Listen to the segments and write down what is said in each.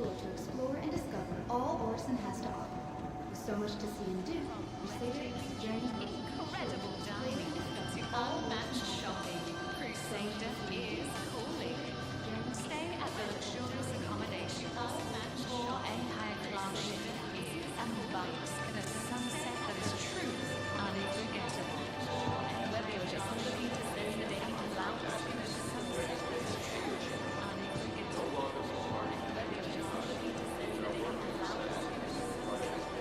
tour to explore and discover all Orson has to offer. With so much to see and do, Crusaders journey Incredible dining to unmatched shopping. Crusader is calling. Stay at the luxurious accommodation or a high-class Chenanigans and bites in a sunset that is truly unforgettable. Whether you're just looking to spend the day lounging in a sunset that is truly unforgettable. Whether you're just looking to spend the day lounging in a sunset that is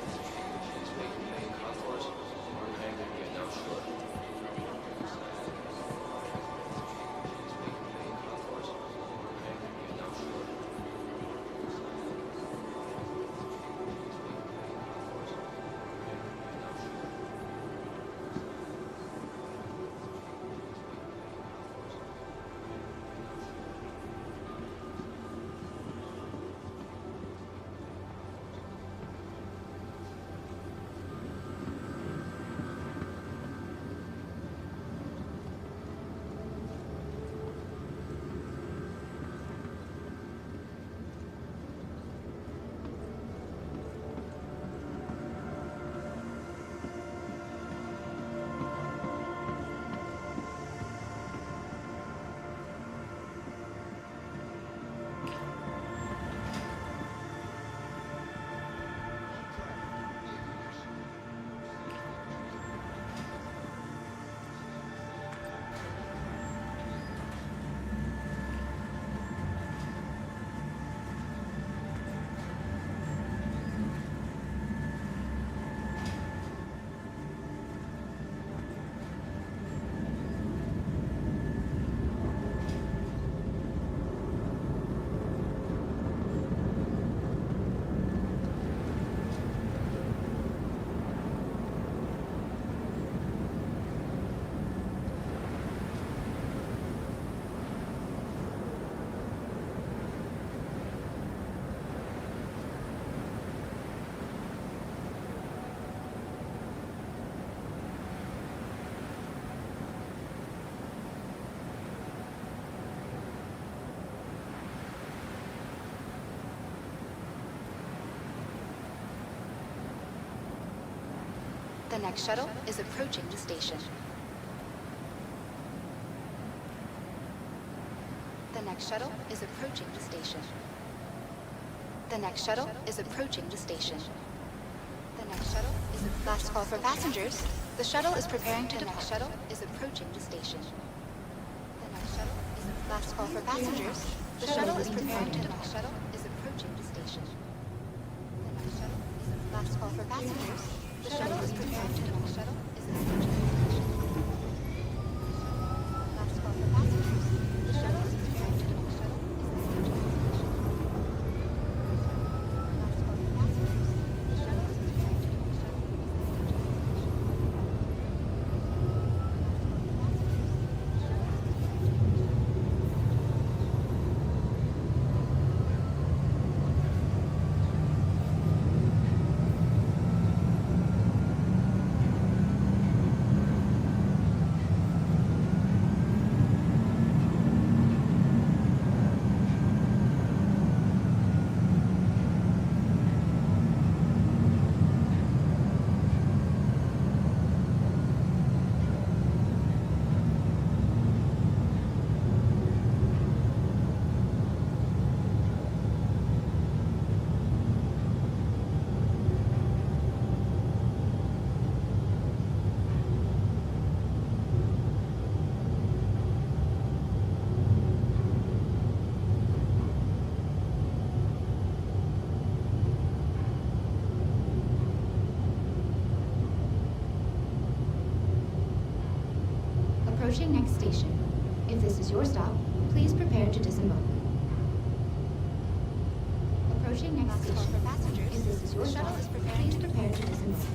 The next shuttle is approaching the station. The next shuttle is approaching the station. The next shuttle is approaching the station. The next shuttle is a last call for passengers. The shuttle is preparing to depart. The next shuttle is approaching the station. The next shuttle is a last call for passengers. The shuttle is preparing to depart. The shuttle is approaching the station. The next shuttle is a last call for passengers. The shuttle is preparing to depart. The shuttle is approaching the station. Last call for passengers. The shuttle is preparing to depart. The shuttle is approaching the station. Last call for passengers. The shuttle is preparing to depart. The shuttle is approaching the station. Approaching next station. If this is your stop, please prepare to disembark. Approaching next station. For passengers. If this is your stop, please prepare to disembark.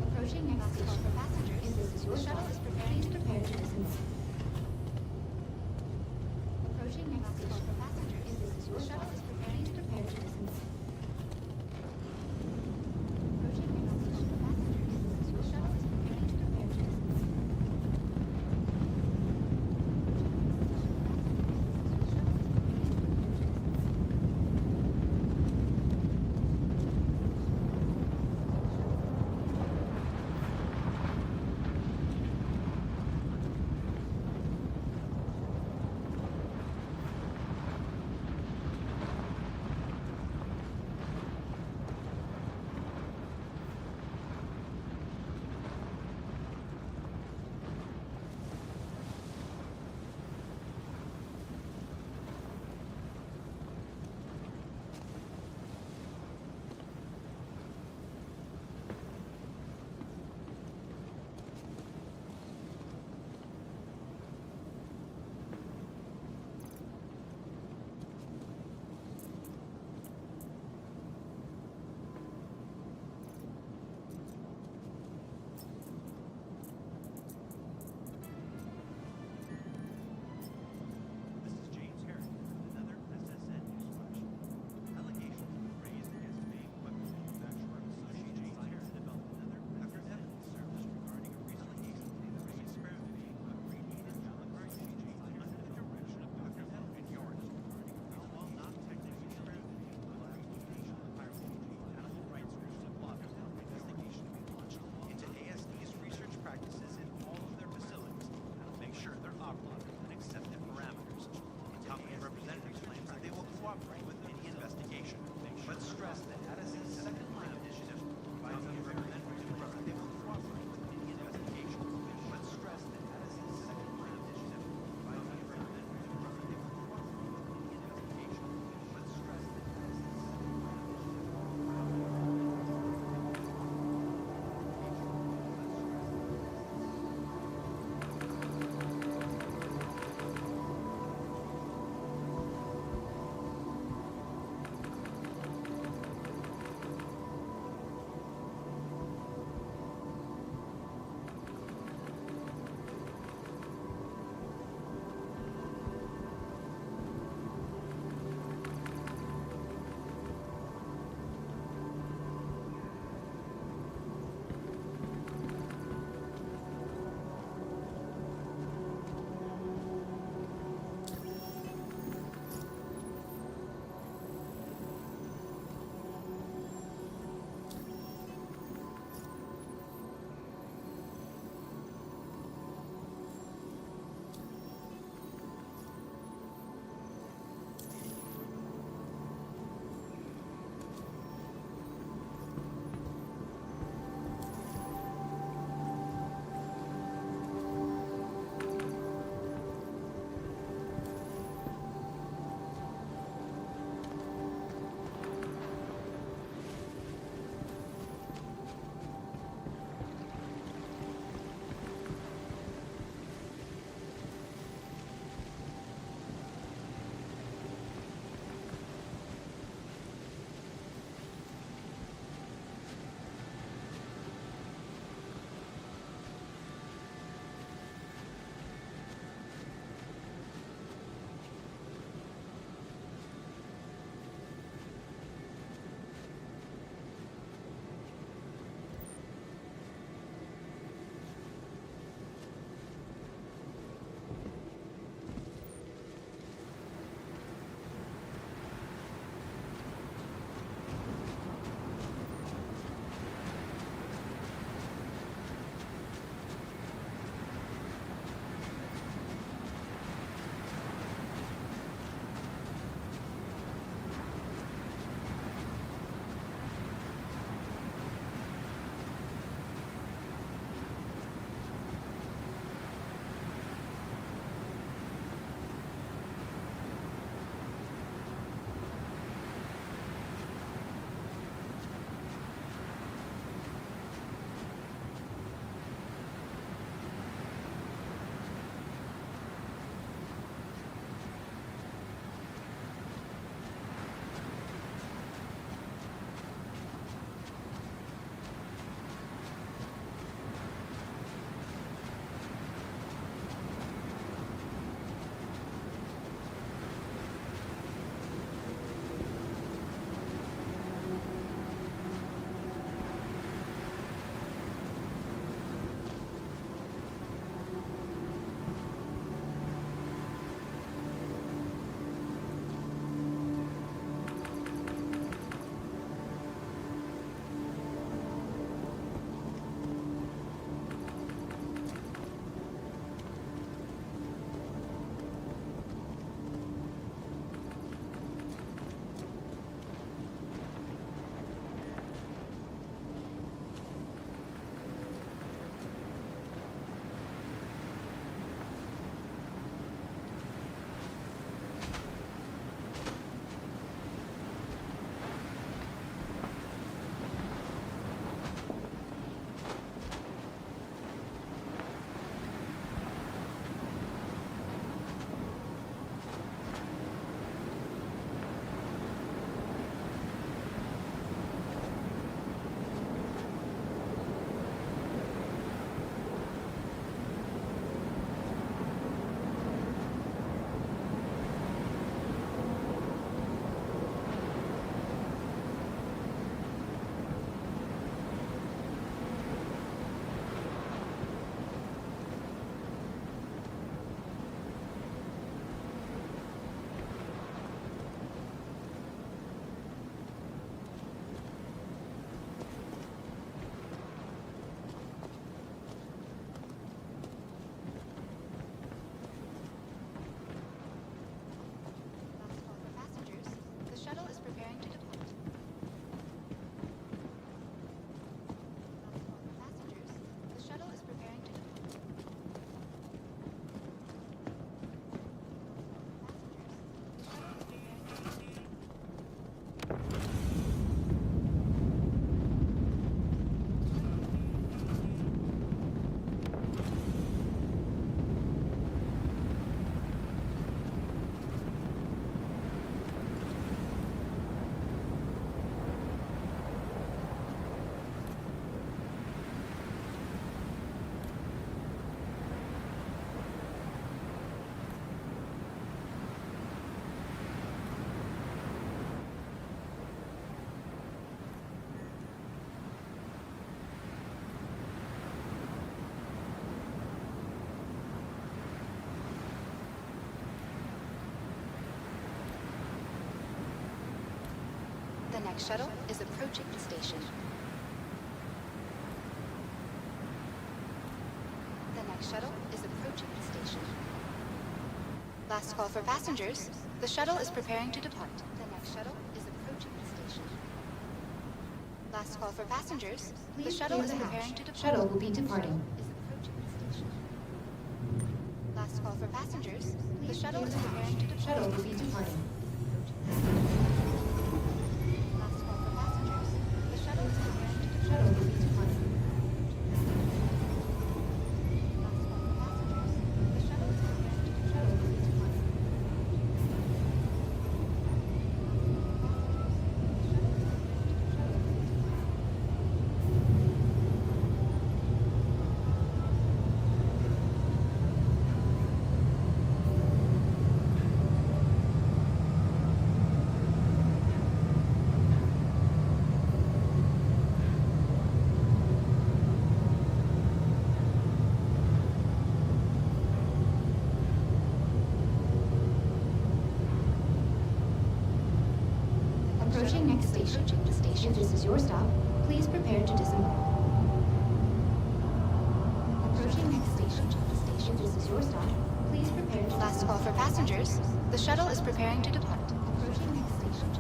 Approaching next station. For passengers. If this is your stop, please prepare to disembark. Approaching next station. For passengers. If this is your stop, please prepare to disembark. Approaching next station. For passengers. If this is your stop, please prepare to disembark. The next shuttle is approaching the station. The next shuttle is approaching the station. Last call for passengers. The shuttle is preparing to depart. The next shuttle is approaching the station. Last call for passengers. The shuttle is preparing to depart. Shuttle will be departing. Is approaching the station. Last call for passengers. The shuttle is preparing to depart. Shuttle will be departing. Last call for passengers. The shuttle is preparing to depart. Shuttle will be departing. Last call for passengers. The shuttle is preparing to depart. Shuttle will be departing. Approaching next station. Approaching the station. If this is your stop, please prepare to disembark. Approaching next station. If this is your stop, please prepare to Last call for passengers. The shuttle is preparing to depart. Approaching next station. If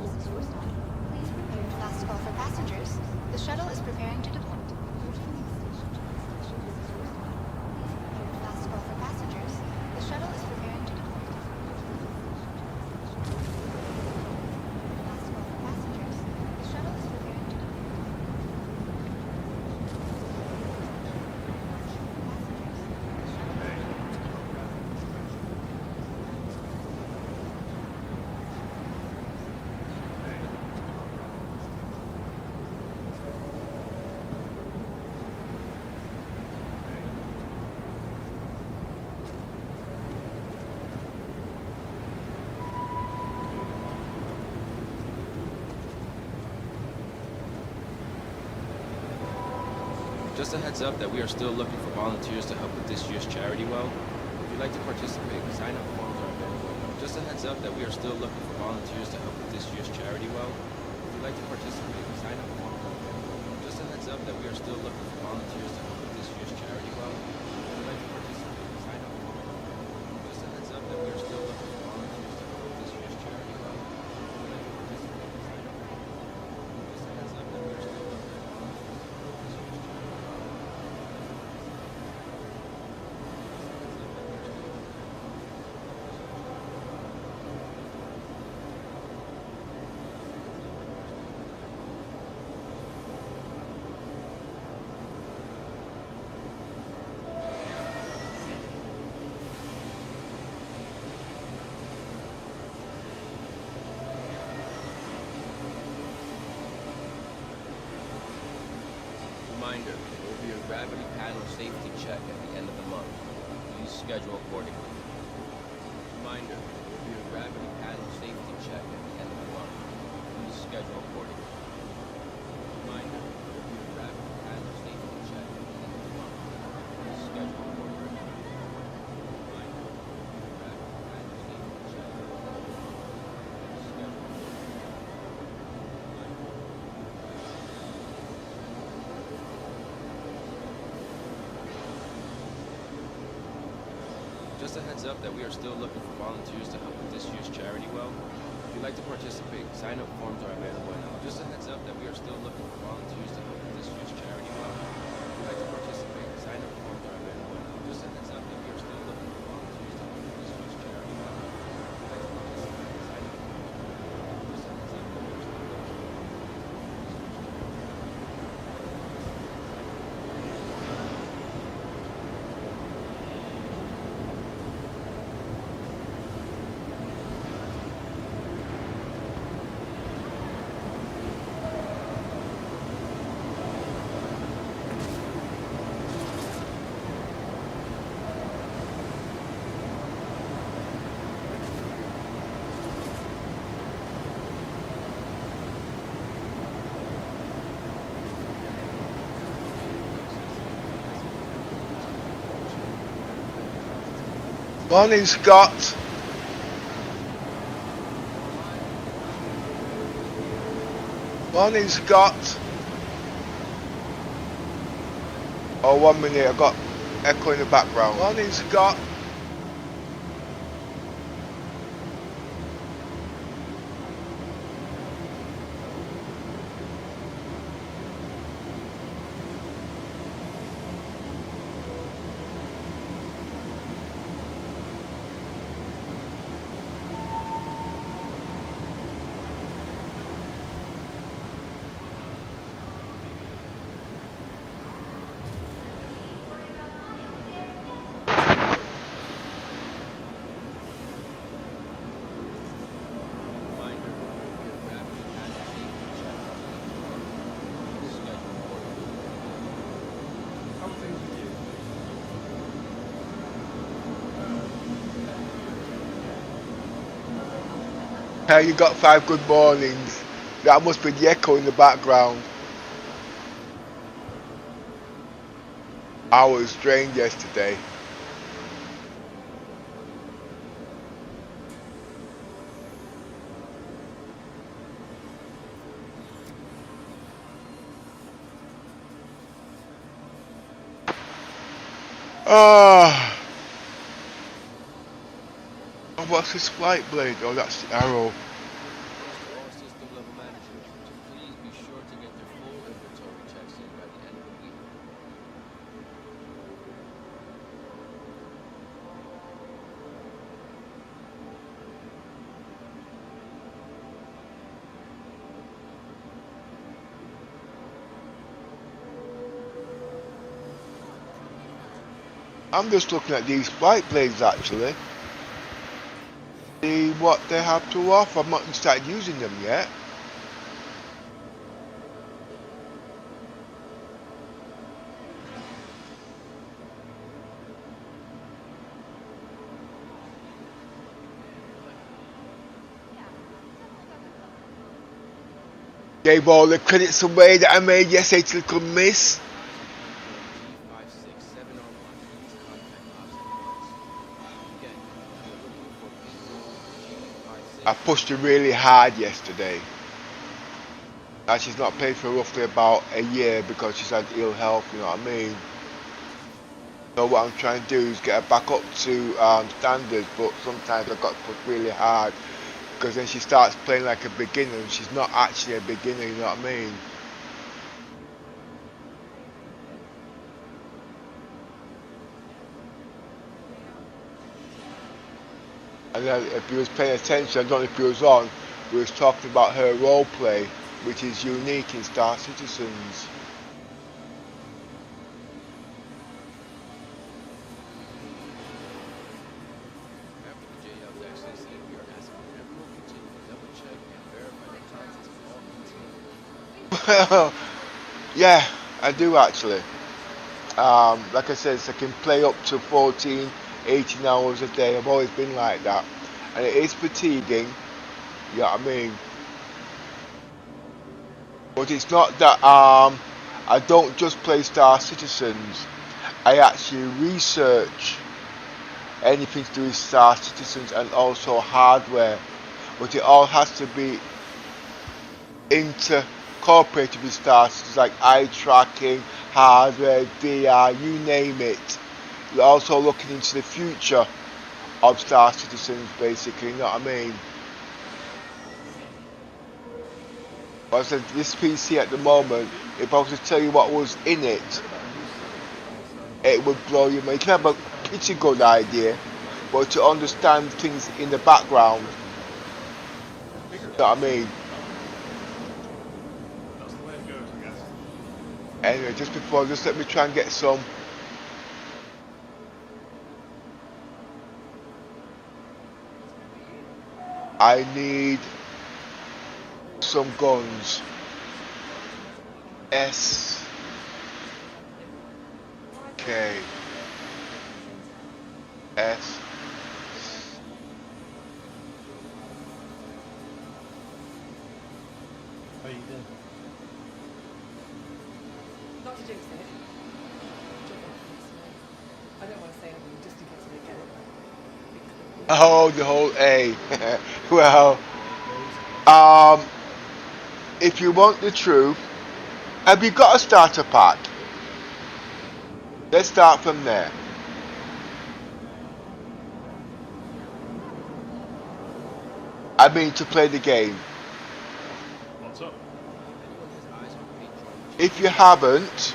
this is your stop, please prepare to Last call for passengers. The shuttle is preparing to depart. Approaching next station. If this is your stop, please prepare to Last call for passengers. The shuttle is preparing to depart. Last call for passengers. The shuttle is preparing to depart. Just a heads up that we are still looking for volunteers to help with this year's charity well. If you'd like to participate, sign up forms are available. Just a heads up that we are still looking for volunteers to help with this year's charity well. If you'd like to participate, sign up forms are available. Just a heads up that we are still looking for volunteers to help with this year's charity well. If you'd like to participate, sign up forms are available. Just a heads up that we are still looking for volunteers to help with this year's charity well. If you'd like to participate, sign up forms are available. Just a heads up that we are still looking for volunteers to help with this year's charity well. Reminder, there will be a gravity panel safety check at the end of the month. Please schedule accordingly. Reminder, there will be a gravity panel safety check at the end of the month. Please schedule accordingly. Reminder, there will be a gravity panel safety check at the end of the month. Please schedule accordingly. Reminder, there will be a gravity panel safety check at the end of the month. Please schedule accordingly. Just a heads up that we are still looking for volunteers to help with this year's charity well. If you'd like to participate, sign up forms are available now. Just a heads up that we are still looking for volunteers to help with this year's charity well. If you'd like to participate, sign up forms are available now. Just a heads up that we are still looking for volunteers to help with this year's charity well. If you'd like to participate, sign up forms are available now. Just a heads up that we are still looking for volunteers to help with this year's charity well. Morning, Scott. Morning, Scott. Oh, 1 minute. I got echo in the background. Morning, Scott. You got 5 good mornings. That must be the echo in the background. I was drained yesterday. Oh, what's this flight blade? Oh, that's the arrow. All system level managers to please be sure to get their full inventory checks in by the end of the week. I'm just looking at these flight blades actually. See what they have to offer. I've not started using them yet. Gave all the credits away that I made yesterday to Little Miss. I pushed her really hard yesterday. And she's not paid for roughly about a year because she's had ill health, you know what I mean? So what I'm trying to do is get her back up to standards, but sometimes I've got to push really hard because then she starts playing like a beginner and she's not actually a beginner, you know what I mean? And then if you was paying attention, I don't know if you was on, we was talking about her roleplay, which is unique in Star Citizens. Well, yeah, I do actually. Like I said, I can play up to 14, 18 hours a day. I've always been like that. And it is fatiguing, you know what I mean? But it's not that I don't just play Star Citizens. I actually research anything to do with Star Citizens and also hardware. But it all has to be incorporated with Star Citizens, like eye tracking, hardware, VR, you name it. You're also looking into the future of Star Citizens, basically, you know what I mean? But I said, this PC at the moment, if I was to tell you what was in it, it would blow your mind. You can have a pretty good idea, but to understand things in the background, you know what I mean? Anyway, just let me try and get some. I need some guns. S. K. S. How you doing? Not to jinx it. I don't want to say anything just in case I don't get it. Oh, the whole A. Well, if you want the truth, have you got a starter pack? Let's start from there. I mean to play the game. What's up? If you haven't,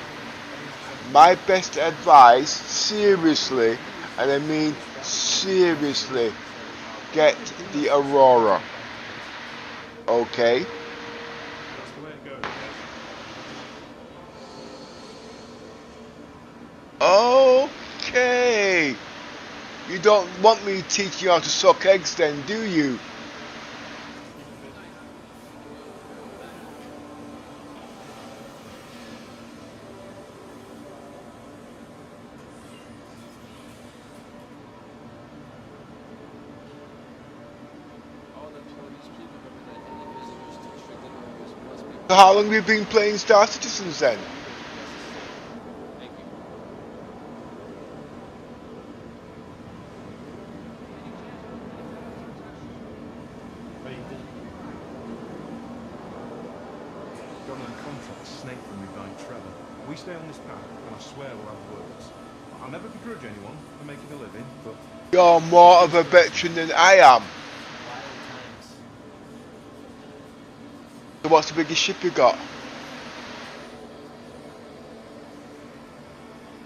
my best advice, seriously, and I mean seriously, get the Aurora. Okay? That's the way it goes, yes. Okay. You don't want me teaching you how to suck eggs then, do you? So how long have you been playing Star Citizens then? Government contract snaked from me by Trevor. We stay on this path, and I swear we'll have words. I'll never begrudge anyone for making a living, but You're more of a veteran than I am. So what's the biggest ship you got?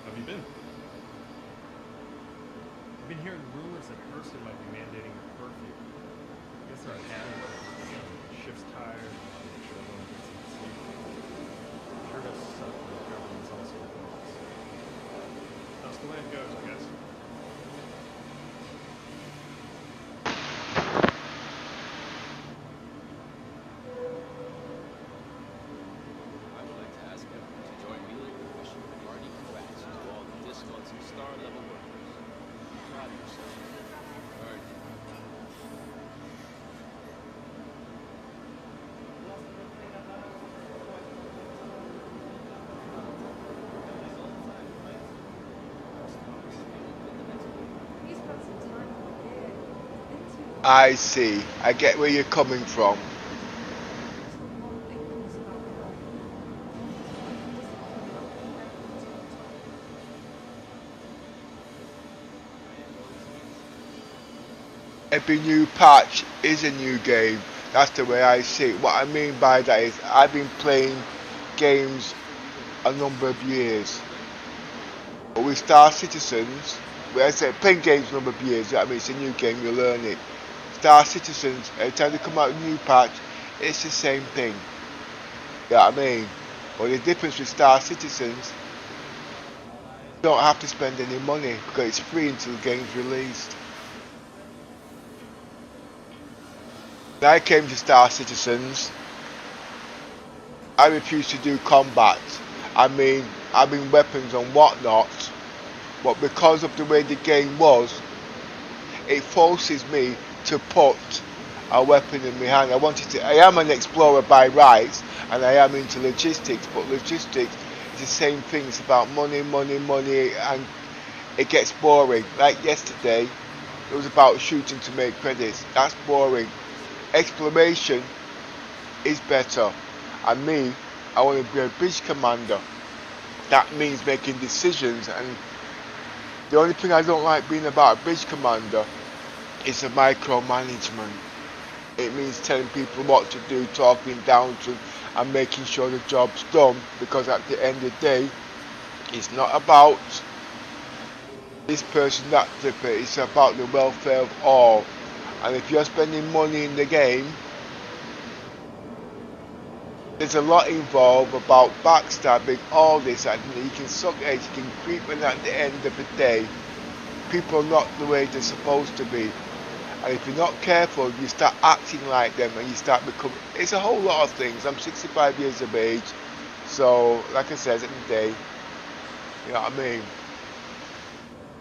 have you been? I've been hearing rumors that Hurston might be mandating curfew. I guess they're unhappy with it. Shift's tired. I'm sure everyone gets some sleep. Sure does suck when the government's also the boss. That's the way it goes, I guess. I would like to ask everyone to join me in the question regarding congrats to all the Discounts and Star level workers. Proud of yourself. Alright. I see. I get where you're coming from. Every new patch is a new game. That's the way I see it. What I mean by that is I've been playing games a number of years. But with Star Citizens, when I say playing games a number of years, I mean it's a new game, you learn it. Star Citizens, every time they come out with a new patch, it's the same thing. You know what I mean? But the difference with Star Citizens, you don't have to spend any money because it's free until the game's released. When I came to Star Citizens, I refused to do combat. I mean, having weapons and whatnot, but because of the way the game was, it forces me to put a weapon in my hand. I am an explorer by rights, and I am into logistics, but logistics is the same thing. It's about money, money, money, and it gets boring. Like yesterday, it was about shooting to make credits. That's boring. Exploration is better. And me, I want to be a bridge commander. That means making decisions, and the only thing I don't like being about a bridge commander is the micromanagement. It means telling people what to do, talking down to them, and making sure the job's done, because at the end of the day, it's not about this person, that person, it's about the welfare of all. And if you're spending money in the game, there's a lot involved about backstabbing, all this, and you can suck eggs, you can creep, and at the end of the day, people are not the way they're supposed to be. And if you're not careful, you start acting like them, and you start becoming, it's a whole lot of things. I'm 65 years of age, so like I said, at the end of the day, you know what I mean?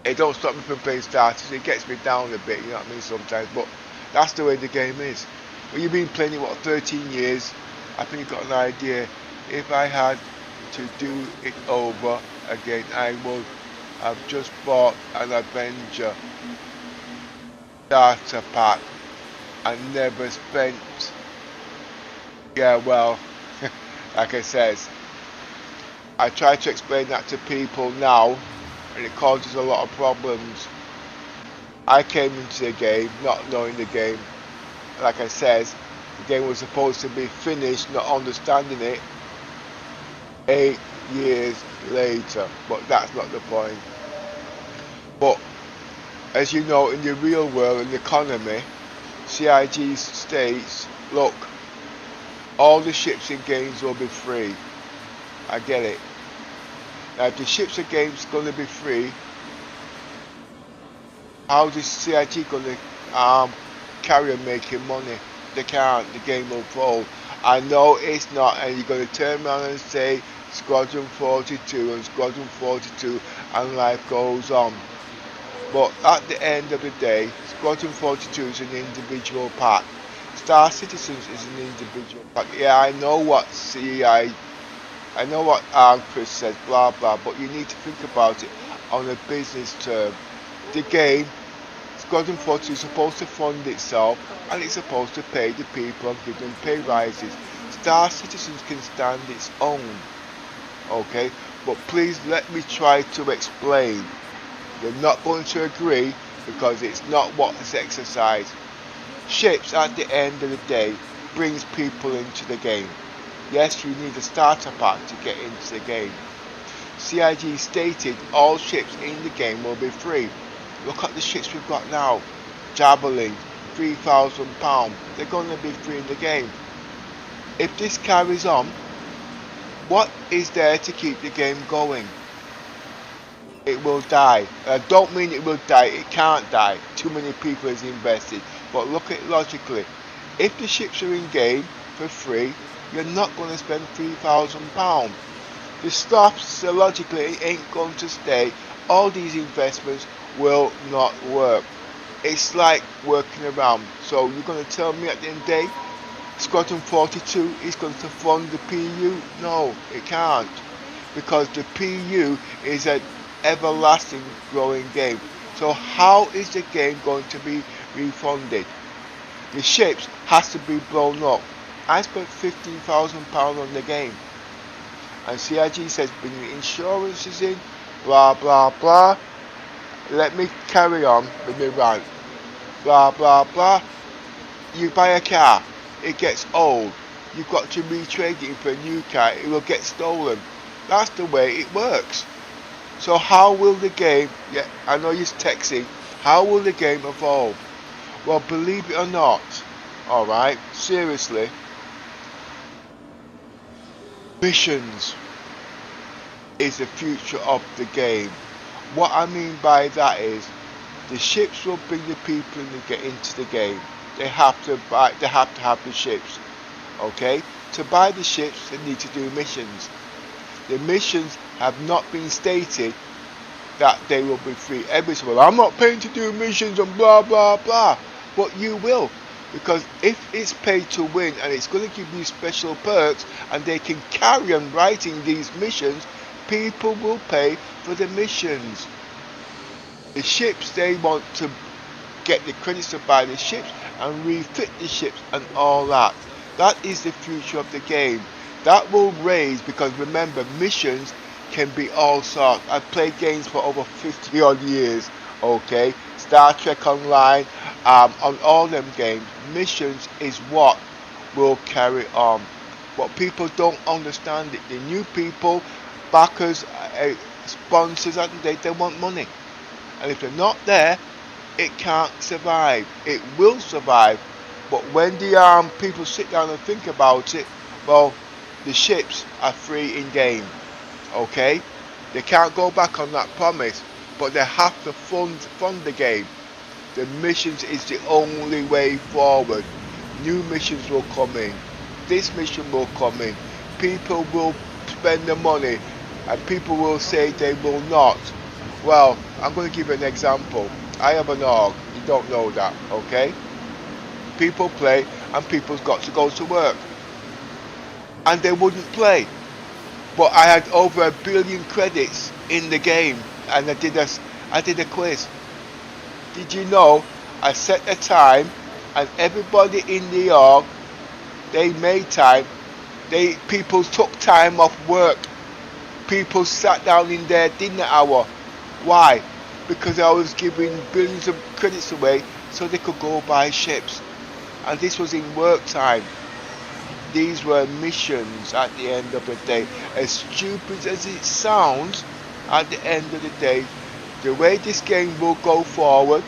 It don't stop me from playing starters, it gets me down a bit, you know what I mean, sometimes, but that's the way the game is. When you've been playing it, what, 13 years, I think you've got an idea. If I had to do it over again, I would have just bought an Avenger starter pack and never spent Yeah, well, like I says, I try to explain that to people now, and it causes a lot of problems. I came into the game not knowing the game. Like I says, the game was supposed to be finished, not understanding it 8 years later, but that's not the point. But as you know, in the real world, in the economy, CIG states, look, all the ships in games will be free. I get it. Now if the ships in games going to be free, how is CIG going to carry on making money? They can't. The game will fall. I know it's not, and you're going to turn around and say Squadron 42 and Squadron 42 and life goes on. But at the end of the day, Squadron 42 is an individual pack. Star Citizens is an individual pack. Yeah, I know what I know what Chris says, blah blah, but you need to think about it on a business term. The game, Squadron 42 is supposed to fund itself, and it's supposed to pay the people and give them pay rises. Star Citizens can stand its own, okay? But please let me try to explain. You're not going to agree because it's not what is exercised. Ships at the end of the day brings people into the game. Yes, you need a starter pack to get into the game. CIG stated all ships in the game will be free. Look at the ships we've got now. Javelin, £3,000. They're going to be free in the game. If this carries on, what is there to keep the game going? It will die. I don't mean it will die, it can't die. Too many people is invested. But look at it logically. If the ships are in game for free, you're not going to spend £3,000. The stuff, so logically, it ain't going to stay. All these investments will not work. It's like working around. So you're going to tell me at the end of the day, Squadron 42 is going to fund the PU? No, it can't. Because the PU is an everlasting growing game. So how is the game going to be refunded? The ships has to be blown up. I spent £15,000 on the game. And CIG says bring your insurances in, blah blah blah. Let me carry on with my rant. Blah blah blah. You buy a car, it gets old. You've got to retrade it for a new car, it will get stolen. That's the way it works. So how will the game, yeah, I know you're texting, how will the game evolve? Well, believe it or not, alright, seriously, missions is the future of the game. What I mean by that is, the ships will bring the people in to get into the game. They have to have the ships. Okay? To buy the ships, they need to do missions. The missions have not been stated that they will be free. Everybody says, well, I'm not paying to do missions and blah blah blah. But you will. Because if it's paid to win and it's going to give you special perks and they can carry on writing these missions, people will pay for the missions. The ships, they want to get the credits to buy the ships and refit the ships and all that. That is the future of the game. That will raise, because remember, missions can be all sorts. I've played games for over 50 odd years, okay? Star Trek Online, on all them games, missions is what will carry on. But people don't understand it. The new people, backers, sponsors, they want money. And if they're not there, it can't survive. It will survive. But when the people sit down and think about it, well, the ships are free in game. Okay? They can't go back on that promise, but they have to fund the game. The missions is the only way forward. New missions will come in. This mission will come in. People will spend the money, and people will say they will not. Well, I'm going to give you an example. I have an org. You don't know that, okay? People play, and people's got to go to work. And they wouldn't play. But I had over 1 billion credits in the game, and I did a quiz. Did you know I set a time, and everybody in the org, They made time. People took time off work. People sat down in their dinner hour. Why? Because I was giving billions of credits away so they could go buy ships. And this was in work time. These were missions at the end of the day. As stupid as it sounds, at the end of the day, the way this game will go forward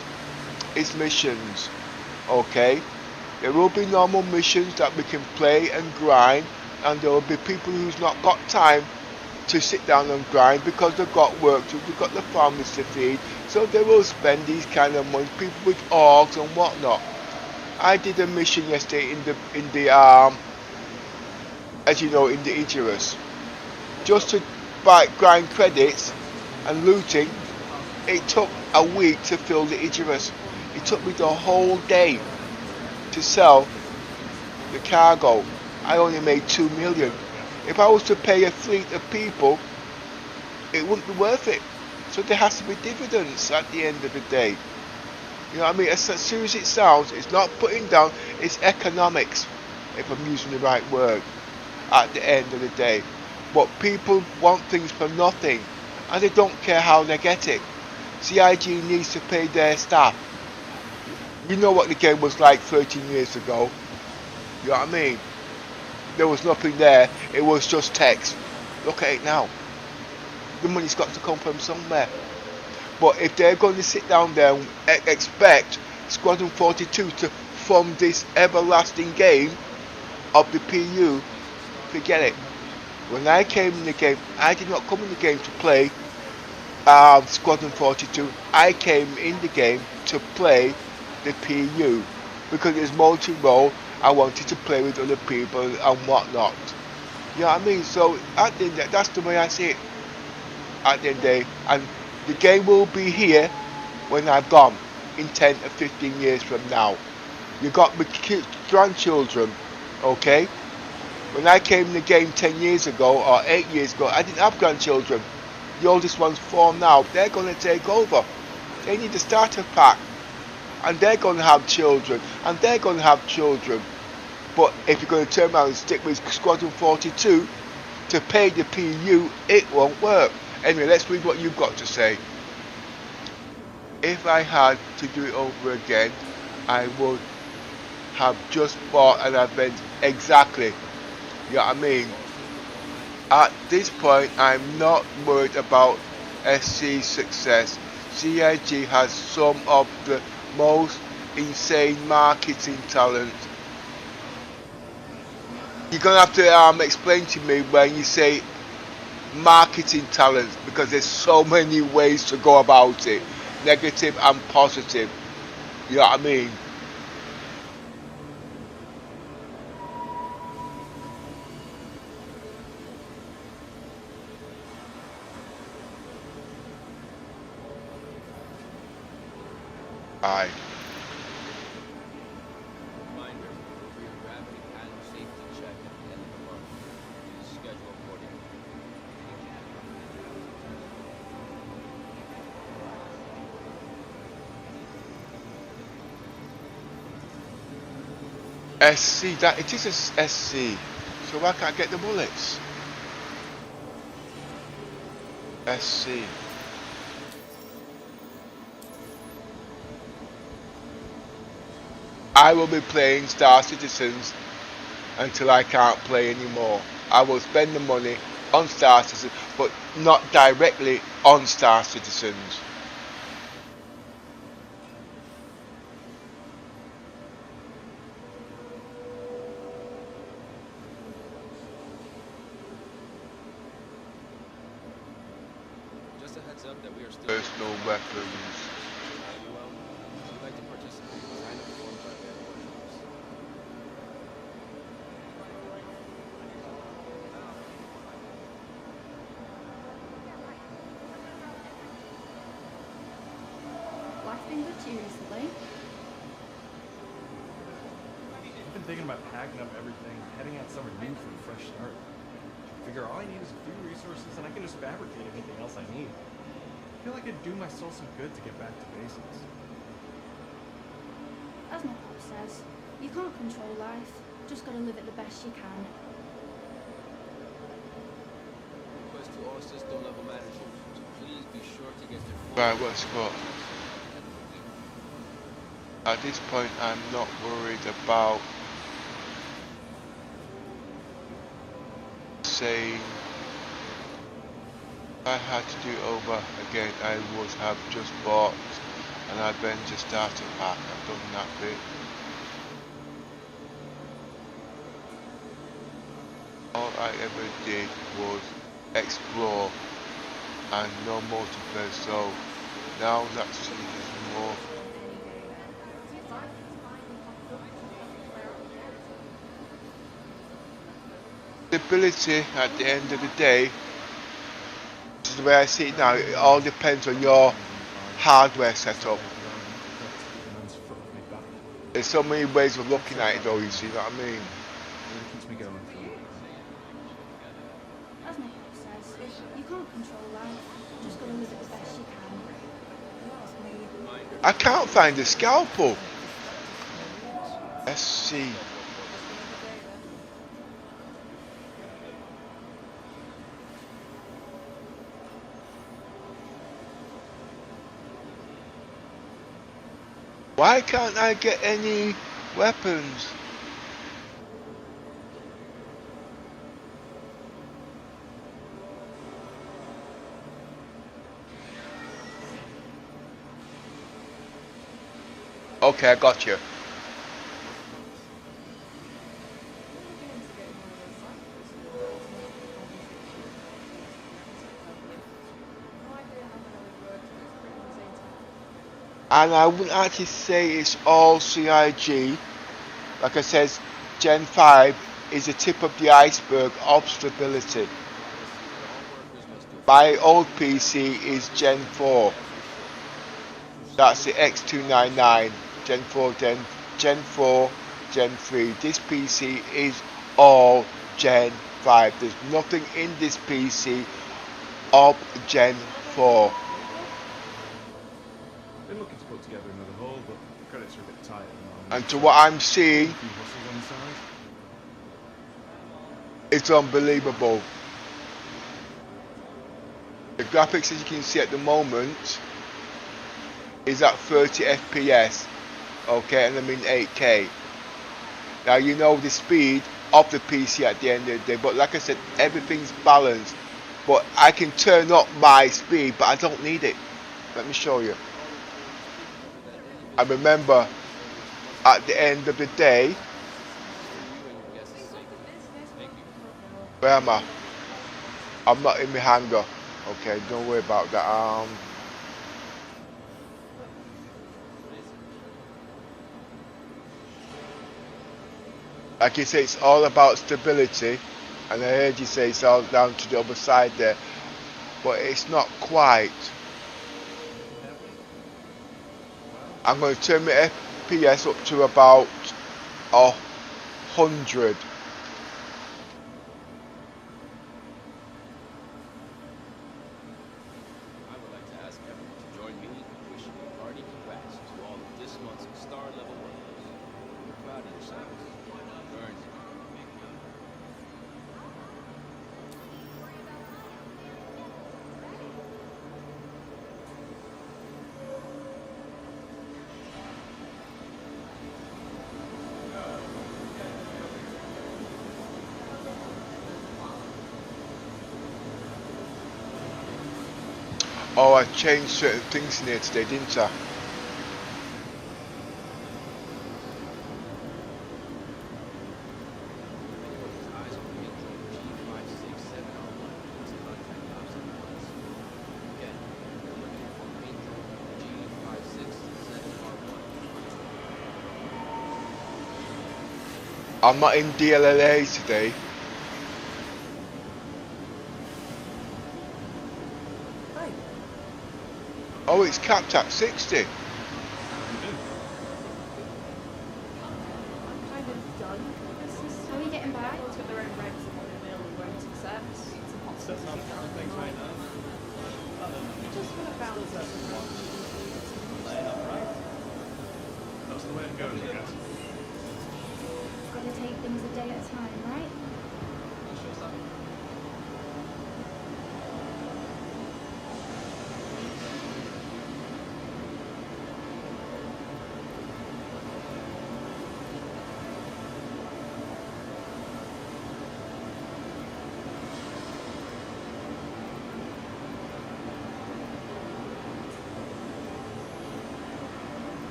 is missions. Okay? There will be normal missions that we can play and grind, and there will be people who's not got time to sit down and grind because they've got work to do, they've got the families to feed, so they will spend these kind of money, people with orgs and whatnot. I did a mission yesterday in the as you know, in the Icarus. Just to grind credits and looting, it took a week to fill the Icarus. It took me the whole day to sell the cargo. I only made 2 million. If I was to pay a fleet of people, it wouldn't be worth it. So there has to be dividends at the end of the day. You know what I mean? As soon as it sounds, it's not putting down, it's economics, if I'm using the right word, at the end of the day. But people want things for nothing, and they don't care how they get it. CIG needs to pay their staff. You know what the game was like 13 years ago. You know what I mean? There was nothing there. It was just text. Look at it now. The money's got to come from somewhere. But if they're going to sit down there and expect Squadron 42 to fund this everlasting game of the PU, forget it. When I came in the game, I did not come in the game to play Squadron 42. I came in the game to play the PU because it's multi-role. I wanted to play with other people and whatnot. You know what I mean? So at the end of the day, that's the way I see it. At the end of the day, and the game will be here when I've gone in 10 or 15 years from now. You got my grandchildren, okay? When I came in the game 10 years ago or 8 years ago, I didn't have grandchildren. The oldest one's 4 now. They're going to take over. They need a starter pack. And they're going to have children. And they're going to have children. But if you're going to turn around and stick with Squadron 42 to pay the PU, it won't work. Anyway, let's read what you've got to say. If I had to do it over again, I would have just bought an event exactly. You know what I mean? At this point, I'm not worried about SC's success. CIG has some of the most insane marketing talent. You're gonna have to explain to me when you say marketing talent, because there's so many ways to go about it, negative and positive. You know what I mean? Aye. Reminder, for your gravity panel safety check at the end of the month. Please schedule accordingly. SC, that it is a SC. So why can't I get the bullets? SC. I will be playing Star Citizens until I can't play anymore. I will spend the money on Star Citizens, but not directly on Star Citizens. Just a heads up that we are still Personal weapons. well. If you'd like to participate, sign up forms are available in shops. Life's been good to you recently. I've been thinking about packing up everything, heading out somewhere new for a fresh start. Figure all I need is a few resources and I can just fabricate anything else I need. I feel like it'd do my soul some good to get back to basics. As my pop says, you can't control life, Just gotta live it the best you can. Request to all system level managers. Please be sure to get their Right, what's got? At this point, I'm not worried about saying if I had to do it over again, I would have just bought an Adventure starter pack. I've done that bit. All I ever did was explore and no multiplayer, so now that's more. Stability at the end of the day, this is the way I see it now, it all depends on your hardware setup. There's so many ways of looking at it though, you see what I mean? Keeps me going. As my head says, you can't control life. Just gotta live it the best you can. I can't find the scalpel. Let's see. Why can't I get any weapons? Okay, I got you. And I wouldn't actually say it's all CIG. Like I said, Gen 5 is the tip of the iceberg of stability. My old PC is Gen 4. That's the X299. Gen 4, Gen 4, Gen 3. This PC is all Gen 5. There's nothing in this PC of Gen 4. Been looking to put together another hull, but credits are a bit tight at the moment. And to what I'm seeing, A few hustles on the side. it's unbelievable. The graphics, as you can see at the moment, is at 30 FPS. Okay, and I mean 8K. Now you know the speed of the PC at the end of the day, but like I said, everything's balanced. But I can turn up my speed, but I don't need it. Let me show you. I remember at the end of the day, where am I? I'm not in my hangar. Okay, don't worry about that. Like you say, it's all about stability, and I heard you say it's all down to the other side there, but it's not quite. I'm going to turn my FPS up to about 100. I would like to ask everyone to join me in wishing a hearty congrats to all of this month's star level workers. We're proud of yourselves. You earned it. Oh, I changed certain things in here today, didn't I? I'm not in DLLA today. Oh, it's capped at 60. I'm kind of done with this system. How are you getting by? Everyone's got their own regs and what they will and won't accept. It's impossible to keep track of right now. Just want to balance it. That's the way it goes, I guess. Gotta to take things a day at a time, right?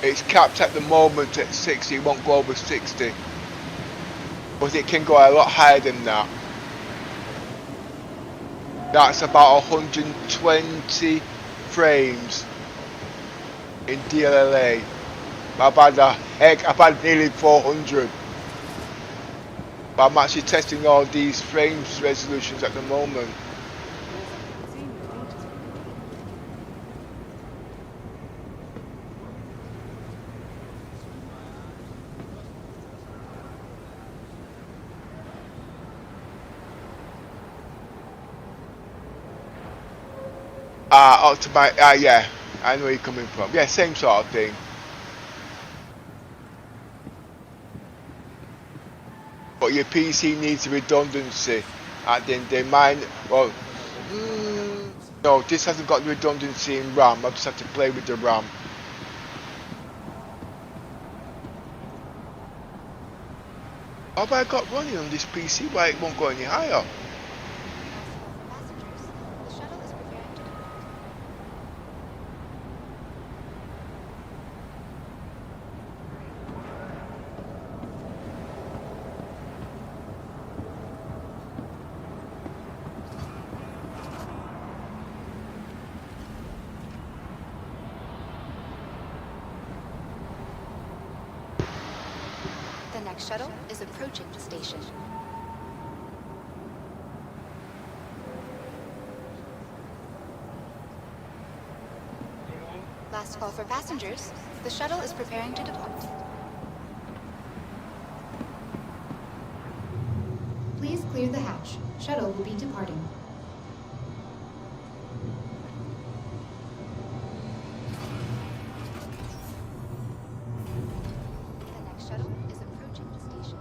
It's capped at the moment at 60, it won't go over 60. But it can go a lot higher than that. That's about 120 frames in DLLA. I've had nearly 400. But I'm actually testing all these frames resolutions at the moment. Yeah, I know where you're coming from. Yeah, same sort of thing. But your PC needs redundancy. And then they mine, well, no, this hasn't got redundancy in RAM. I just have to play with the RAM. How have I got running on this PC? Why it won't go any higher? The next shuttle is approaching the station. Last call for passengers. The shuttle is preparing to depart. Please clear the hatch. Shuttle will be departing. The next shuttle is approaching the station.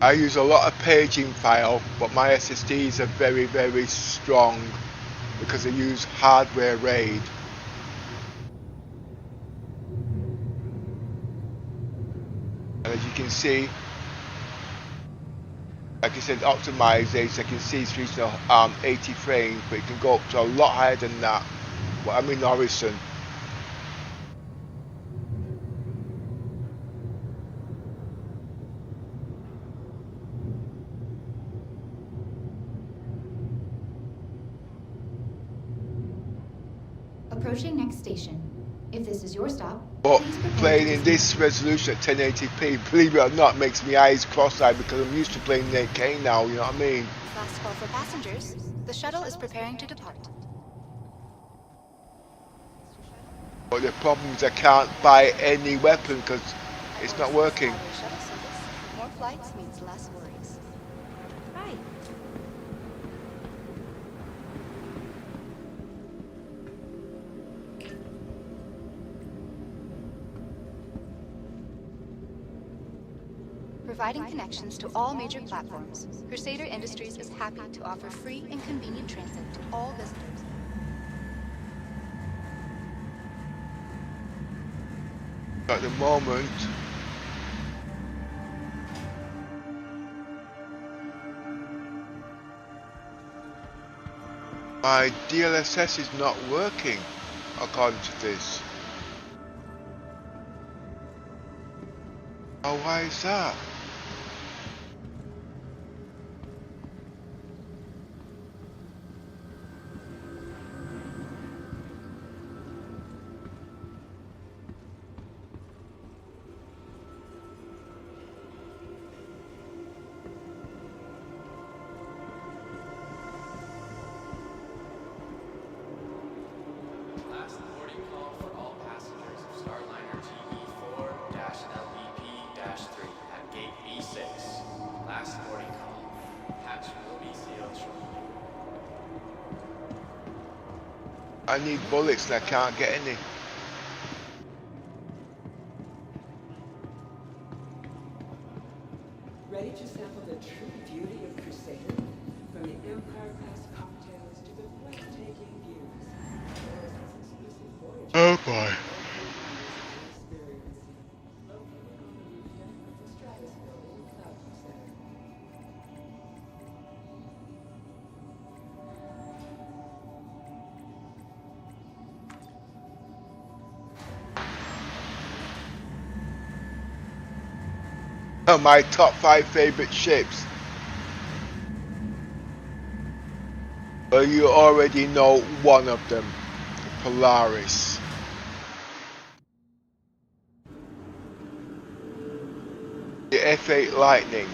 I use a lot of paging file, but my SSDs are very, very strong because I use hardware RAID. And as you can see, like I said, optimized, as I can see it's reaching 80 frames, but it can go up to a lot higher than that. But I'm in Horizon. Approaching next station. If this is your stop, But please prepare playing to in this resolution at 1080p, believe it or not, makes my eyes cross-eyed because I'm used to playing in 8K now, you know what I mean? Last call for passengers. The shuttle is preparing to depart. But the problem is I can't buy any weapon because it's not working. Shuttle service. More flights means less worries. Hi. Providing connections to all major platforms, Crusader Industries is happy to offer free and convenient transit to all visitors. At the moment, my DLSS is not working according to this. Oh, why is that? I need bullets and I can't get any. Ready to sample the true beauty of Crusader? From the Empire-class cocktails to the breathtaking views. There's this exclusive voyage. Oh boy. Experience. Located on the roof deck of the Stratus Building Cloud Center. My top 5 favorite ships. Well, you already know one of them, the Polaris. The F8 Lightning.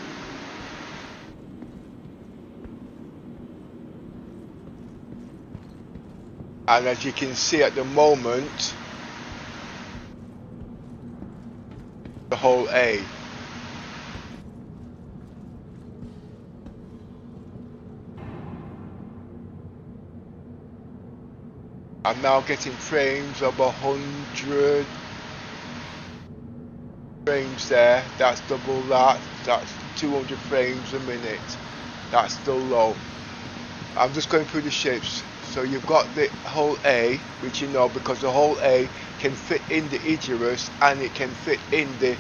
And as you can see at the moment, the whole A. I'm now getting frames of 100 frames there. That's double that. That's 200 frames a minute. That's still low. I'm just going through the shapes. So you've got the whole A, which you know because the whole A can fit in the Icarus and it can fit in the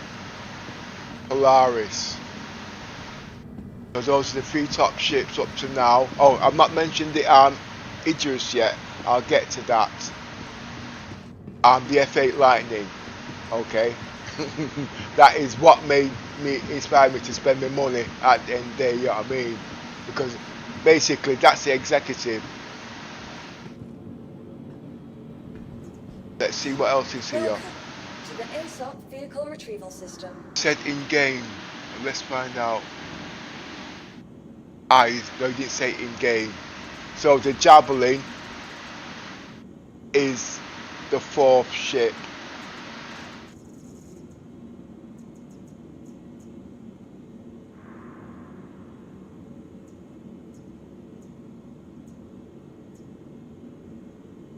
Polaris. So those are the 3 top ships up to now. Oh, I've not mentioned the Icarus yet. I'll get to that. The F8 Lightning. Okay. That is what made me inspire me to spend my money at the end of the day, you know what I mean? Because basically that's the executive. Let's see what else is here. Welcome to the ASOP vehicle retrieval system. Said in game. Let's find out. No, he didn't say in game. So the Javelin is the 4th ship.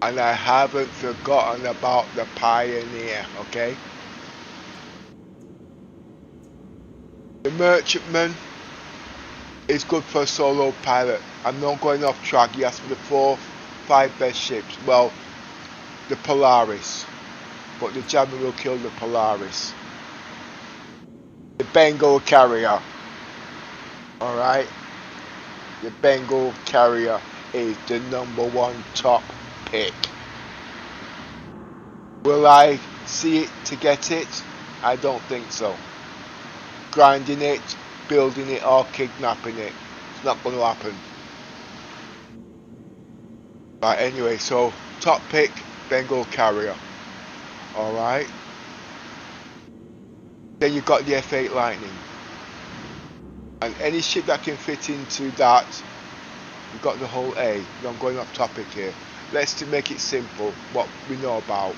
And I haven't forgotten about the Pioneer, okay? The Merchantman is good for a solo pilot. I'm not going off track. He asked for the 4, 5 best ships. Well, the Polaris. But the Javelin will kill the Polaris. The Bengal Carrier. Alright? The Bengal Carrier is the #1 top pick. Will I see it to get it? I don't think so. Grinding it, building it or kidnapping it. It's not going to happen. Right, anyway, so top pick, Bengal Carrier. Alright. Then you've got the F8 Lightning. And any ship that can fit into that, you've got the whole A. I'm going off topic here. Let's make it simple, what we know about.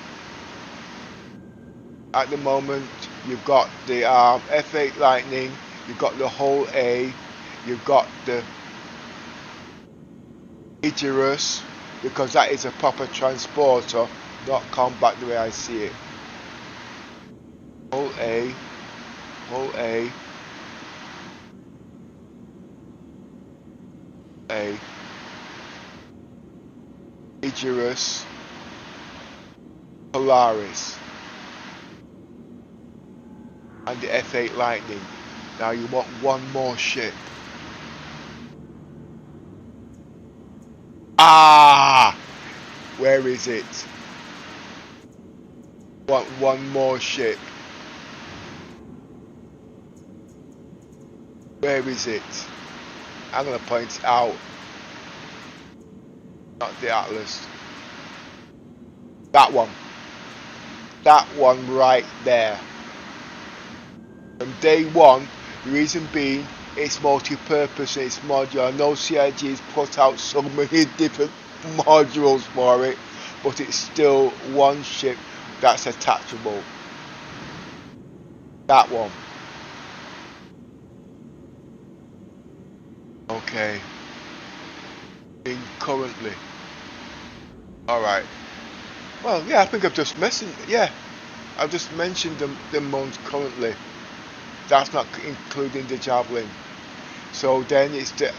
At the moment, you've got the F8 Lightning, you've got the whole A, you've got the Icarus, because that is a proper transporter, not combat the way I see it. Whole A, Icarus, Polaris, and the F8 Lightning. Now you want one more ship. Where is it? Want one more ship. Where is it? I'm gonna point it out. Not the Atlas. That one. That one right there. From day one, the reason being it's multi-purpose and it's modular. No CIG has put out so many different modules for it, but it's still one ship that's attachable. That one. Okay. In currently. Alright. Well, yeah, I think I've just mentioned, yeah. I've just mentioned the ones currently. That's not including the Javelin. So then it's the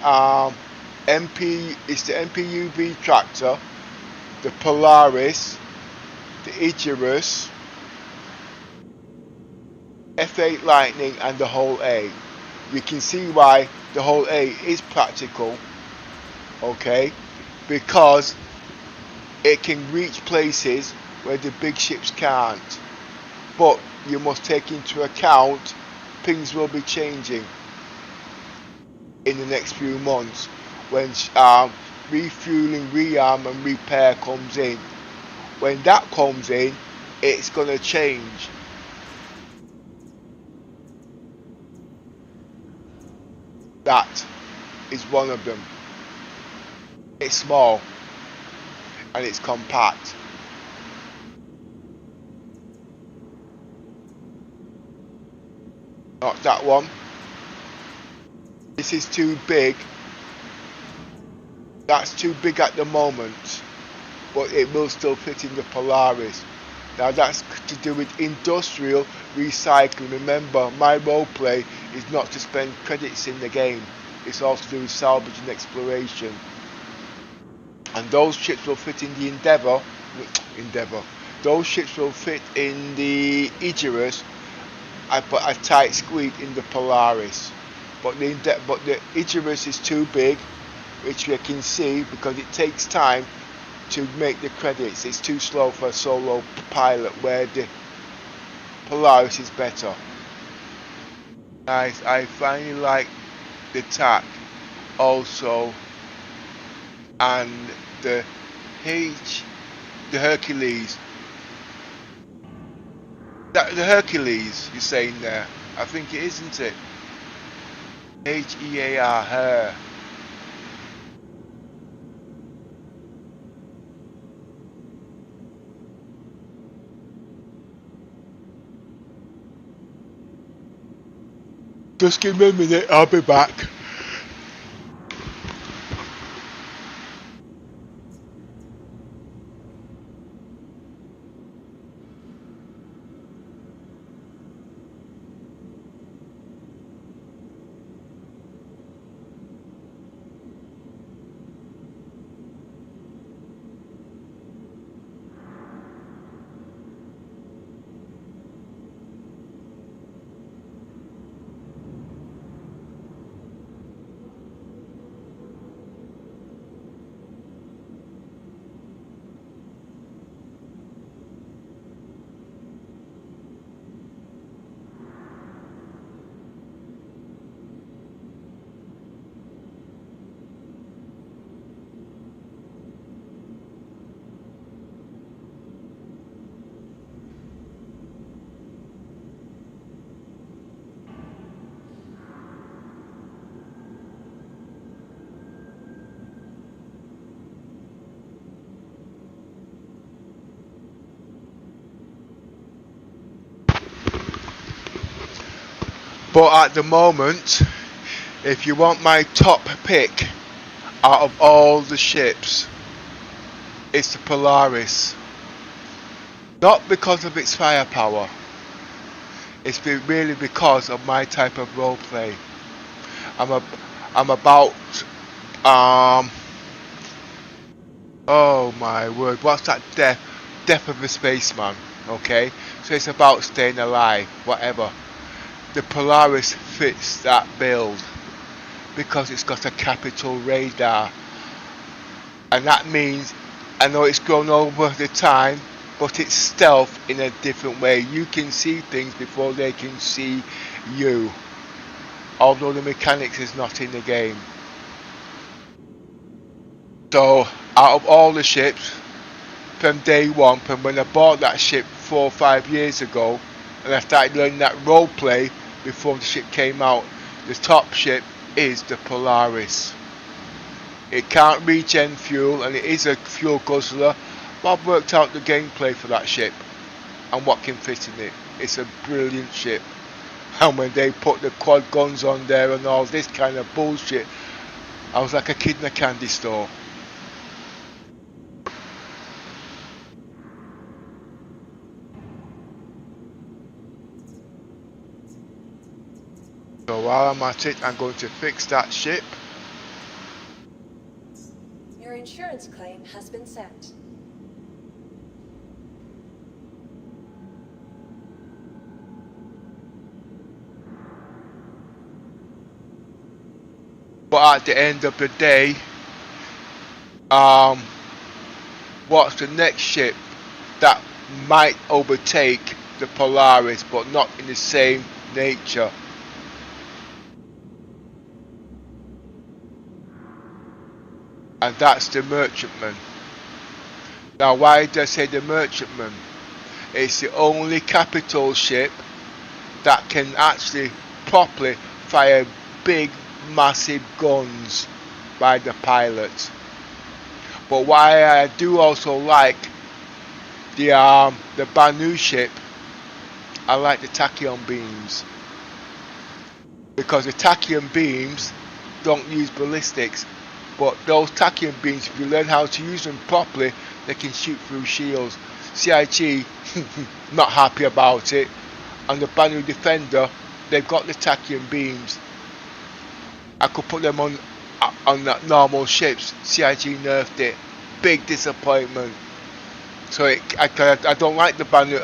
MPUV tractor, the Polaris, the Icarus, F8 Lightning, and the whole A. You can see why the whole A is practical, okay, because it can reach places where the big ships can't. But you must take into account things will be changing in the next few months when refueling, rearm and repair comes in. When that comes in, it's going to change. That is one of them. It's small and it's compact. Not that one. This is too big. That's too big at the moment, but it will still fit in the Polaris. Now that's to do with industrial recycling. Remember, my roleplay is not to spend credits in the game. It's also to do with salvage and exploration. And those ships will fit in the Endeavour. Those ships will fit in the Icarus. I put a tight squeak in the Polaris. But the Icarus is too big, which you can see because it takes time to make the credits. It's too slow for a solo pilot, where the Polaris is better. Nice. I finally like the TAC also, and the Hercules. The Hercules you're saying there, I think it isn't it? H-E-A-R, her. Just give me a minute, I'll be back. But at the moment, if you want my top pick out of all the ships, it's the Polaris. Not because of its firepower, it's really because of my type of roleplay. I'm about oh my word, what's that death of a spaceman, okay? So it's about staying alive, whatever. The Polaris fits that build because it's got a capital radar, and that means, I know it's grown over the time, but it's stealth in a different way. You can see things before they can see you, although the mechanics is not in the game. So out of all the ships from day one, from when I bought that ship 4 or 5 years ago, and I started learning that role play before the ship came out, the top ship is the Polaris. It can't regen fuel and it is a fuel guzzler, but I've worked out the gameplay for that ship and what can fit in it. It's a brilliant ship, and when they put the quad guns on there and all this kind of bullshit, I was like a kid in a candy store. So while I'm at it, I'm going to fix that ship. Your insurance claim has been sent. But at the end of the day, what's the next ship that might overtake the Polaris, but not in the same nature? And that's the Merchantman. Now, why did I say the Merchantman? It's the only capital ship that can actually properly fire big, massive guns by the pilot. But why I do also like the Banu ship, I like the tachyon beams, because the tachyon beams don't use ballistics, but those tachyon beams, if you learn how to use them properly, they can shoot through shields. CIG not happy about it, and the Banu Defender, they've got the tachyon beams. I could put them on that normal ships. CIG nerfed it. Big disappointment. So I don't like the Banu.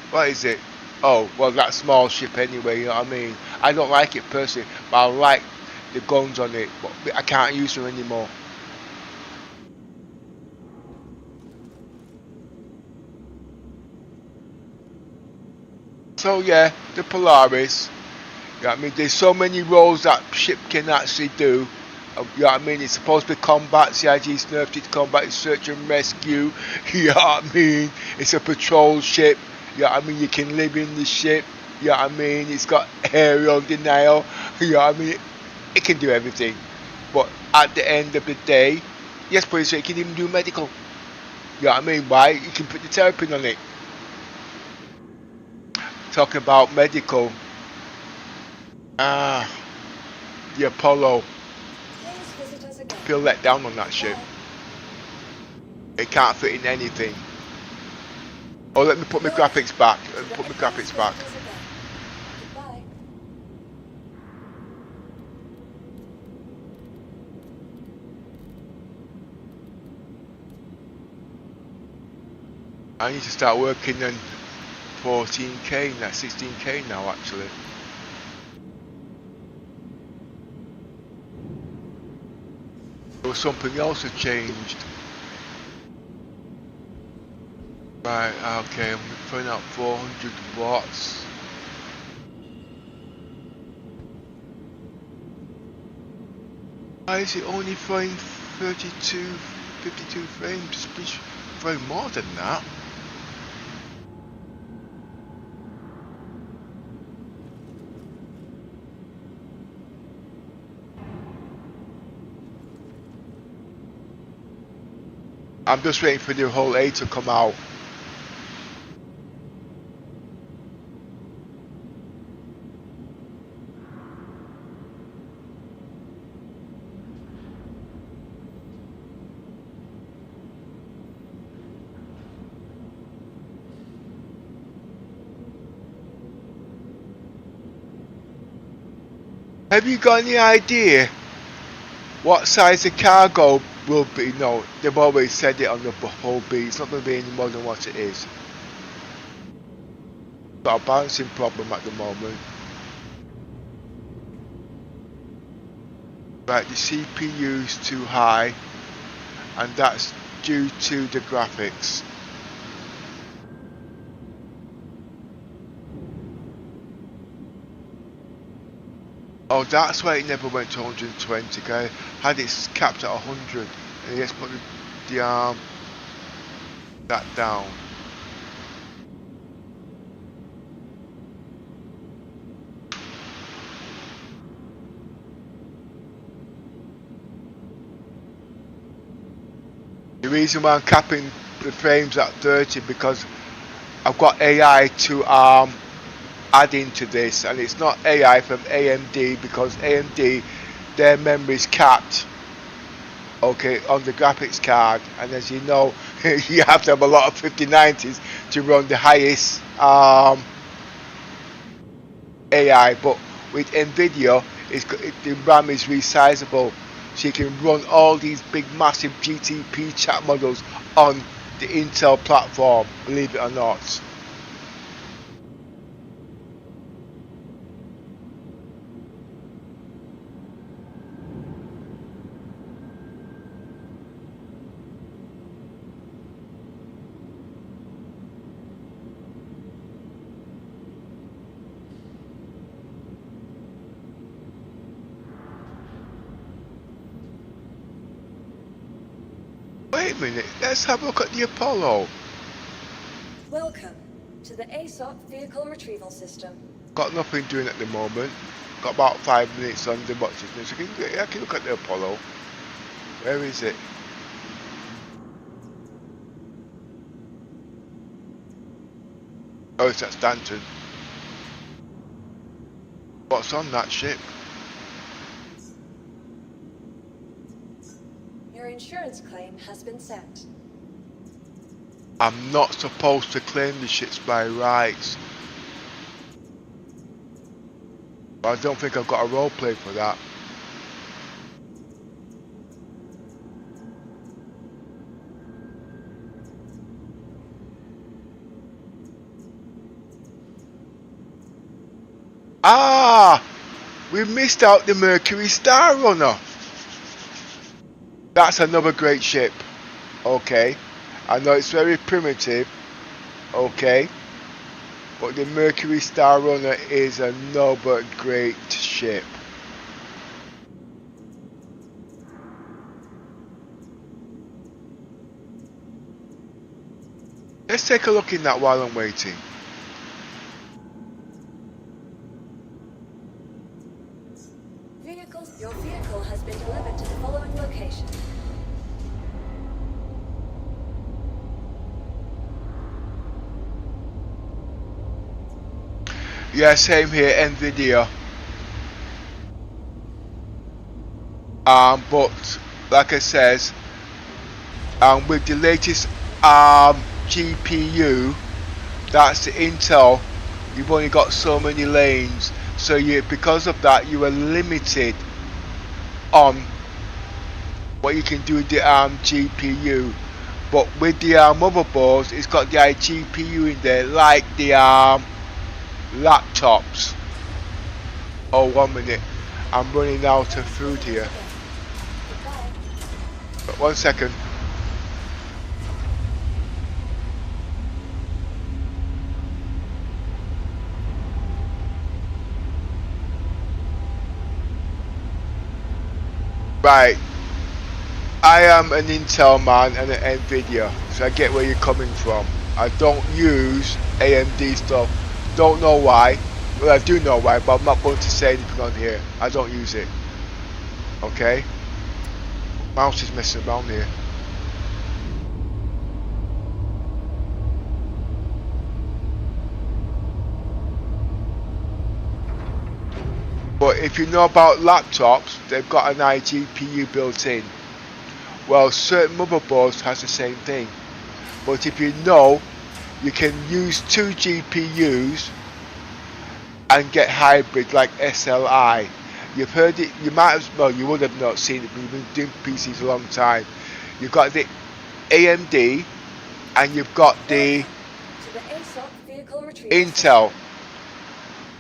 What is it? Oh, well, that small ship anyway, you know what I mean? I don't like it personally, but I like the guns on it, but I can't use them anymore. So yeah, the Polaris, you know what I mean, there's so many roles that ship can actually do. You know what I mean, it's supposed to be combat, CIG's nerfed it to combat, it's search and rescue, you know what I mean, it's a patrol ship, you know what I mean, you can live in the ship, you know what I mean, it's got aerial denial, you know what I mean, it can do everything. But at the end of the day, yes, but it can even do medical, you know what I mean, why? You can put the terrapin on it. Talking about medical, the Apollo, feel let down on that ship. It can't fit in anything. Oh, let me put my graphics back. I need to start working on 14K, now 16K now actually. There was something else that changed. Right, okay, I'm putting out 400 watts. Why is it only throwing 52, 52 frames? It's throwing more than that. I'm just waiting for the whole A to come out. Have you got any idea what size the cargo will be? No, they've always said it on the whole B. It's not going to be any more than what it is. Got a balancing problem at the moment. Right, the CPU is too high, and that's due to the graphics. Oh, that's why it never went to 120. Okay, had it capped at 100, and let's put the that down. The reason why I'm capping the frames at 30 because I've got AI to add into this, and it's not AI from AMD because AMD, their memory is capped, okay, on the graphics card, and as you know, you have to have a lot of 5090s to run the highest AI. But with Nvidia, the RAM is resizable, so you can run all these big massive GTP chat models on the Intel platform, believe it or not. Wait a minute, let's have a look at the Apollo. Welcome to the ASOC Vehicle Retrieval System. Got nothing doing at the moment. Got about 5 minutes on the watch this. So I can look at the Apollo. Where is it? Oh, it's at Stanton. What's on that ship? Your insurance claim has been set. I'm not supposed to claim the ships by rights. But I don't think I've got a roleplay for that. Ah! We missed out the Mercury Star Runner. That's another great ship. Okay. I know it's very primitive. Okay. But the Mercury Star Runner is another great ship. Let's take a look in that while I'm waiting. Your vehicle has been delivered to the following location. Yeah, same here, Nvidia. But like I says, with the latest GPU, that's the Intel, you've only got so many lanes, so because of that you are limited on what you can do with the GPU. But with the motherboards, it's got the GPU in there, like the laptops. Oh, 1 minute, I'm running out of food here. But 1 second. Right, I am an Intel man and an Nvidia, so I get where you're coming from. I don't use AMD stuff. Don't know why. Well, I do know why, but I'm not going to say anything on here. I don't use it. Okay? Mouse is messing around here. But if you know about laptops, they've got an iGPU built in. Well, certain motherboards has the same thing. But if you know, you can use 2 GPUs and get hybrid like SLI. You've heard it, you might have, well, you would have not seen it, but you've been doing PCs a long time. You've got the AMD and you've got the Intel.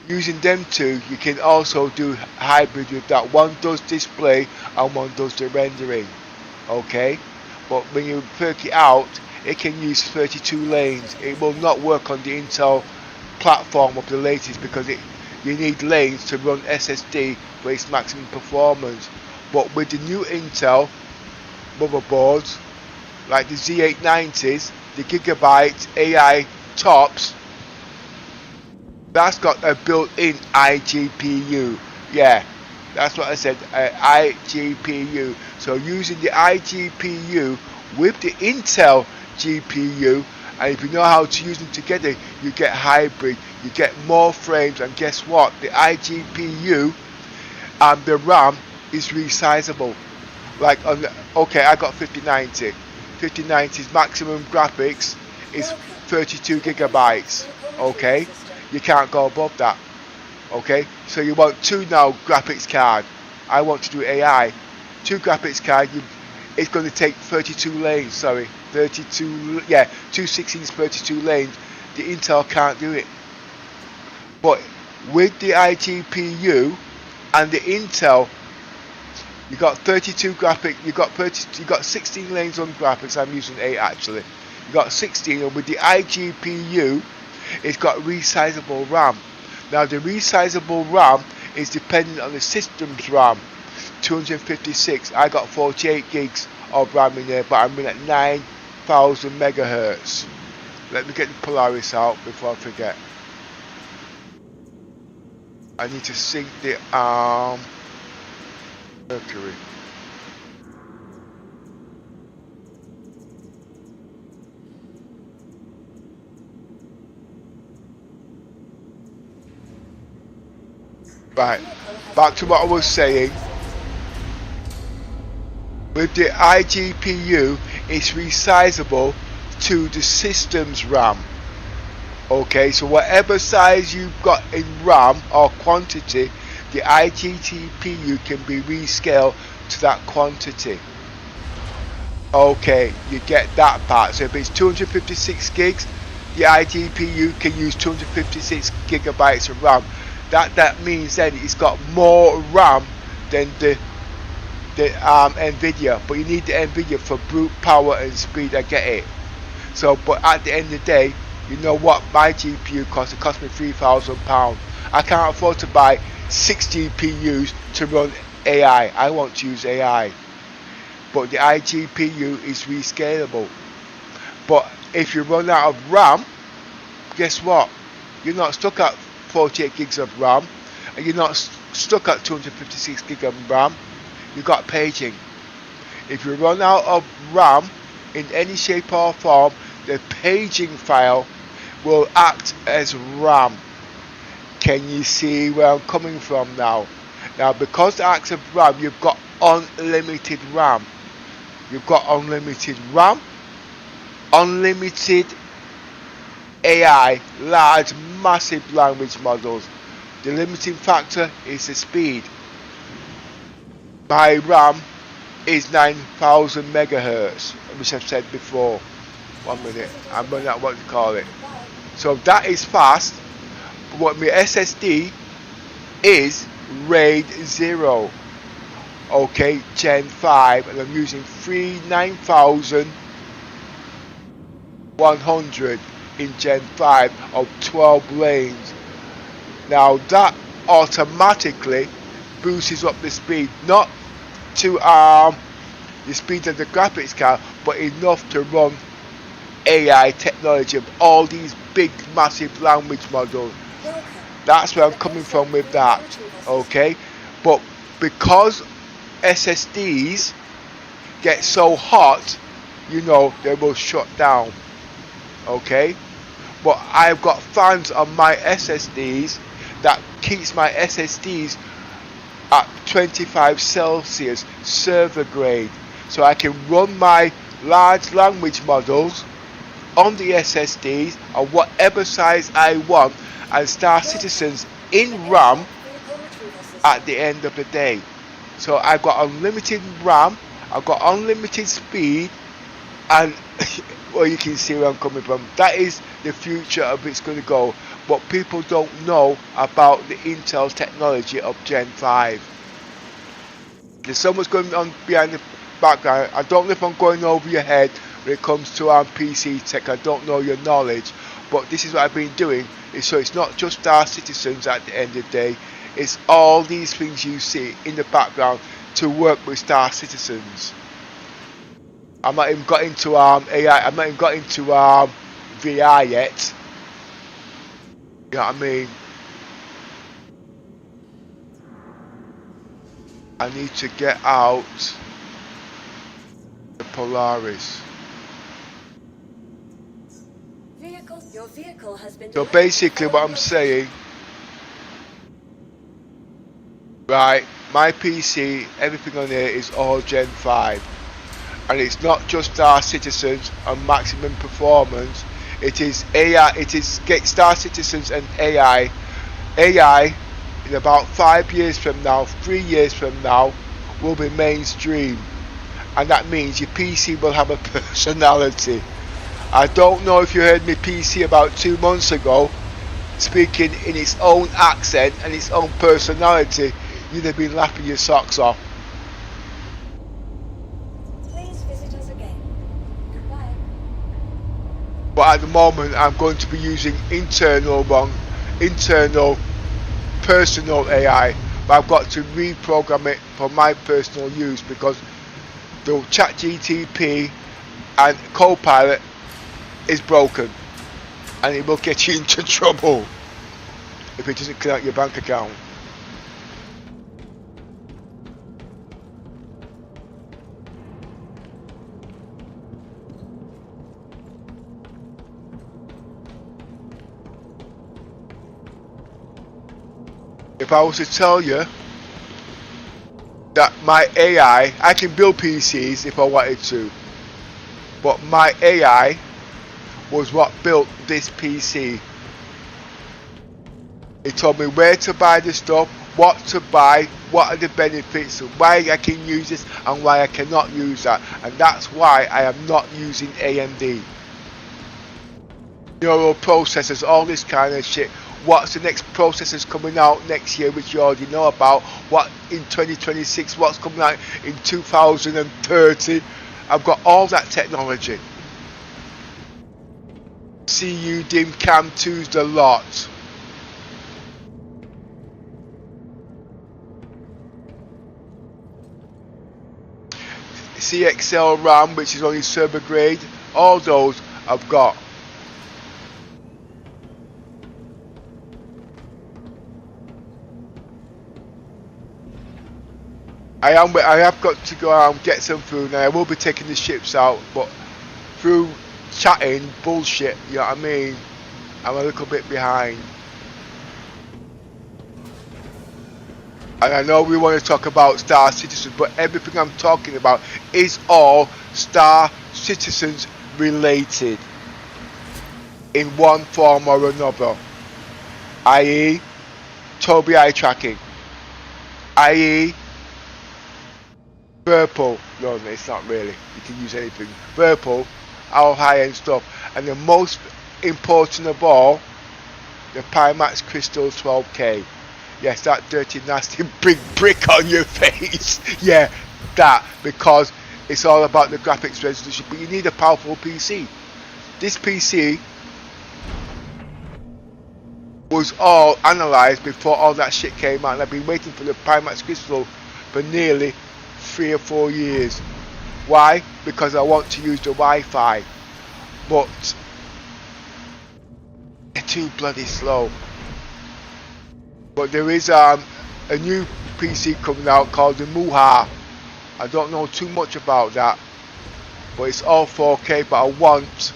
Using them two, you can also do hybrid with that. One does display and one does the rendering. Okay, but when you perk it out, it can use 32 lanes. It will not work on the Intel platform of the latest because you need lanes to run SSD for its maximum performance. But with the new Intel motherboards, like the Z890s, the Gigabyte AI tops, that's got a built-in iGPU. Yeah, that's what I said, iGPU. So using the iGPU with the Intel GPU, and if you know how to use them together, you get hybrid, you get more frames, and guess what? The iGPU and the RAM is resizable. Like on the, okay, I got 5090. 5090's maximum graphics is 32 gigabytes. Okay, you can't go above that. Okay, So you want 2 now graphics card. I want to do AI. 2 graphics card, it's going to take 32 lanes, sorry. 32, yeah, 216s, 32 lanes. The Intel can't do it. But with the iGPU and the Intel, you got 32 graphic, you got 16 lanes on graphics. I'm using 8 actually. You got 16, and with the iGPU, it's got resizable RAM. Now the resizable RAM is dependent on the system's RAM. 256. I got 48 gigs of RAM in there, but I'm in at 9,000 megahertz. Let me get the Polaris out before I forget. I need to sync the Mercury. Right, back to what I was saying. With the iGPU, it's resizable to the system's RAM. Okay, so whatever size you've got in RAM or quantity, the iGPU can be rescaled to that quantity. Okay, you get that part. So if it's 256 gigs, the iGPU can use 256 gigabytes of RAM. That means then it's got more RAM than the Nvidia, but you need the Nvidia for brute power and speed. I get it. So, but at the end of the day, you know what my GPU costs? It cost me £3,000. I can't afford to buy 6 GPUs to run AI. I want to use AI, but the iGPU is rescalable. But if you run out of RAM, guess what? You're not stuck at 48 gigs of RAM, and you're not stuck at 256 gigs of RAM. You got paging. If you run out of RAM in any shape or form, the paging file will act as RAM. Can you see where I'm coming from now? Now, because it acts as RAM, you've got unlimited RAM. You've got unlimited RAM, unlimited AI, large, massive language models. The limiting factor is the speed. My RAM is 9,000 megahertz, which I've said before. 1 minute, I'm running out what to call it. So that is fast. But what my SSD is RAID 0. Okay, Gen 5, and I'm using 9100 in Gen 5 of 12 lanes. Now that automatically boosts up the speed, not to the speed of the graphics card, but enough to run AI technology of all these big massive language models. That's where I'm coming from with that. Okay, but because SSDs get so hot, you know, they will shut down. Okay, but I've got fans on my SSDs that keeps my SSDs at 25 Celsius server grade, so I can run my large language models on the SSDs of whatever size I want, and Star Citizens in RAM at the end of the day. So I've got unlimited RAM, I've got unlimited speed, and well, you can see where I'm coming from. That is the future of it's going to go. But people don't know about the Intel technology of Gen 5. There's so much going on behind the background. I don't know if I'm going over your head when it comes to PC tech. I don't know your knowledge, but this is what I've been doing. So it's not just Star Citizens at the end of the day. It's all these things you see in the background to work with Star Citizens. I'm not even got into AI. I'm not even got into VR yet. You know what I mean? I need to get out the Polaris. Your vehicle has been So basically what I'm saying, right, my PC, everything on here is all Gen 5. And it's not just Star Citizens and maximum performance. It is AI, it is Star Citizens and AI in about 5 years from now, 3 years from now, will be mainstream. And that means your PC will have a personality. I don't know if you heard me PC about 2 months ago speaking in its own accent and its own personality. You'd have been laughing your socks off. Please visit us again. Goodbye. But at the moment I'm going to be using internal personal AI, but I've got to reprogram it for my personal use because the ChatGTP and Copilot is broken and it will get you into trouble if it doesn't clear out your bank account. If I was to tell you that my AI, I can build PCs if I wanted to, but my AI was what built this PC. It told me where to buy the stuff, what to buy, what are the benefits, why I can use this and why I cannot use that, and that's why I am not using AMD. Neural processors, all this kind of shit. What's the next processors coming out next year, which you already know about, what in 2026, what's coming out in 2030. I've got all that technology. CU DIM Cam 2's the lot. CXL RAM, which is only server grade, all those I've got. I have got to go out and get some food, and I will be taking the ships out, but through chatting bullshit, you know what I mean, I'm a little bit behind. And I know we want to talk about Star Citizens, but everything I'm talking about is all Star Citizens related in one form or another, i.e. Tobii eye tracking, i.e. Purple, no, it's not really, you can use anything. Purple, our high-end stuff, and the most important of all, the Pimax Crystal 12K. Yes, that dirty, nasty big brick on your face. Yeah, that, because it's all about the graphics resolution, but you need a powerful PC. This PC was all analysed before all that shit came out, and I've been waiting for the Pimax Crystal for nearly 3 or 4 years. Why? Because I want to use the Wi-Fi, but they're too bloody slow. But there is a new PC coming out called the Muha. I don't know too much about that, but it's all 4K, but I want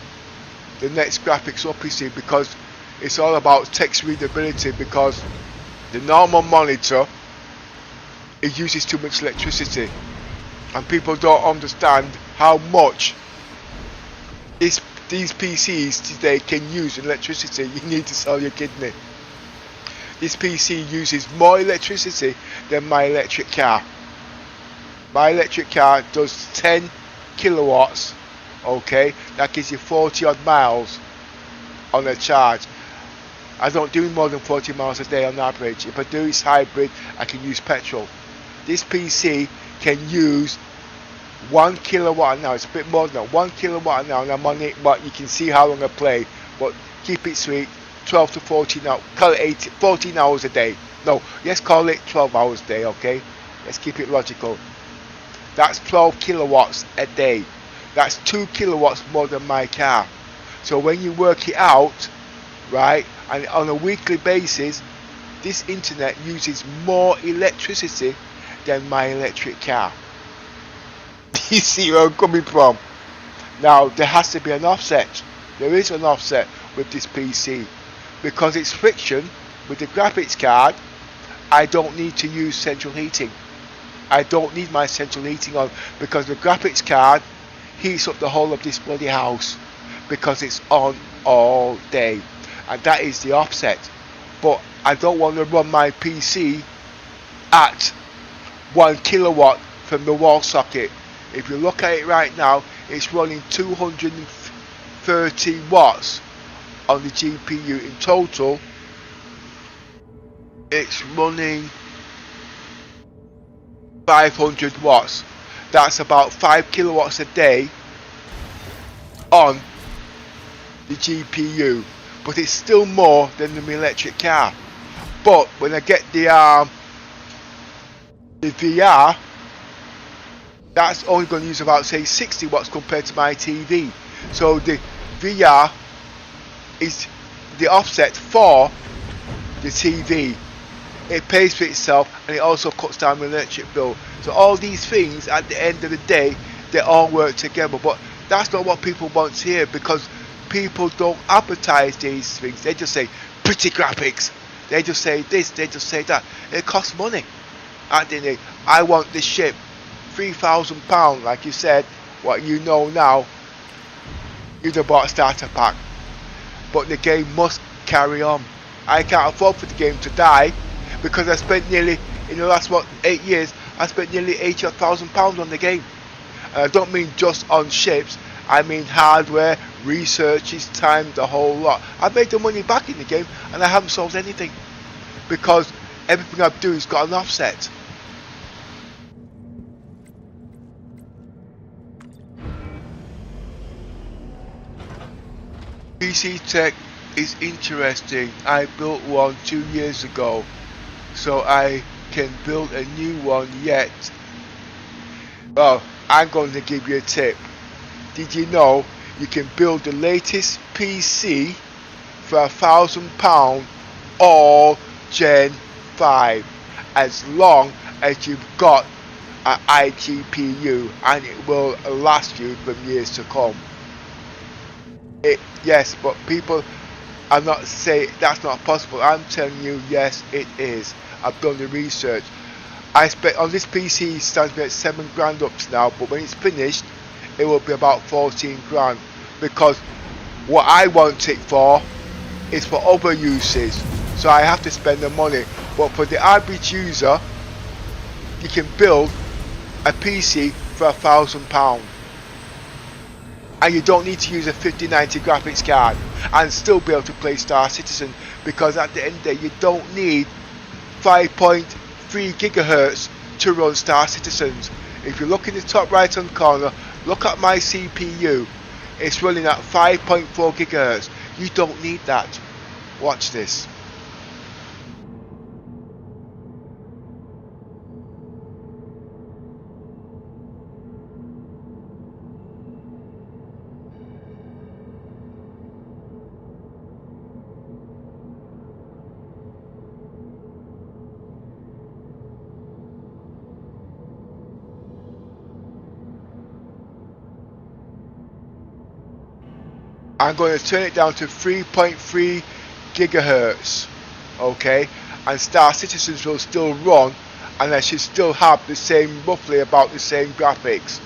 the next graphics up PC because it's all about text readability, because the normal monitor, it uses too much electricity, and people don't understand how much these PCs today can use electricity. You need to sell your kidney. This PC uses more electricity than my electric car. My electric car does 10 kilowatts, okay, that gives you 40 odd miles on a charge. I don't do more than 40 miles a day on average. If I do, it's hybrid, I can use petrol. This PC can use 1 kilowatt an hour. It's a bit more than that, 1 kilowatt an hour, and I'm on it, but you can see how long I play. But keep it sweet, 12 to 14 hours, call it 14 hours a day. No, let's call it 12 hours a day, okay? Let's keep it logical. That's 12 kilowatts a day. That's 2 kilowatts more than my car. So when you work it out, right, and on a weekly basis, this internet uses more electricity than my electric car. You see where I'm coming from? Now, there has to be an offset. There is an offset with this PC. Because it's friction with the graphics card, I don't need to use central heating. I don't need my central heating on, because the graphics card heats up the whole of this bloody house because it's on all day. And that is the offset. but I don't want to run my PC at 1 kilowatt from the wall socket. If you look at it right now, it's running 230 watts on the GPU. In total, it's running 500 watts. That's about 5 kilowatts a day on the GPU, but it's still more than the electric car. But when I get the VR, that's only going to use about, say, 60 watts compared to my TV. So the VR is the offset for the TV. It pays for itself, and it also cuts down the electric bill. So all these things, at the end of the day, they all work together. But that's not what people want to hear, because people don't advertise these things. They just say pretty graphics. They just say this, they just say that. It costs money. At the end, I want this ship, £3,000, like you said. What you know now, you'd have bought a starter pack. But the game must carry on. I can't afford for the game to die, because I spent nearly, in the last 8 years, I spent nearly £80,000 on the game. And I don't mean just on ships, I mean hardware, researches, time, the whole lot. I've made the money back in the game, and I haven't sold anything, because everything I do has got an offset. PC tech is interesting. I built one 2 years ago, so I can build a new one yet. Well, I'm going to give you a tip. Did you know you can build the latest PC for £1,000 all Gen 5, as long as you've got an iGPU, and it will last you for years to come. Yes, but people are not saying that's not possible. I'm telling you, yes, it is. I've done the research. I spent on this PC, stands me at £7,000 up to now, but when it's finished, it will be about 14 grand, because what I want it for is for other uses, so I have to spend the money. But for the average user, you can build a PC for £1,000, and you don't need to use a 5090 graphics card and still be able to play Star Citizen, because at the end of the day, you don't need 5.3 gigahertz to run Star Citizens. If you look in the top right hand corner, look at my CPU. It's running at 5.4 gigahertz. You don't need that. Watch this. I'm going to turn it down to 3.3 gigahertz, okay, and Star Citizens will still run, and I should still have the same, roughly about the same graphics.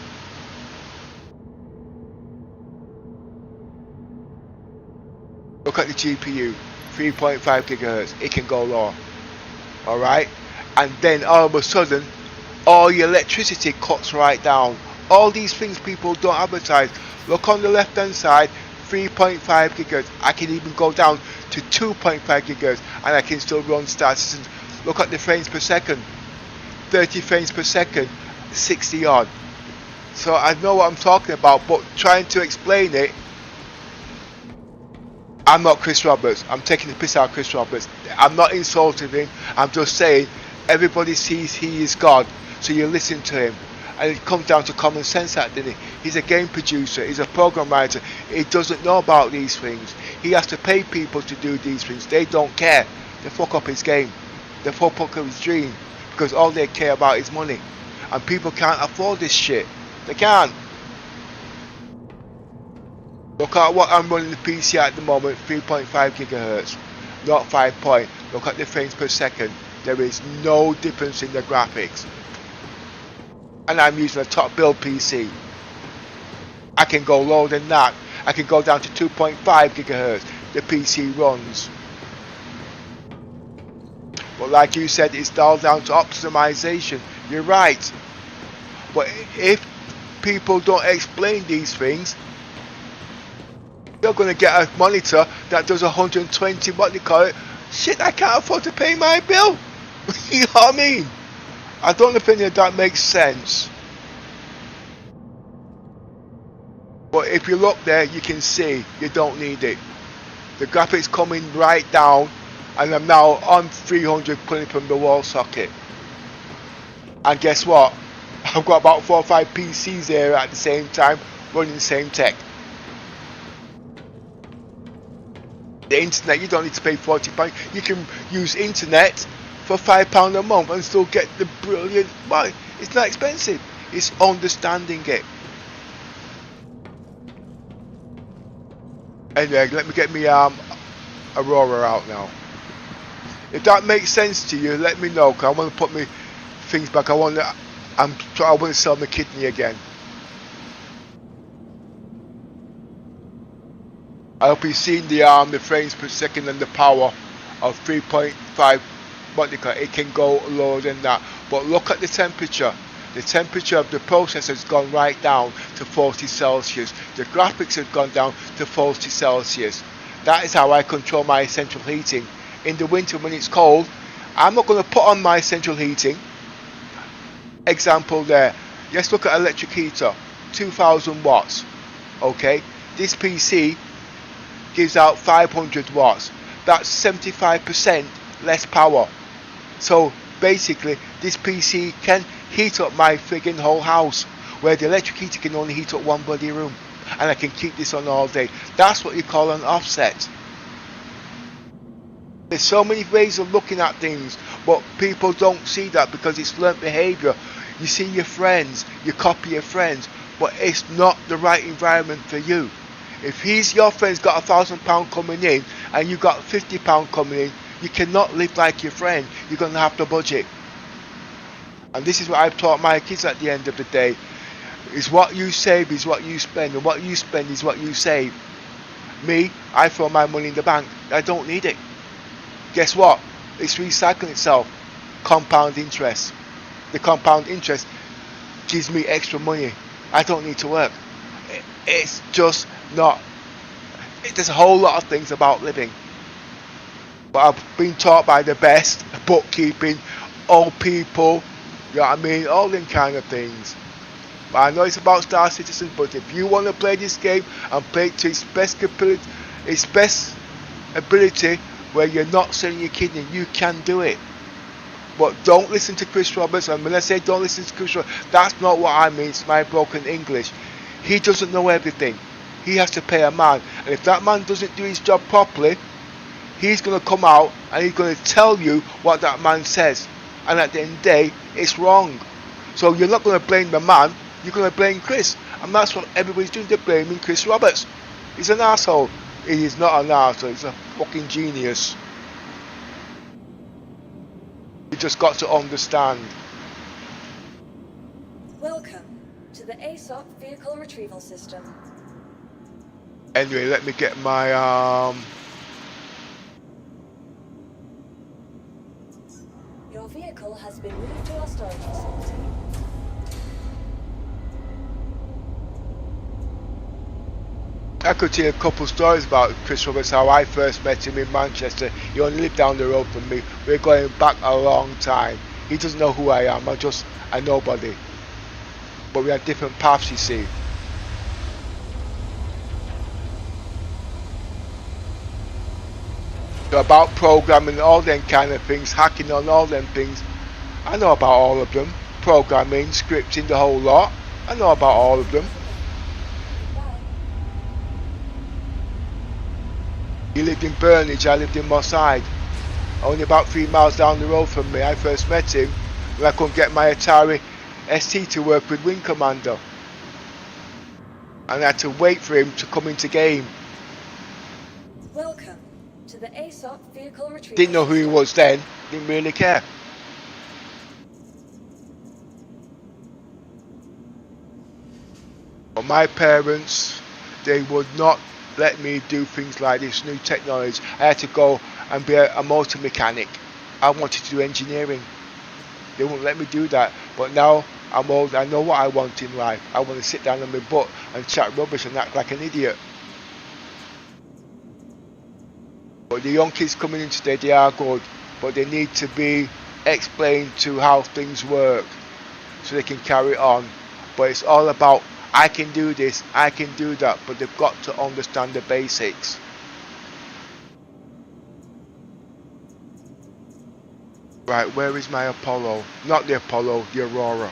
Look at the GPU, 3.5 gigahertz, it can go lower, alright, and then all of a sudden, all your electricity cuts right down. All these things people don't advertise. Look on the left hand side, 3.5 gigahertz. I can even go down to 2.5 gigahertz, and I can still run Star Citizen. Look at the frames per second, 30 frames per second, 60 odd. So I know what I'm talking about, but trying to explain it, I'm not Chris Roberts. I'm taking the piss out of Chris Roberts. I'm not insulting him. I'm just saying everybody sees he is God, so you listen to him. And it comes down to common sense, didn't it? He's a game producer, he's a program writer, he doesn't know about these things. He has to pay people to do these things. They don't care. They fuck up his game. They fuck up his dream, because all they care about is money. And people can't afford this shit. They can't. Look at what I'm running the PC at the moment, 3.5 gigahertz, not 5 point. Look at the frames per second. There is no difference in the graphics. And I'm using a top build PC. I can go lower than that. I can go down to 2.5 gigahertz. The PC runs. But like you said, it's all down to optimization. You're right. But if people don't explain these things, you're going to get a monitor that does 120, what do you call it? Shit, I can't afford to pay my bill. You know what I mean? I don't know if any of that makes sense. But if you look there, you can see you don't need it. The graphics coming right down, and I'm now on 300 putting it from the wall socket. And guess what? I've got about 4 or 5 PCs here at the same time running the same tech. The internet, you don't need to pay £40. You can use internet for £5 a month and still get the brilliant. Well, it's not expensive. It's understanding it. Anyway, let me get me Aurora out now. If that makes sense to you, let me know. Cause I want to put my things back. I want to sell my kidney again. I hope you've seen the frames per second and the power of 3.5. What they call it can go lower than that. But look at the temperature. The temperature of the processor has gone right down to 40 Celsius. The graphics have gone down to 40 Celsius. That is how I control my central heating. In the winter when it's cold, I'm not going to put on my central heating. Example there. Let's look at electric heater. 2000 watts. Okay. This PC gives out 500 watts. That's 75% less power. So basically this PC can heat up my friggin' whole house, where the electric heater can only heat up one bloody room, and I can keep this on all day. That's what you call an offset. There's so many ways of looking at things, but people don't see that because it's learnt behaviour. You see your friends, you copy your friends, but it's not the right environment for you. If your friend's got £1,000 coming in and you got £50 coming in, you cannot live like your friend. You're going to have to budget. And this is what I've taught my kids at the end of the day. Is what you save is what you spend, and what you spend is what you save. Me, I throw my money in the bank. I don't need it. Guess what? It's recycling itself. Compound interest. The compound interest gives me extra money. I don't need to work. It's just not. There's a whole lot of things about living. But I've been taught by the best, bookkeeping, old people, you know what I mean, all them kind of things. But I know it's about Star Citizen, but if you want to play this game and play it to its best ability, where you're not selling your kidney, you can do it. But don't listen to Chris Roberts, and when I say don't listen to Chris Roberts, that's not what I mean, it's my broken English. He doesn't know everything. He has to pay a man, and if that man doesn't do his job properly, he's going to come out and he's going to tell you what that man says. And at the end of the day, it's wrong. So you're not going to blame the man, you're going to blame Chris. And that's what everybody's doing, they're blaming Chris Roberts. He's an asshole. He is not an asshole, he's a fucking genius. You just got to understand. Welcome to the ASOC Vehicle Retrieval System. Anyway, let me get my Your vehicle has been moved to our storage facility. I could tell you a couple stories about Chris Roberts, how I first met him in Manchester. He only lived down the road from me. We're going back a long time. He doesn't know who I am. I'm just a nobody. But we had different paths, you see. So about programming, all them kind of things, hacking on all them things. I know about all of them. Programming, scripting, the whole lot. I know about all of them. He lived in Burnage, I lived in Moss Side. Only about 3 miles down the road from me. I first met him when I couldn't get my Atari ST to work with Wing Commander. And I had to wait for him to come into game. Welcome to the ASOC Vehicle Retrieval. Didn't know who he was then, didn't really care. But my parents, they would not let me do things like this new technology. I had to go and be a motor mechanic. I wanted to do engineering. They wouldn't let me do that. But now I'm old, I know what I want in life. I want to sit down on my butt and chat rubbish and act like an idiot. But the young kids coming in today, they are good, but they need to be explained to how things work so they can carry on. But it's all about, I can do this, I can do that, but they've got to understand the basics. Right, where is my Apollo? Not the Apollo, the Aurora.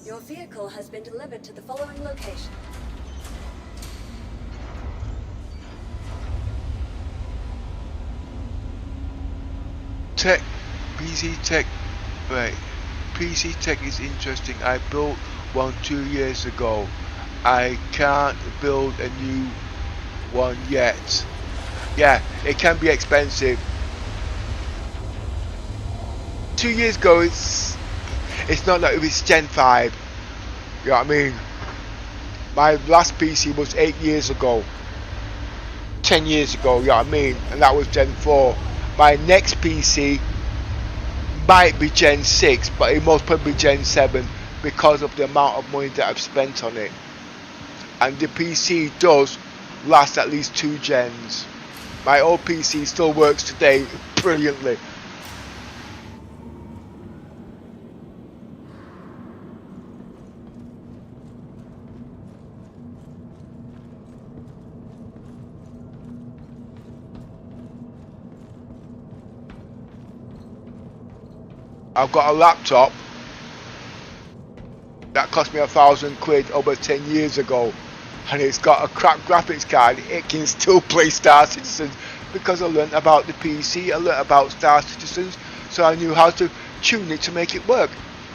Your vehicle has been delivered to the following location. Tech, PC Tech, right. PC Tech is interesting. I built one 2 years ago. I can't build a new one yet. Yeah, it can be expensive. 2 years ago, it's not like it's Gen 5. You know what I mean? My last PC was 8 years ago. 10 years ago, you know what I mean? And that was Gen 4. My next PC might be Gen 6, but it most probably be Gen 7 because of the amount of money that I've spent on it. And the PC does last at least 2 gens. My old PC still works today brilliantly. I've got a laptop that cost me £1,000 over 10 years ago, and it's got a crap graphics card. It can still play Star Citizen because I learned about the PC, I learned about Star Citizens, so I knew how to tune it to make it work.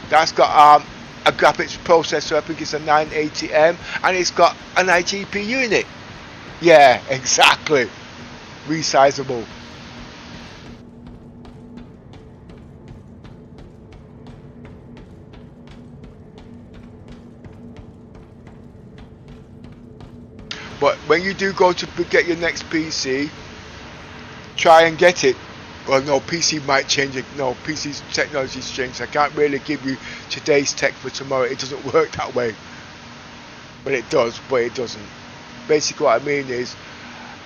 That's got a graphics processor, I think it's a 980M, and it's got an IGP unit. Yeah, exactly. Resizable. But when you do go to get your next PC, try and get it. Well, no, PC might change it. No, PC's technology's changed. I can't really give you today's tech for tomorrow. It doesn't work that way. But it does, but it doesn't. Basically what I mean is,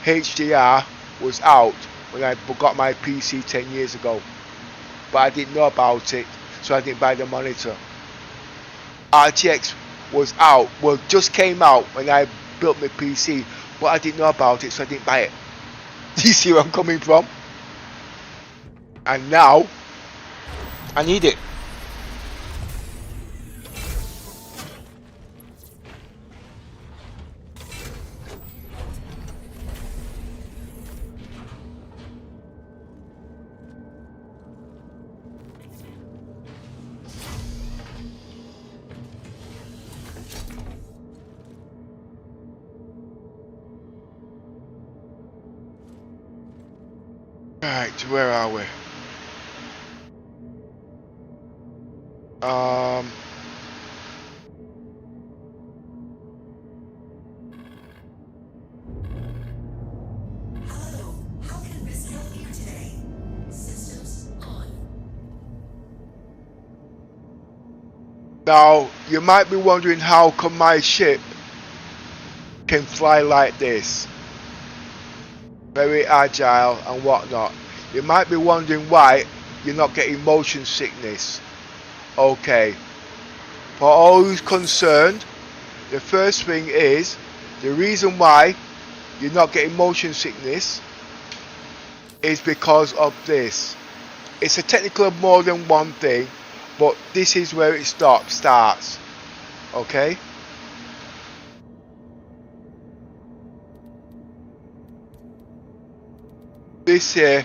HDR was out when I got my PC 10 years ago. But I didn't know about it, so I didn't buy the monitor. RTX was out, well, just came out when I built my PC, but I didn't know about it, so I didn't buy it. Do you see where I'm coming from? And now I need it. Right, where are we? Hello, how can Miss help you today? Systems on. Now, you might be wondering how come my ship can fly like this. Very agile and whatnot. You might be wondering why you're not getting motion sickness. Okay, for all who's concerned, the first thing is, the reason why you're not getting motion sickness is because of this. It's a technical of more than one thing, but this is where it starts. Okay? This here,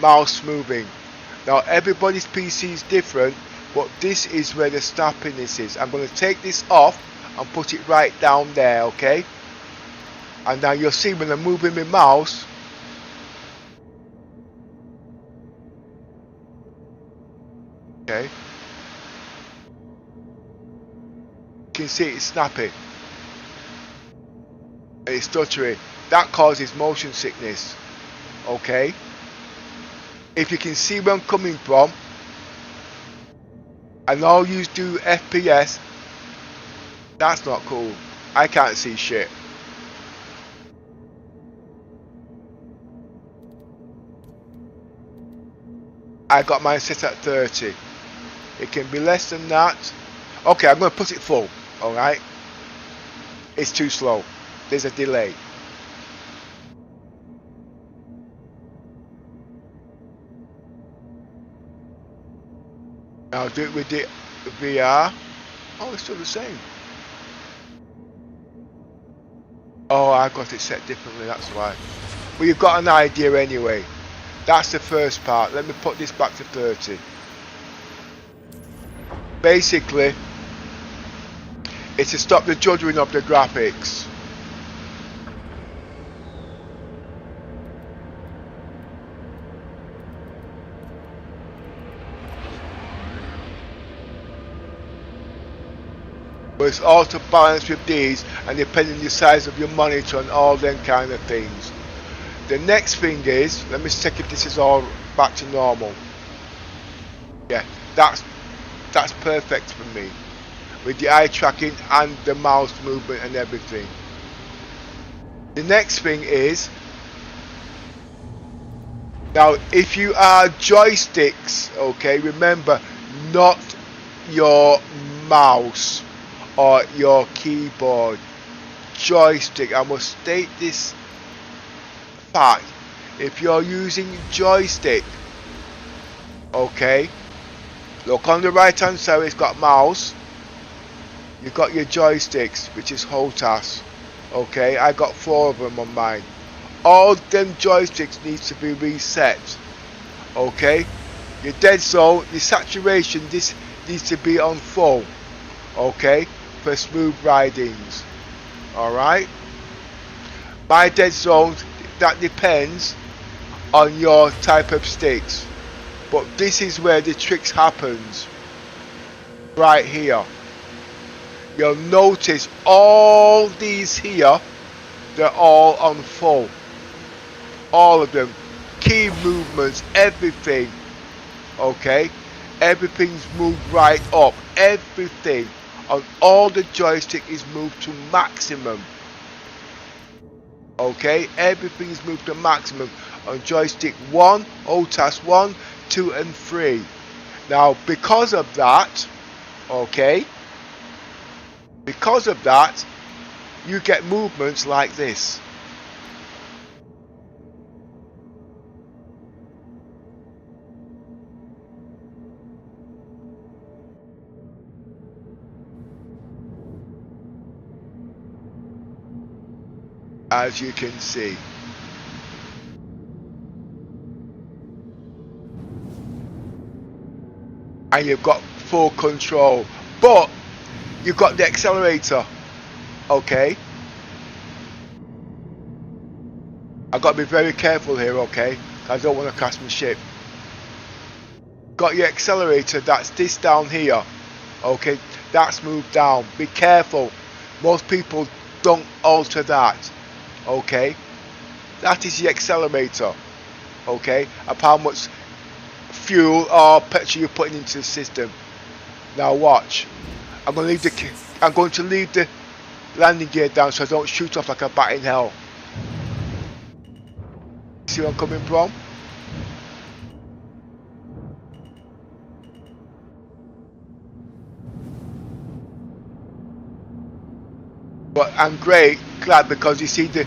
mouse moving. Now everybody's PC is different, but this is where the snappiness is. I'm going to take this off and put it right down there, okay? And now you'll see when I'm moving my mouse, okay, you can see it's snappy. and it's stuttering. That causes motion sickness. Okay? If you can see where I'm coming from, and all you do FPS, that's not cool. I can't see shit. I got mine set at 30. It can be less than that. Okay, I'm going to put it full. Alright? It's too slow. There's a delay. Now do it with the VR. Oh, it's still the same. Oh, I got it set differently, that's why. Well, you've got an idea anyway. That's the first part. Let me put this back to 30. Basically, it's to stop the juddering of the graphics. But it's all to balance with these, and depending on the size of your monitor and all them kind of things. The next thing is, let me check if this is all back to normal. Yeah, that's perfect for me, with the eye tracking and the mouse movement and everything. The next thing is, now if you are joysticks, okay, remember, not your mouse or your keyboard, joystick. I must state this fact. If you're using joystick, okay, look on the right hand side, it's got mouse, you've got your joysticks, which is HOTAS. Okay, I got 4 of them on mine. All them joysticks needs to be reset. Okay, your dead zone, your saturation, this needs to be on full. Okay, for smooth ridings. Alright, my dead zone, that depends on your type of sticks, but this is where the tricks happens, right here. You'll notice all these here, they're all on full, all of them, key movements, everything. Okay, everything's moved right up, everything on all the joystick is moved to maximum. Okay, everything is moved to maximum on joystick 1, HOTAS 1, 2 and 3. Now because of that, okay, because of that, you get movements like this. As you can see. And you've got full control, but you've got the accelerator. Okay, I've got to be very careful here, okay, I don't want to crash my ship. Got your accelerator, that's this down here. Okay, that's moved down, be careful, most people don't alter that. Okay, that is the accelerator. Okay, of how much fuel or petrol you're putting into the system. Now watch, I'm going to leave the landing gear down so I don't shoot off like a bat in hell. See where I'm coming from? But I'm glad because you see the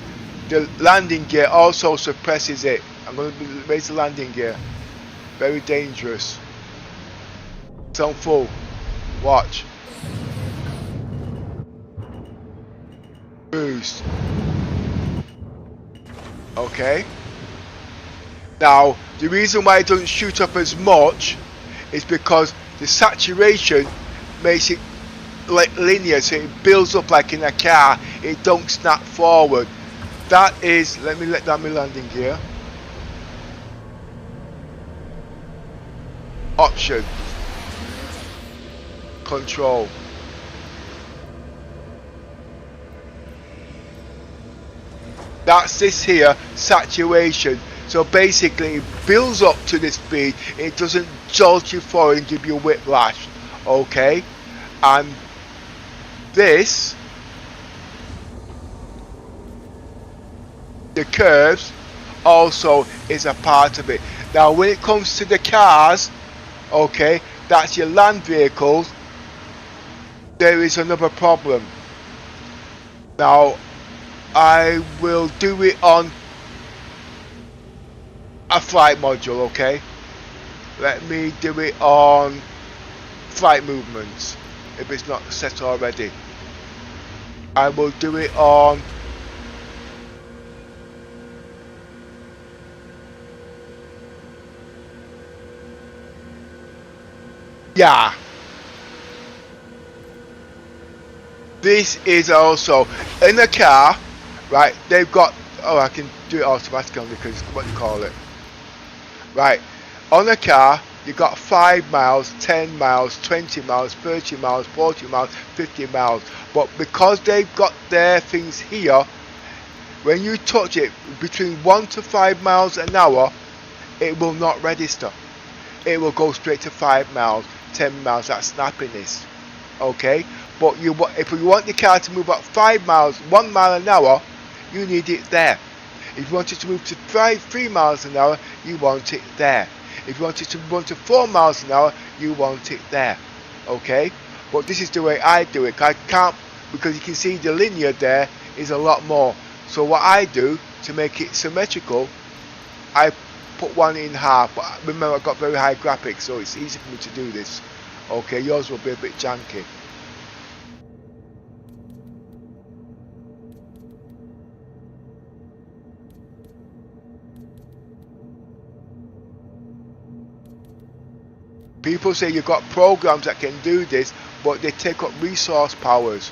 landing gear also suppresses it. I'm going to raise the landing gear. Very dangerous. It's on full. Watch. Boost. Okay. Now the reason why it doesn't shoot up as much is because the saturation makes it like linear, so it builds up like in a car, it don't snap forward. That is, let me let down my landing gear. Option. Control. That's this here saturation. So basically it builds up to this speed, it doesn't jolt you forward and give you whiplash. Okay, and this, the curves, also is a part of it. Now when it comes to the cars, okay, that's your land vehicles, there is another problem. Now I will do it on a flight module, okay? Let me do it on flight movements if it's not set already. I will do it on yeah. This is also in a car, right? They've got, oh, I can do it automatically because it's what you call it. Right, on a car, you got 5 miles, 10 miles, 20 miles, 30 miles, 40 miles, 50 miles. But because they've got their things here, when you touch it between 1 to 5 miles an hour, it will not register. It will go straight to 5 miles, 10 miles, that's snappiness. Okay, but if you want the car to move at 5 miles, 1 mile an hour, you need it there. If you want it to move to 3 miles an hour, you want it there. If you want it to run to 4 miles an hour, you want it there. Okay? But this is the way I do it. I can't, because you can see the linear there is a lot more. So what I do to make it symmetrical, I put one in half. But remember, I've got very high graphics, so it's easy for me to do this. Okay, yours will be a bit janky. People say you've got programs that can do this, but they take up resource powers.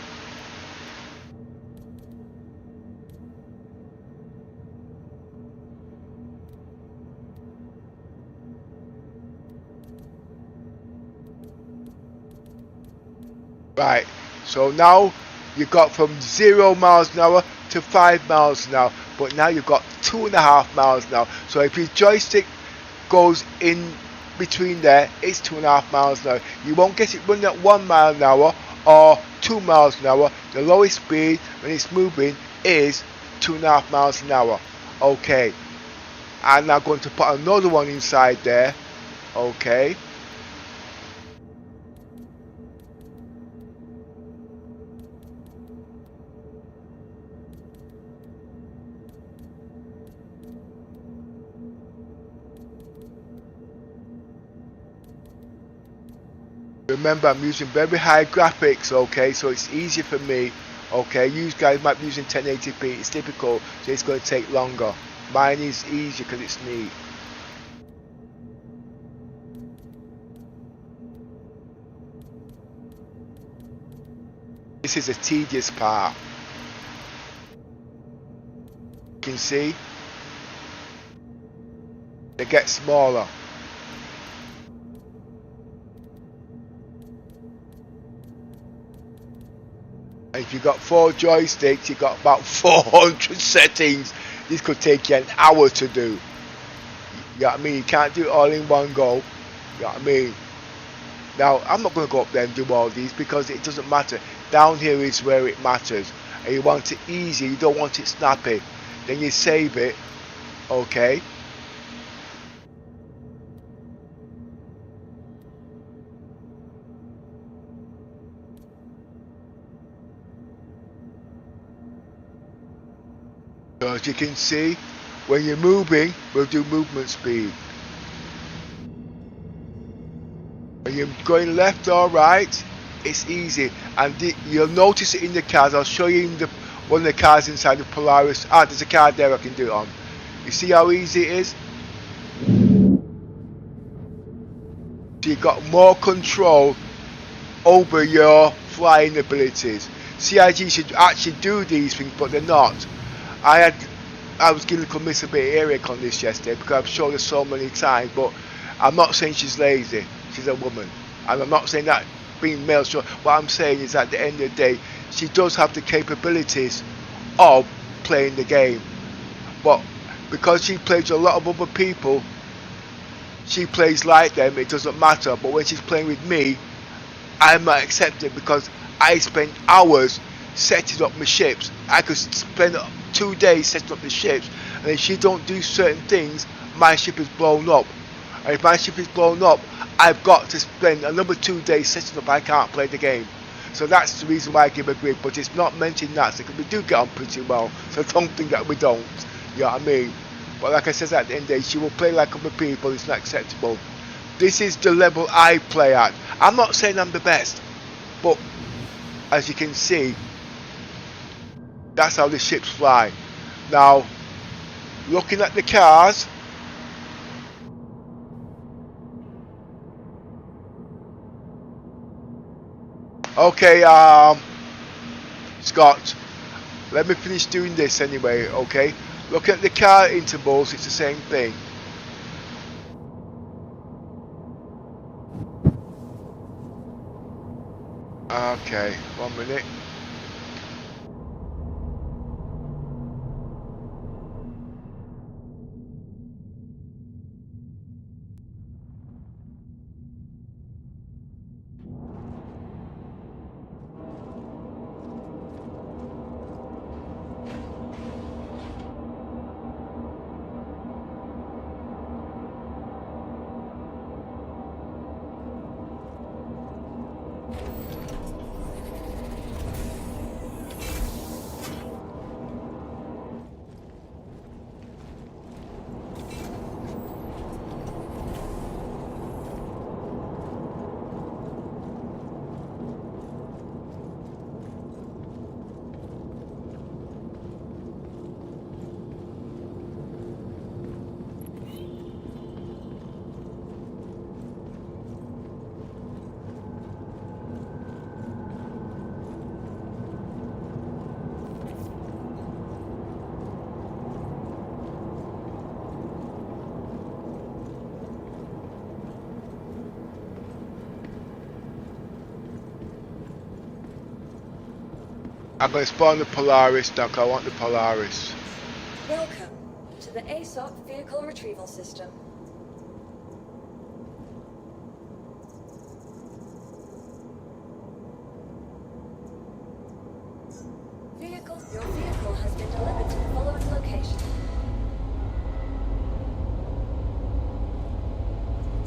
Right, so now you've got from 0 miles an hour to 5 miles an hour, but now you've got 2.5 miles an hour. So if your joystick goes in between there, it's 2.5 miles an hour. You won't get it running at 1 mile an hour or 2 miles an hour. The lowest speed when it's moving is 2.5 miles an hour. Okay, I'm now going to put another one inside there. Okay, remember, I'm using very high graphics, okay, so it's easier for me. Okay, you guys might be using 1080p, it's difficult, so it's going to take longer. Mine is easier because it's neat. This is a tedious part. You can see they get smaller. And if you've got 4 joysticks, you've got about 400 settings. This could take you an hour to do. You know what I mean? You can't do it all in one go. You know what I mean? Now, I'm not going to go up there and do all these because it doesn't matter. Down here is where it matters. And you want it easy, you don't want it snappy. Then you save it. Okay. So as you can see, when you're moving, we'll do movement speed. When you're going left or right, it's easy. And you'll notice it in the cars. I'll show you in one of the cars inside the Polaris. Ah, there's a car there I can do it on. You see how easy it is? So you've got more control over your flying abilities. CIG should actually do these things, but they're not. I was giving Miss a bit of earache on this yesterday because I've shown her so many times, but I'm not saying she's lazy. She's a woman, and I'm not saying that being male. Sure, what I'm saying is at the end of the day, she does have the capabilities of playing the game. but because she plays with a lot of other people, she plays like them, it doesn't matter. But when she's playing with me, I'm not accepted because I spend hours setting up my ships. I could spend 2 days setting up the ships, and if she don't do certain things, my ship is blown up. And if my ship is blown up, I've got to spend another 2 days setting up. I can't play the game. So that's the reason why I give a grade, but it's not mentioned that, so we do get on pretty well, so don't think that we don't, you know what I mean? But like I said, at the end of the day, she will play like other people, it's not acceptable. This is the level I play at. I'm not saying I'm the best, but as you can see, that's how the ships fly. Now, looking at the cars, okay, Scott, let me finish doing this anyway, okay? Look at the car intervals, it's the same thing. Okay, 1 minute. I'm going to spawn the Polaris now, 'cause I want the Polaris. Welcome to the ASOC Vehicle Retrieval System. Your vehicle has been delivered to the following location.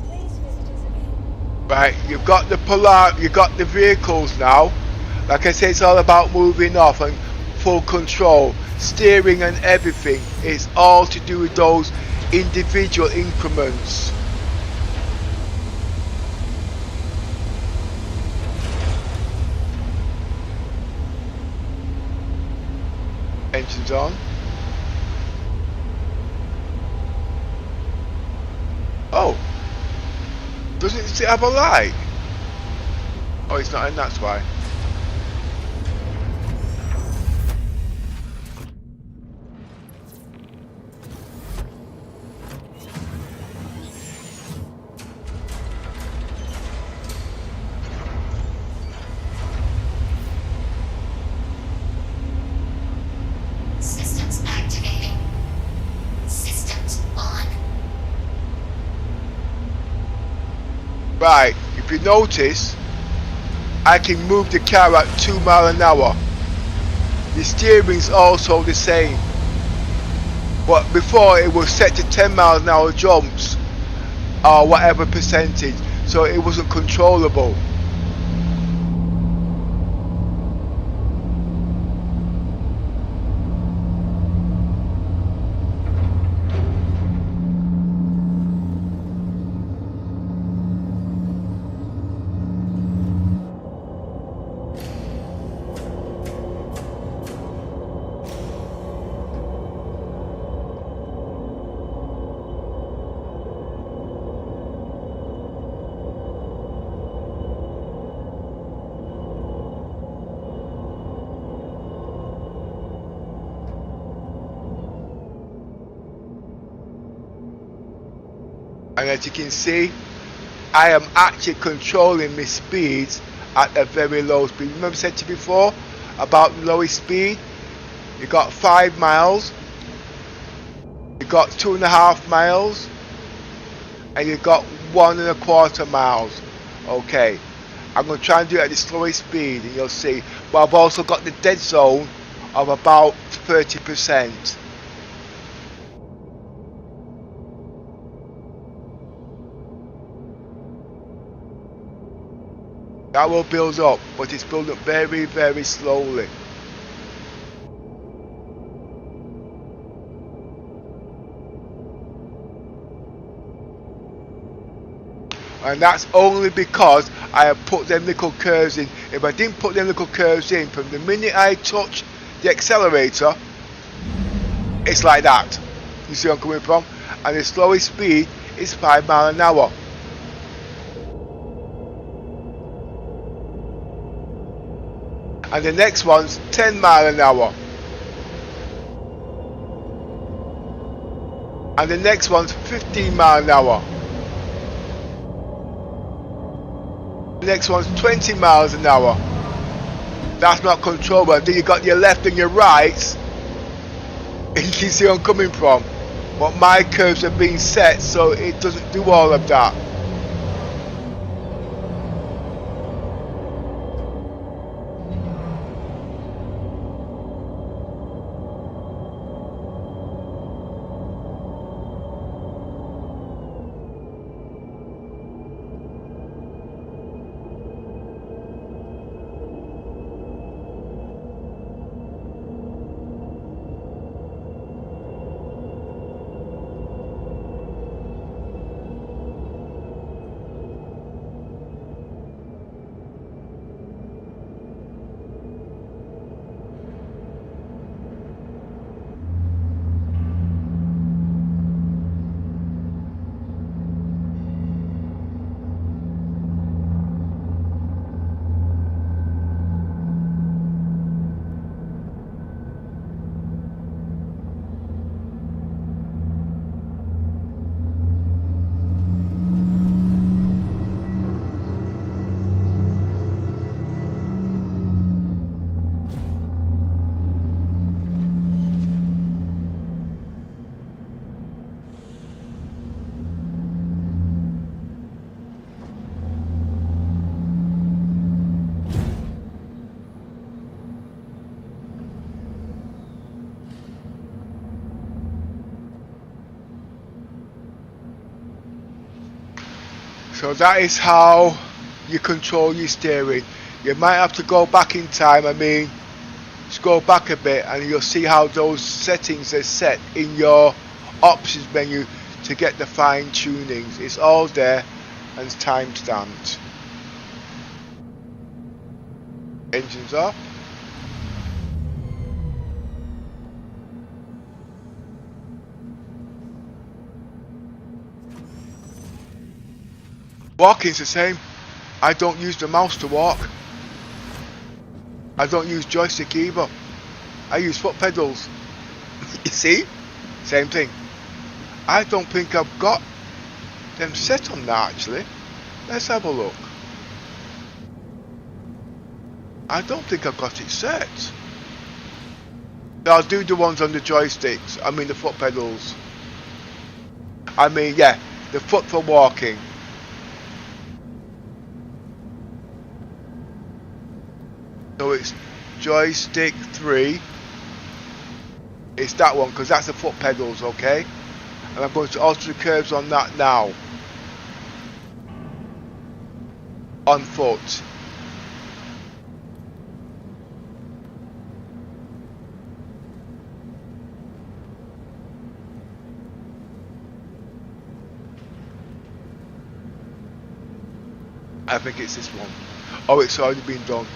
Please visit us again. Right, you've got the vehicles now. Like I say, it's all about moving off and full control, steering and everything. It's all to do with those individual increments. Engines on. Oh, doesn't it have a light? Oh, it's not in, that's why. Right, if you notice, I can move the car at 2 miles an hour. The steering's also the same. But before it was set to 10 miles an hour jumps, or whatever percentage, so it wasn't controllable. And as you can see, I am actually controlling my speeds at a very low speed. Remember I said to you before about the lowest speed? You got 5 miles, got 2.5 miles, and you've got 1.25 miles. Okay, I'm going to try and do it at the slowest speed, and you'll see. But I've also got the dead zone of about 30%. That will build up, but it's built up very, very slowly. And that's only because I have put them little curves in. If I didn't put them little curves in, from the minute I touch the accelerator, it's like that. You see where I'm coming from? And the slowest speed is 5 miles an hour. And the next one's 10 miles an hour. And the next one's 15 miles an hour. The next one's 20 miles an hour. That's not controllable. Then you got your left and your right. And you can see where I'm coming from. But my curves have been set so it doesn't do all of that. So that is how you control your steering. You might have to go back in time. I mean, just go back a bit and you'll see how those settings are set in your options menu to get the fine tunings. It's all there and it's time stamped. Engines off. Walking's the same. I don't use the mouse to walk. I don't use joystick either. I use foot pedals. You see? Same thing. I don't think I've got them set on that actually. Let's have a look. I don't think I've got it set. I'll do the ones on the joysticks. I mean the foot pedals. I mean, yeah, the foot for walking. So it's joystick 3. It's that one because that's the foot pedals, okay? And I'm going to alter the curves on that now. On foot. I think it's this one. Oh, it's already been done.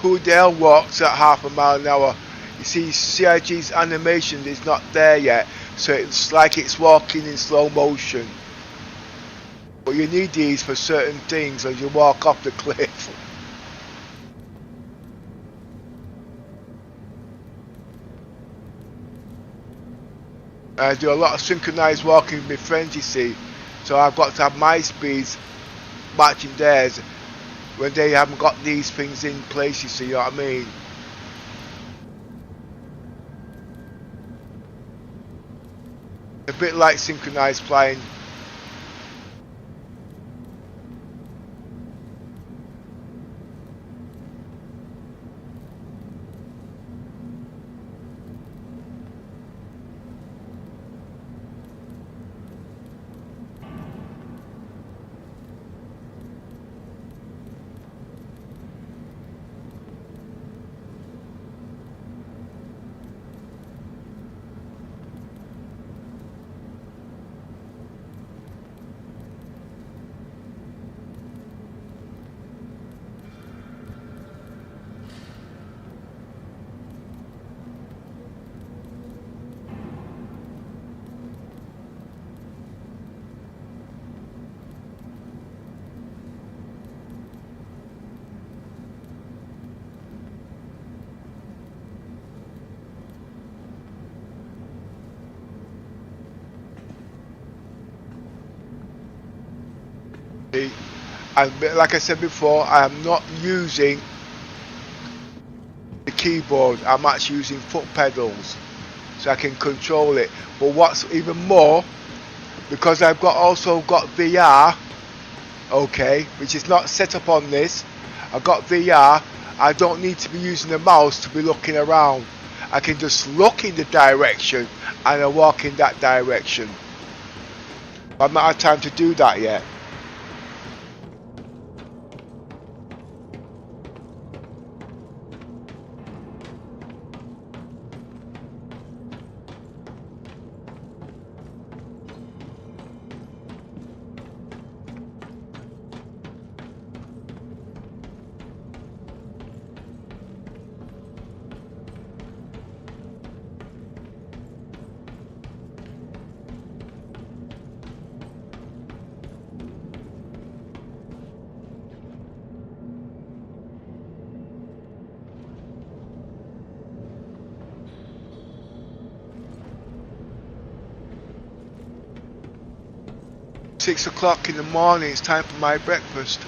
who the hell walks at half a mile an hour? You see, CIG's animation is not there yet, so it's like it's walking in slow motion. But you need these for certain things as you walk off the cliff. I do a lot of synchronized walking with my friends, you see, so I've got to have my speeds matching theirs when they haven't got these things in place, you see what I mean? A bit like synchronized flying. And like I said before, I am not using the keyboard, I'm actually using foot pedals so I can control it. But what's even more, because I've also got VR, okay, which is not set up on this, I've got VR, I don't need to be using the mouse to be looking around. I can just look in the direction and I walk in that direction. I've not had time to do that yet. Six o'clock in the morning, it's time for my breakfast.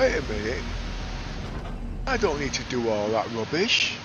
Wait a minute, I don't need to do all that rubbish.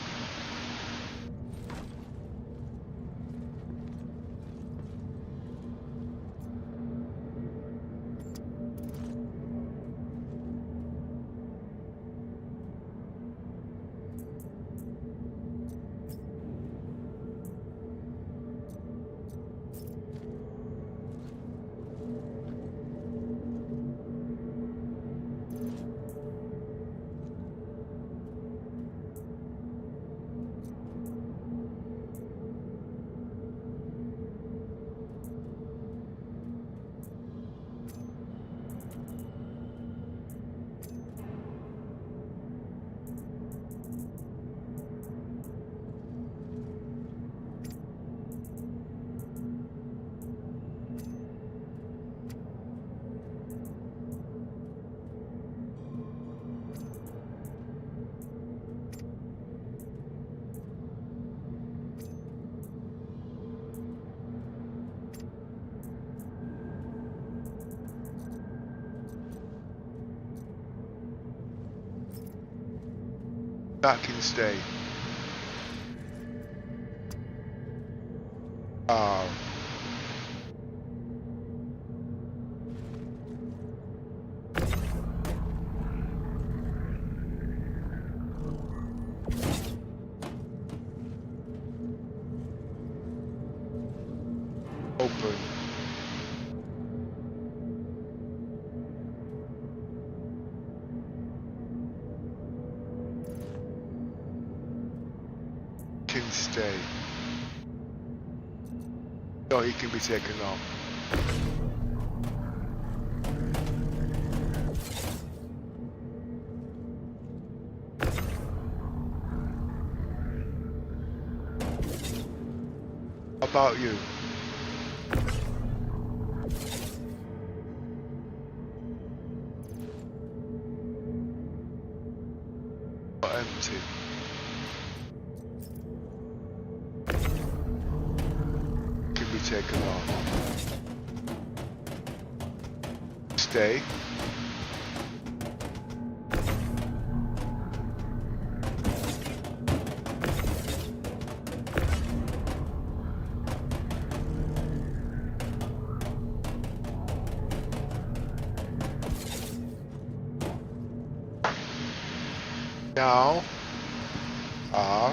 That can stay. R. Open. Can stay. No, it can be taken off. How about you? Empty. Can be taken off. Stay. Now, R.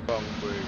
Wrong way.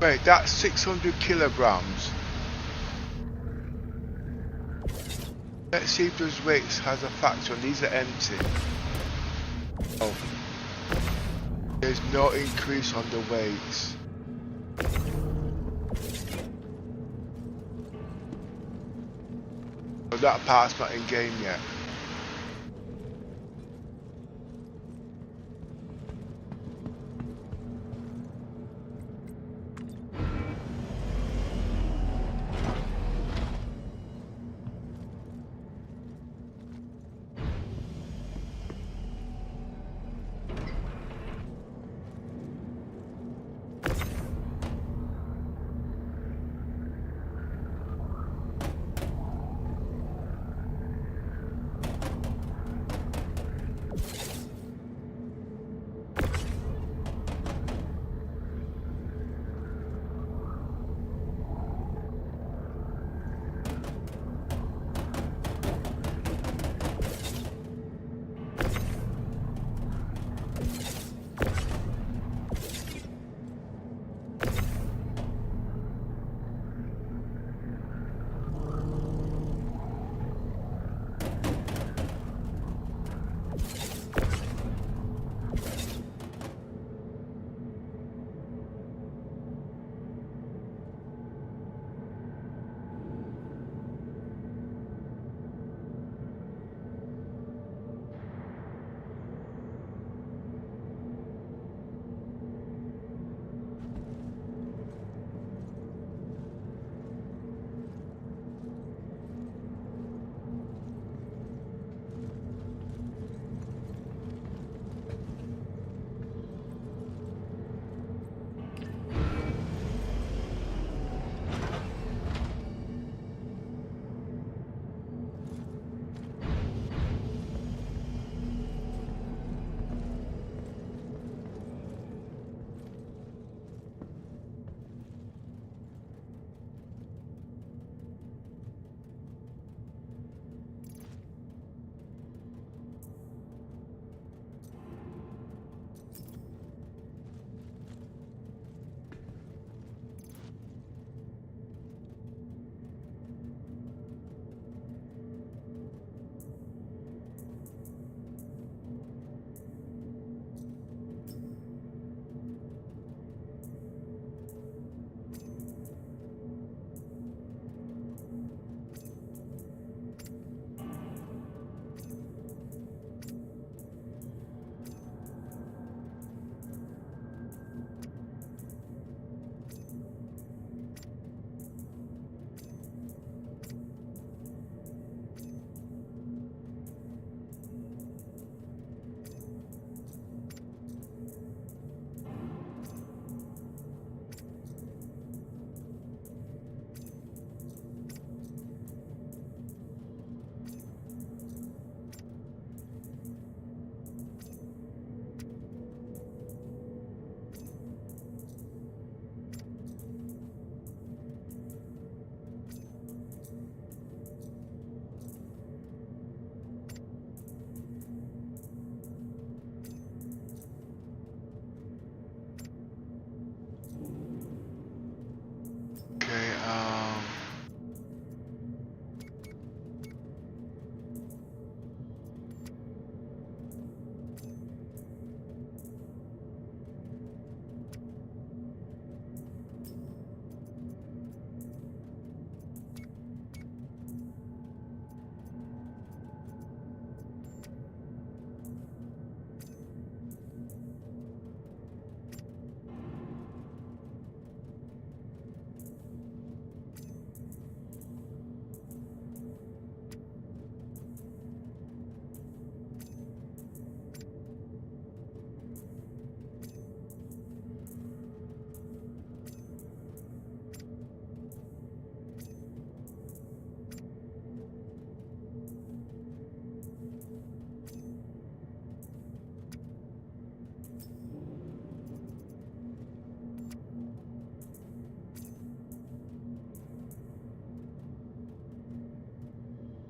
Wait, that's 600 kilograms. Let's see if those weights has a factor, and these are empty. Oh. There's no increase on the weights. So that part's not in game yet.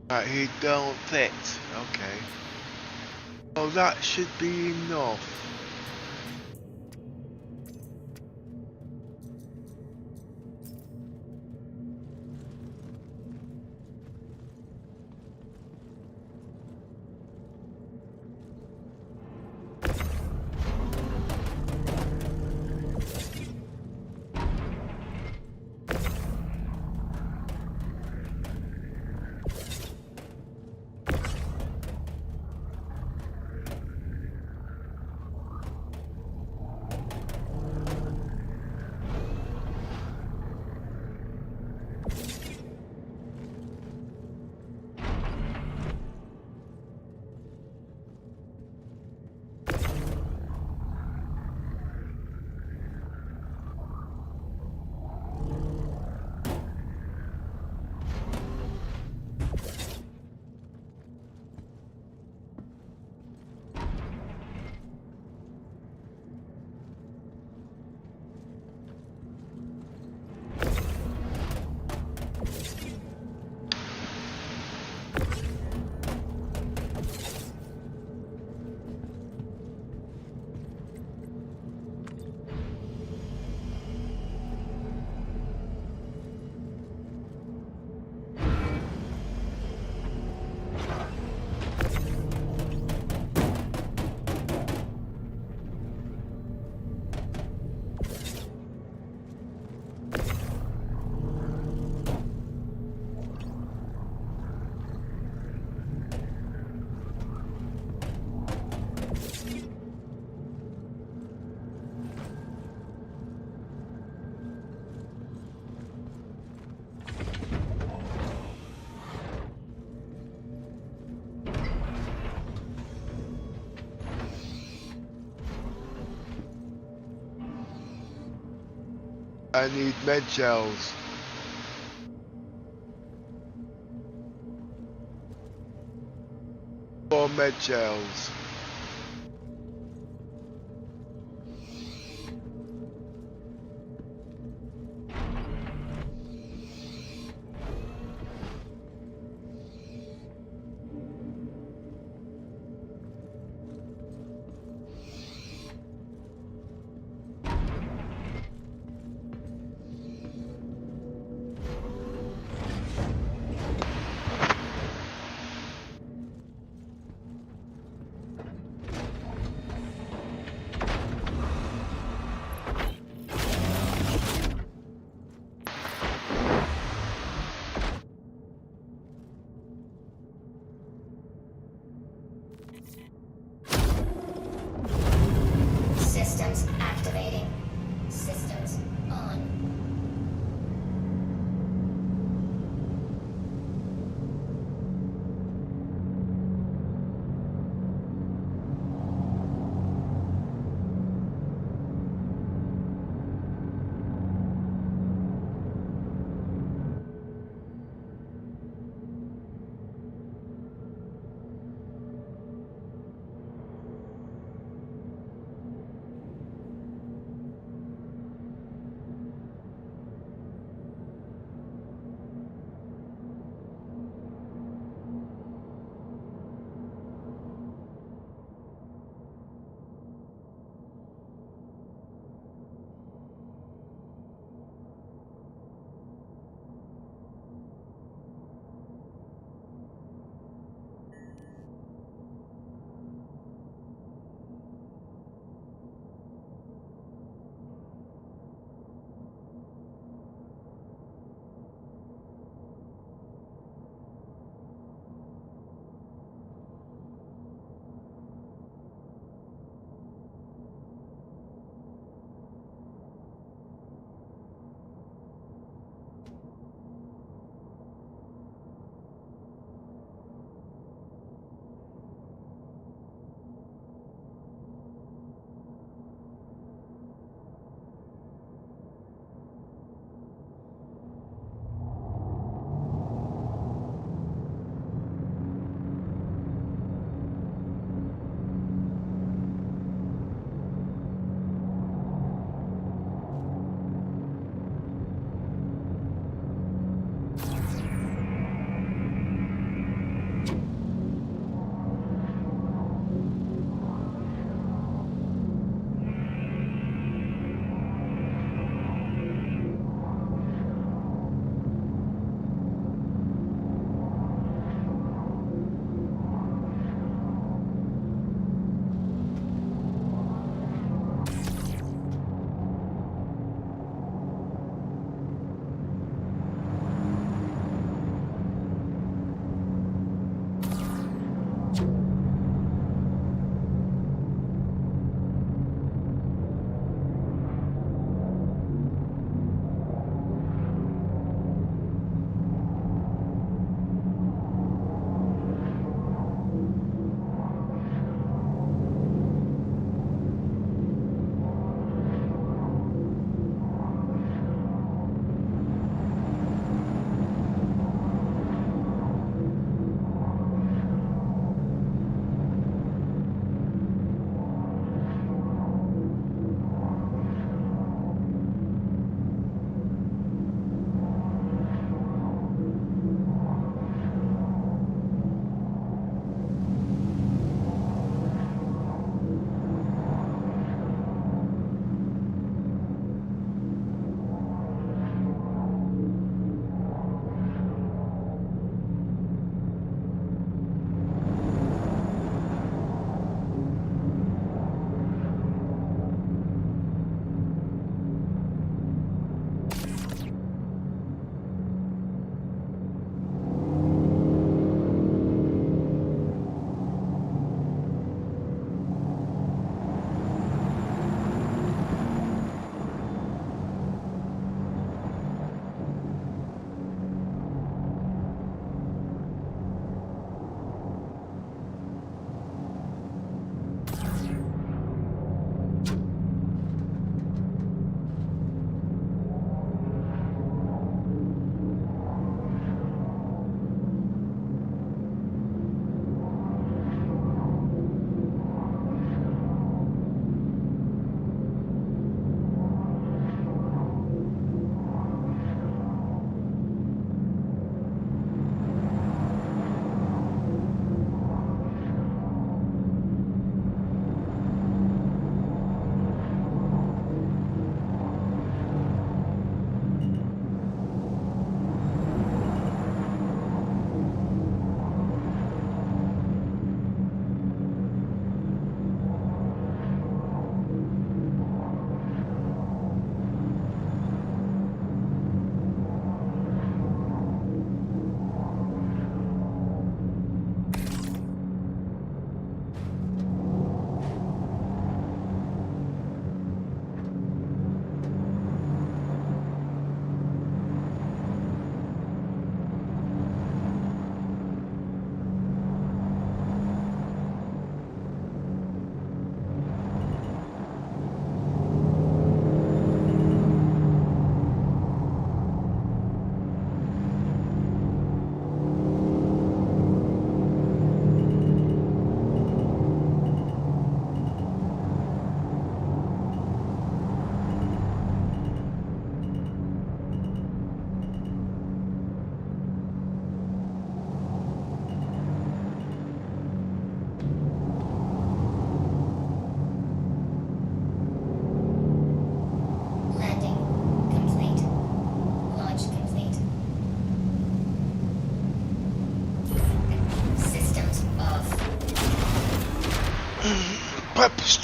Right, he don't fit. Okay. Oh, that should be enough. I need med shells. Four med shells.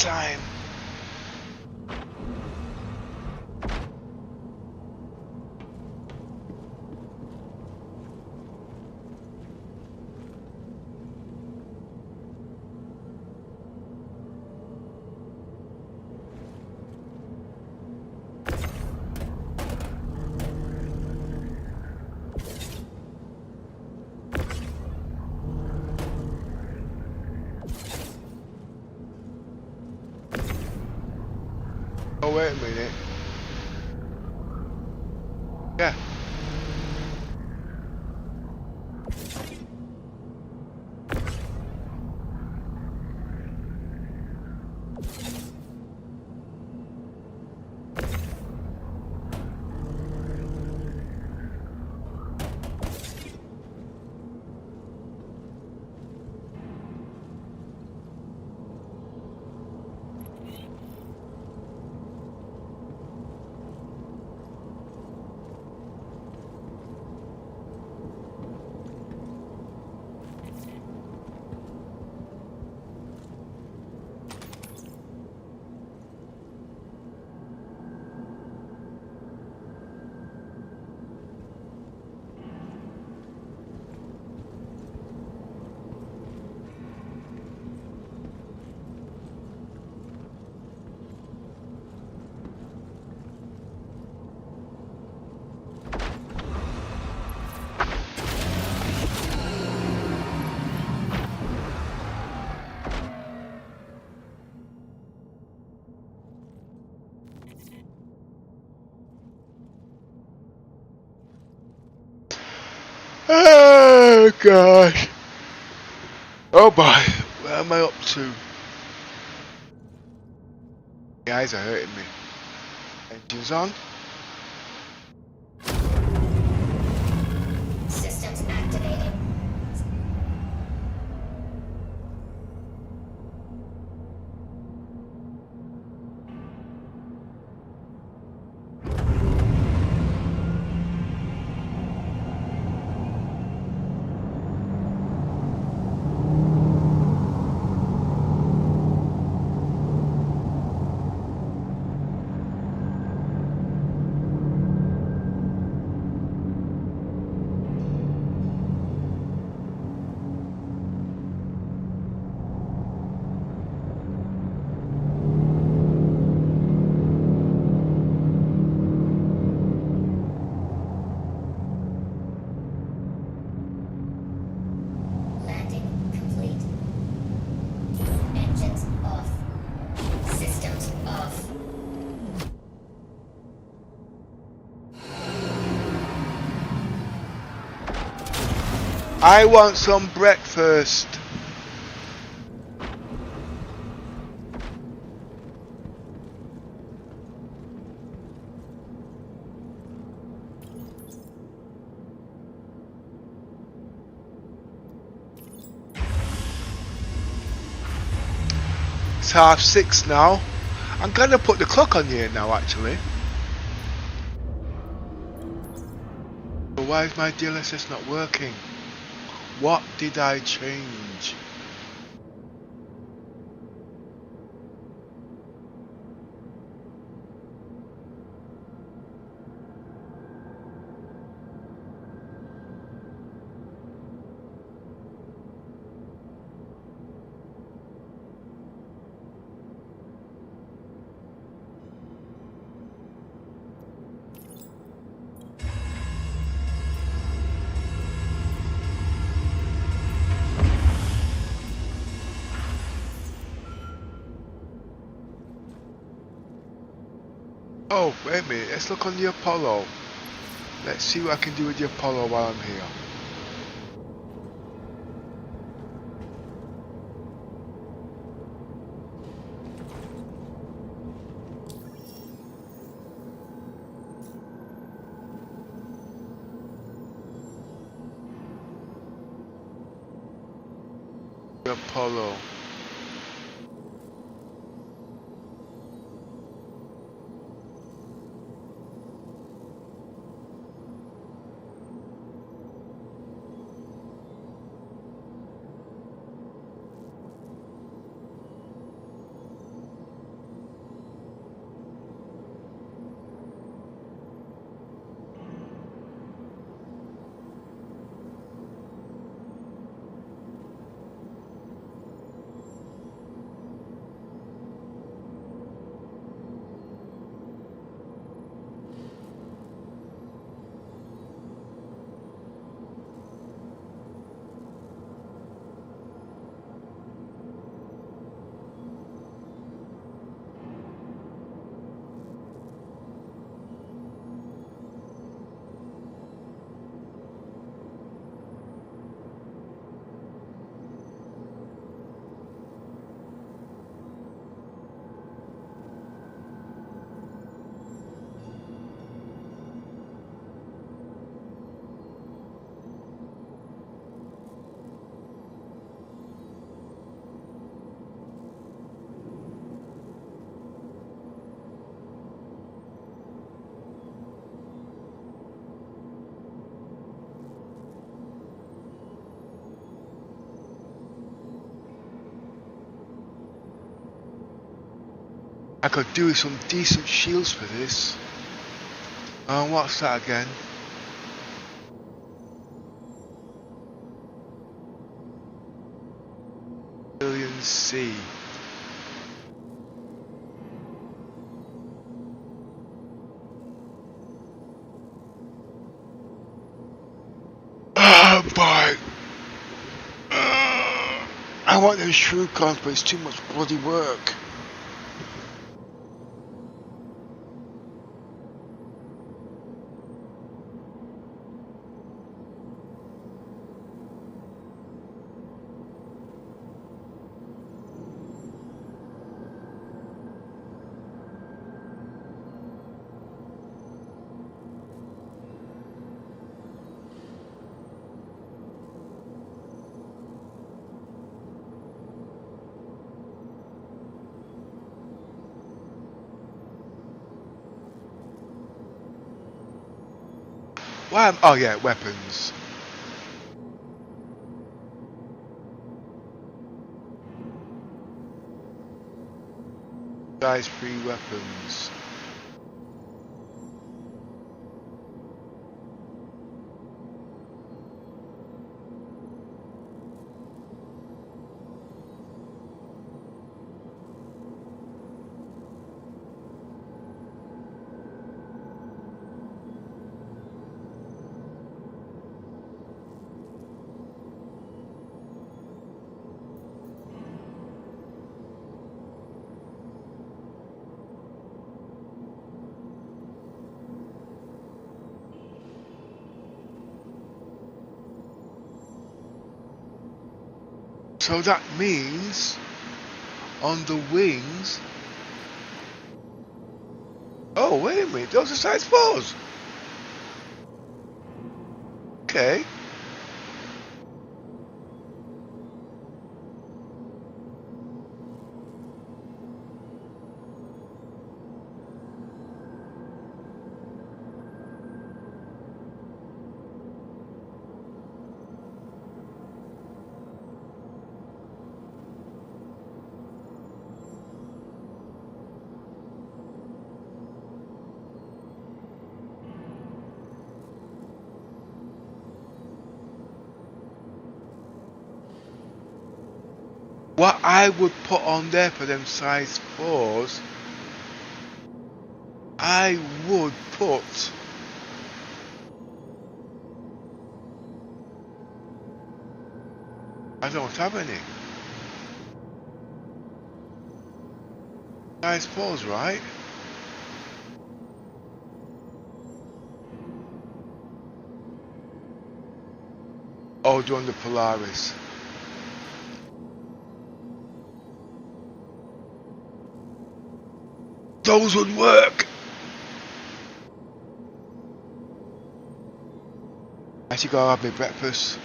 time. Oh, wait a minute. Yeah. Oh gosh. Oh boy, where am I up to? The eyes are hurting me. Engines on. Systems activated. Landing complete. Engines off. Systems off. I want some breakfast. It's 6:30 now. I'm gonna put the clock on here now actually. But why is my DLSS not working? What did I change? Oh, wait a minute, let's look on the Apollo. Let's see what I can do with the Apollo while I'm here. The Apollo. I could do some decent shields for this. What's that again? C. Oh boy! I want those shrew cons, but it's too much bloody work. Why? Oh yeah, weapons. Size 3 weapons. So that means on the wings. Oh, wait a minute, those are size 4s. Okay. What I would put on there for them size 4s, I would put I don't have any size 4s, right? Oh, doing the Polaris. Those would work. I should go have my breakfast.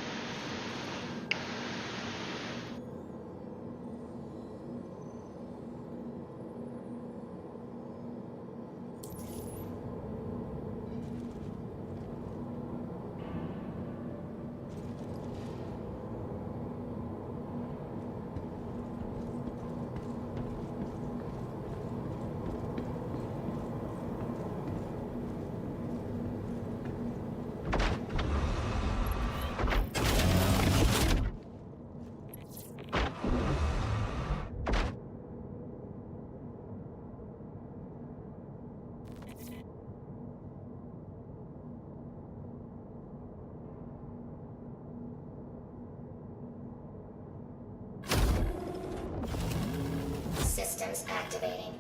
Systems activating.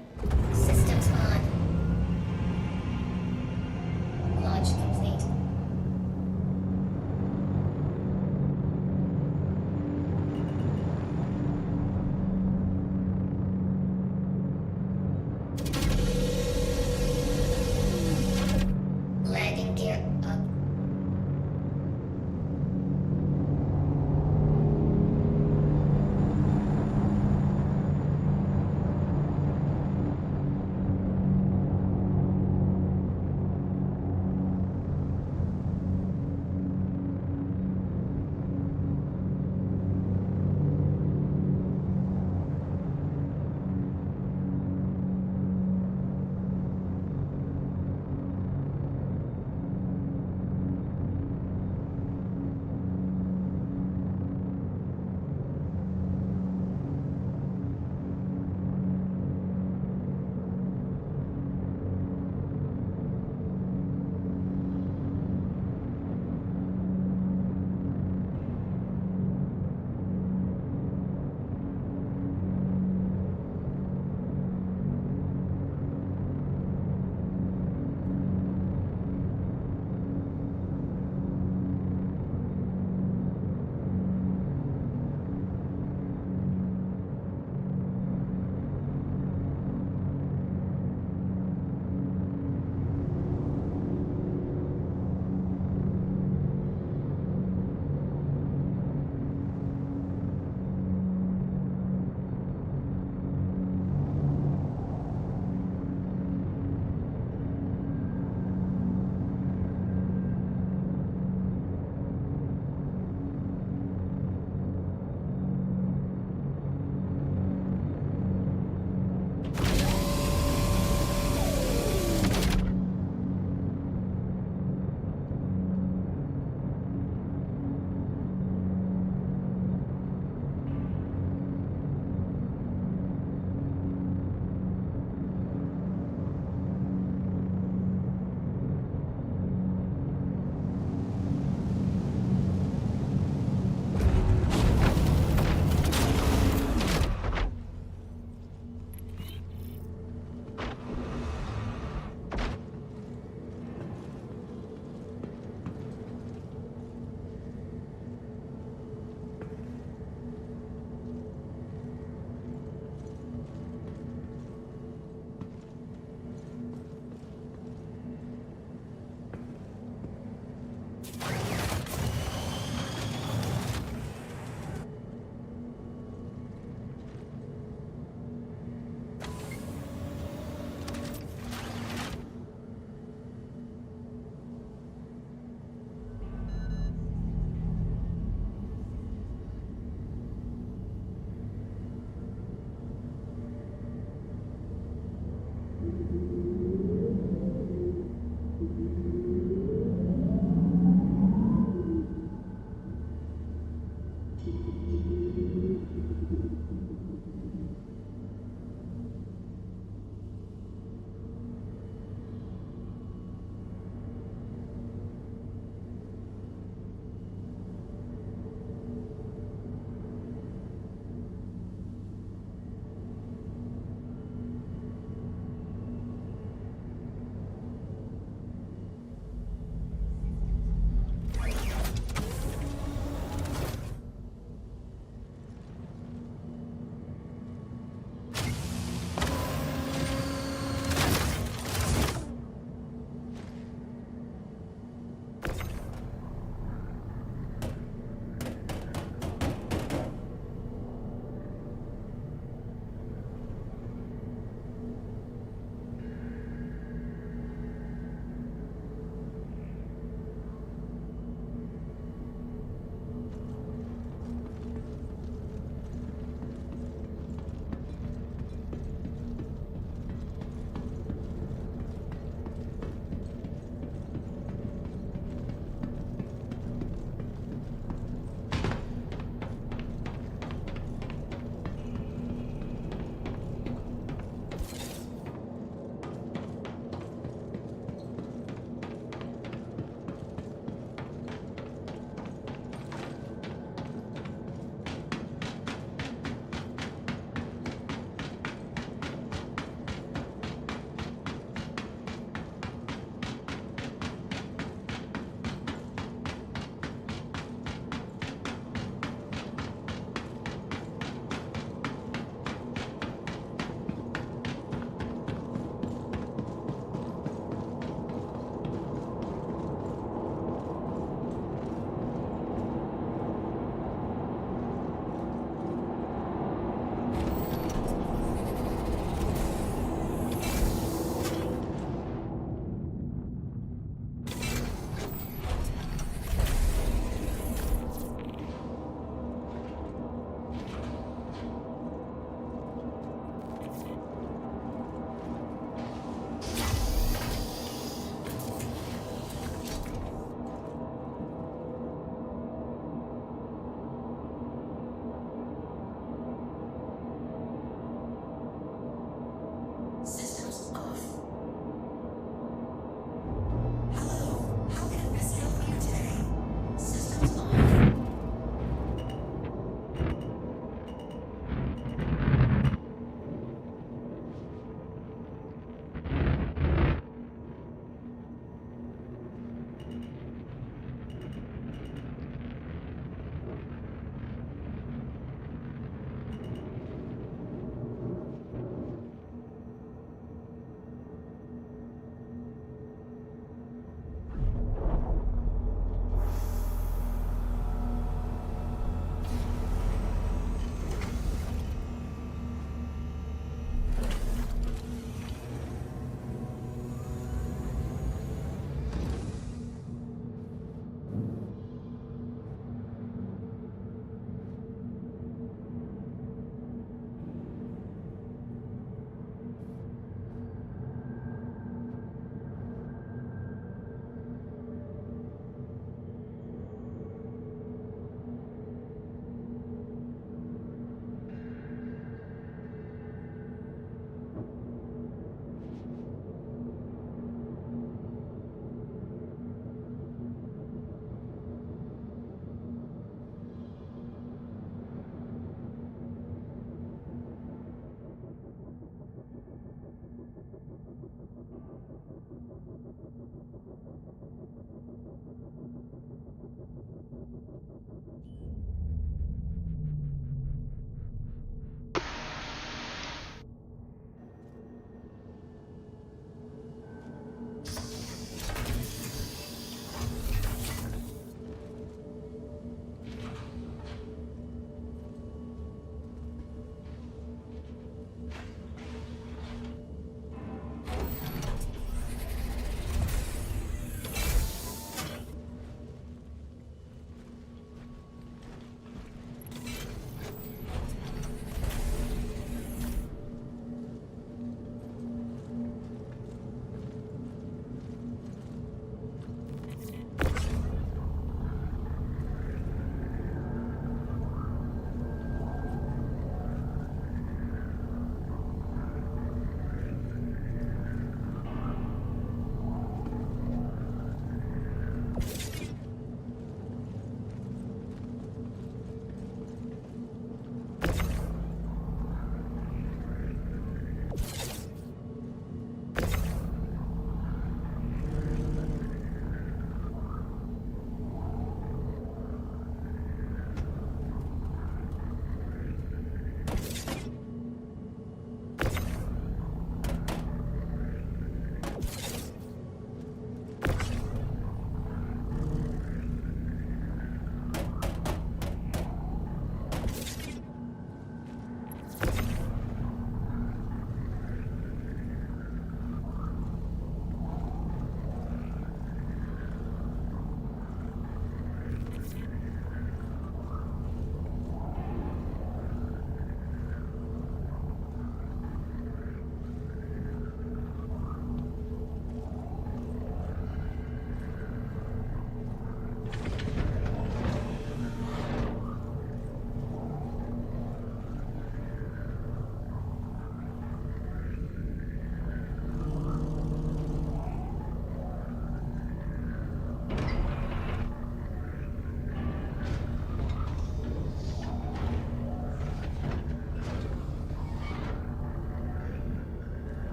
Systems on. Launch complete. Landing gear up.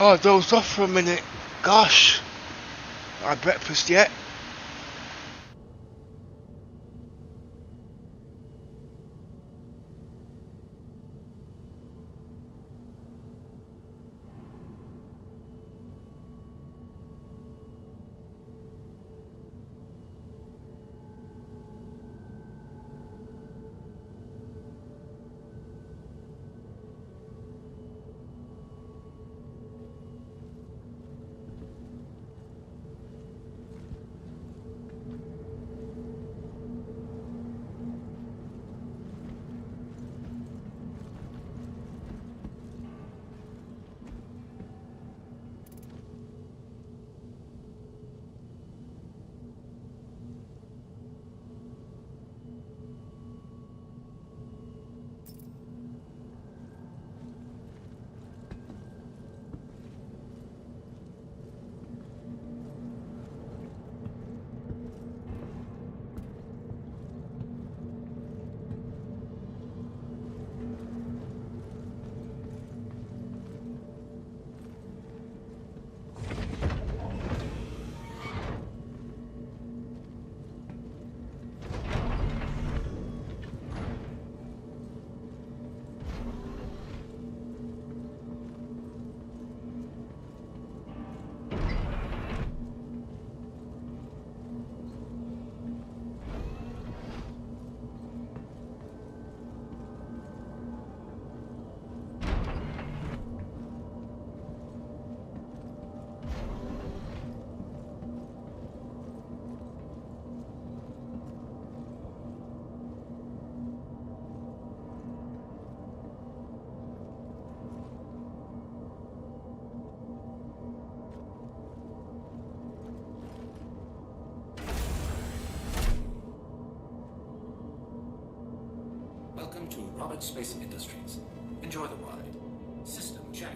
Oh, I dozed off for a minute. Gosh. Not had breakfast yet. Welcome to Robert Space Industries. Enjoy the ride. System check.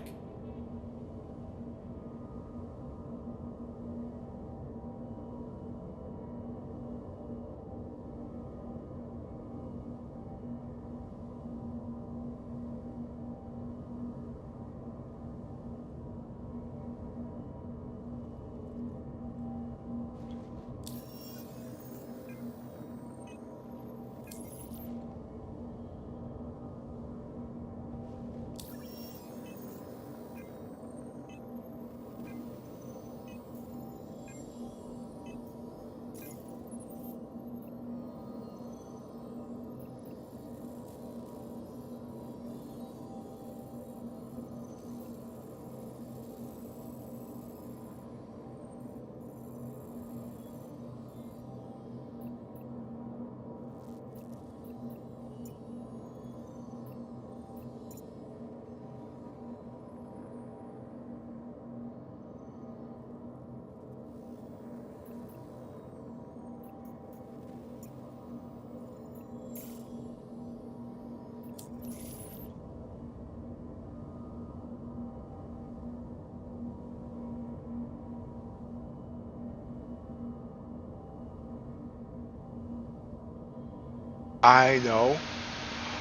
I know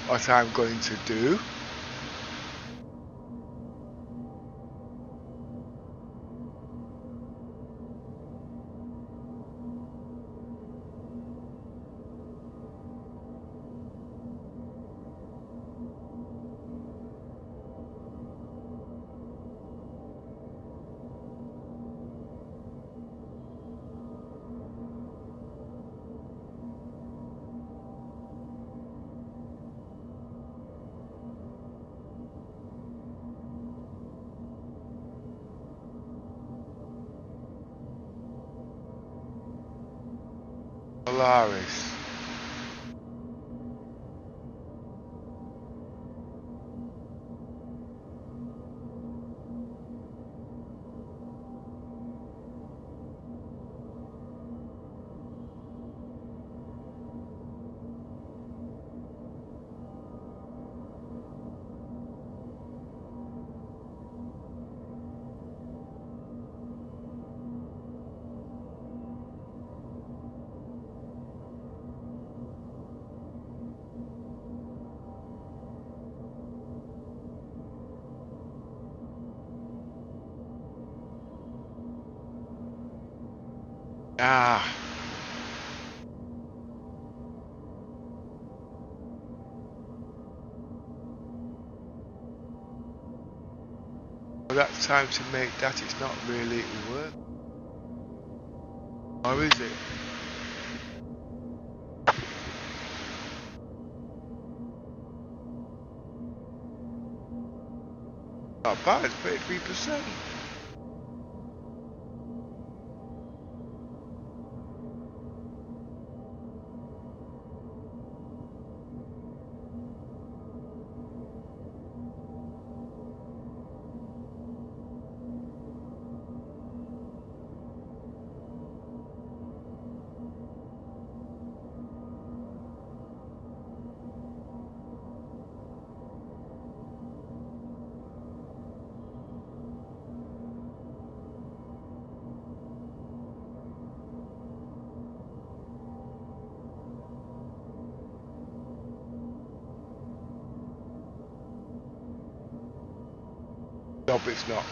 what I'm going to do. Polaris. Ah. Well, that time to make that, it's not really worth. Or is it? Not bad, it's 33%. No, but it's not.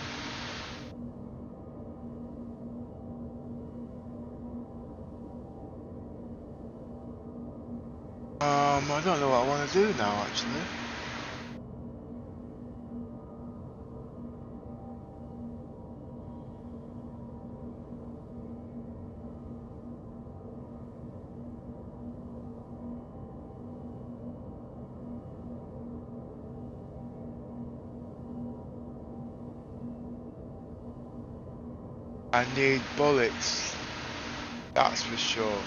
I don't know what I want to do now, actually. I need bullets, that's for sure.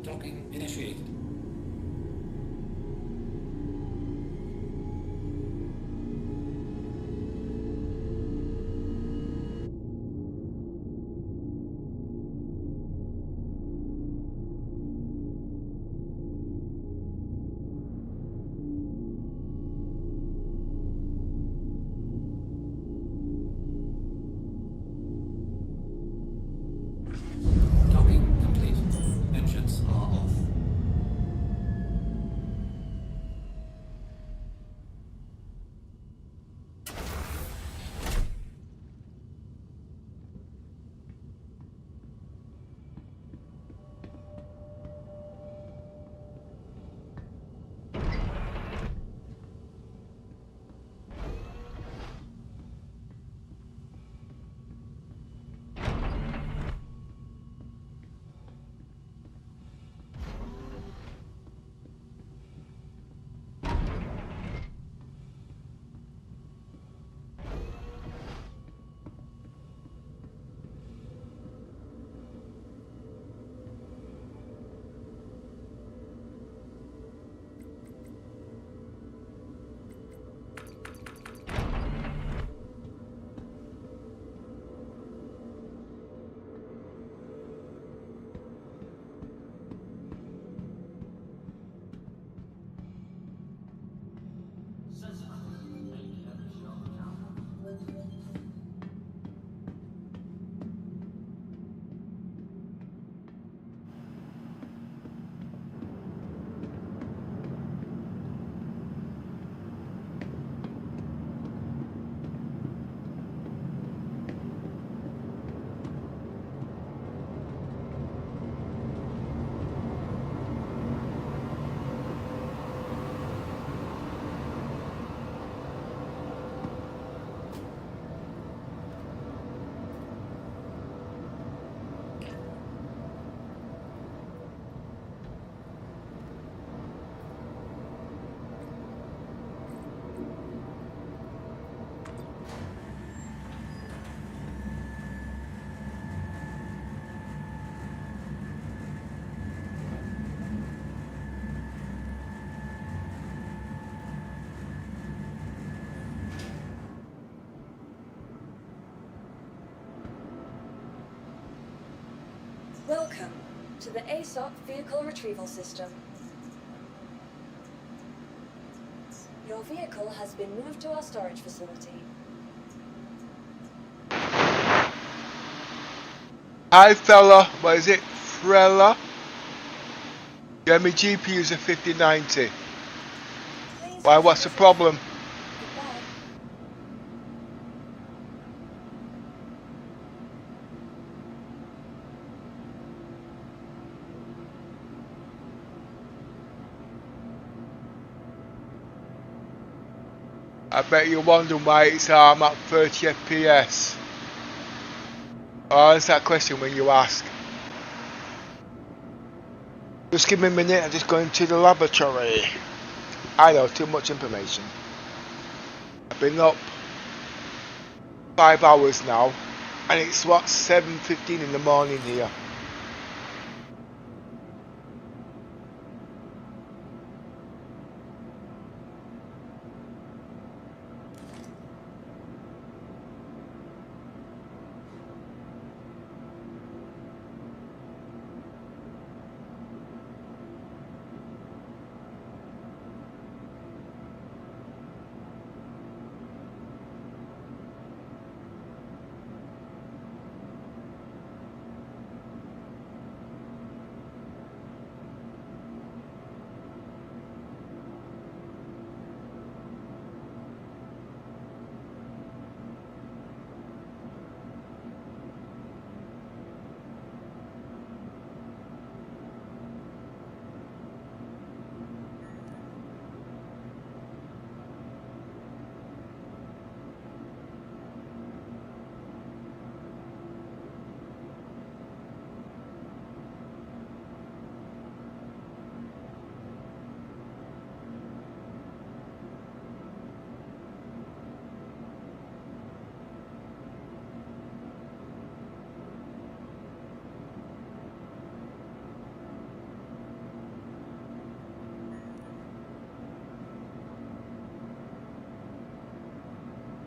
Docking initiated. Docking complete. Engines are off. Welcome to the ASOC Vehicle Retrieval System. Your vehicle has been moved to our storage facility. Hi fella, what is it? Frella? Yeah, my GPU's a 5090. Why, what's the problem? I bet you're wondering why it's I'm at 30 FPS. I'll answer that question when you ask. Just give me a minute, I'm just going to the laboratory. I know, too much information. I've been up 5 hours now, and it's what, 7:15 in the morning here.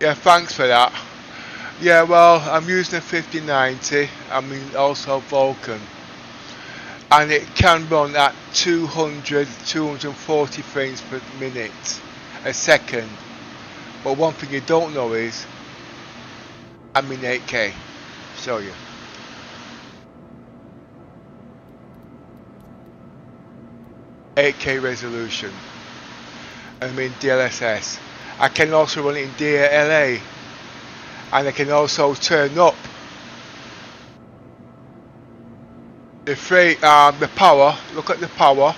Yeah, thanks for that. Yeah, well, I'm using a 5090. I mean, also Vulcan. And it can run at 240 frames per minute, a second. But one thing you don't know is, I'm in 8K. Show you. 8K resolution. I'm in DLSS. I can also run it in DLA. And I can also turn up the power. Look at the power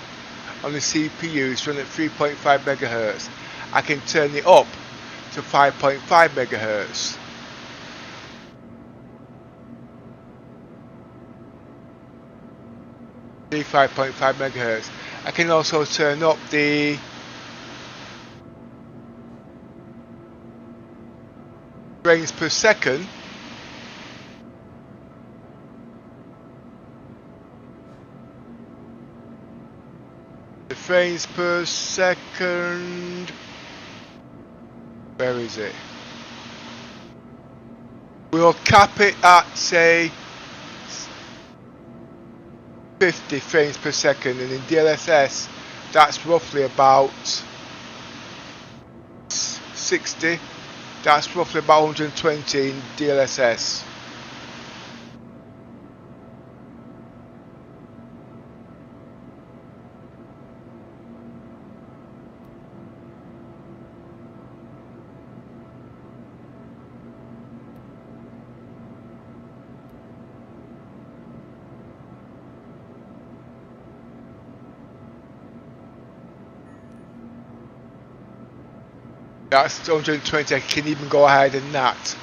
on the CPU. It's running at 3.5 megahertz. I can turn it up to 5.5 megahertz. The 5.5 megahertz. I can also turn up the frames per second. The frames per second. Where is it? We'll cap it at, say, 50 frames per second, and in DLSS that's roughly about 60. That's roughly about 120 in DLSS. That's 120, I can even go higher than that.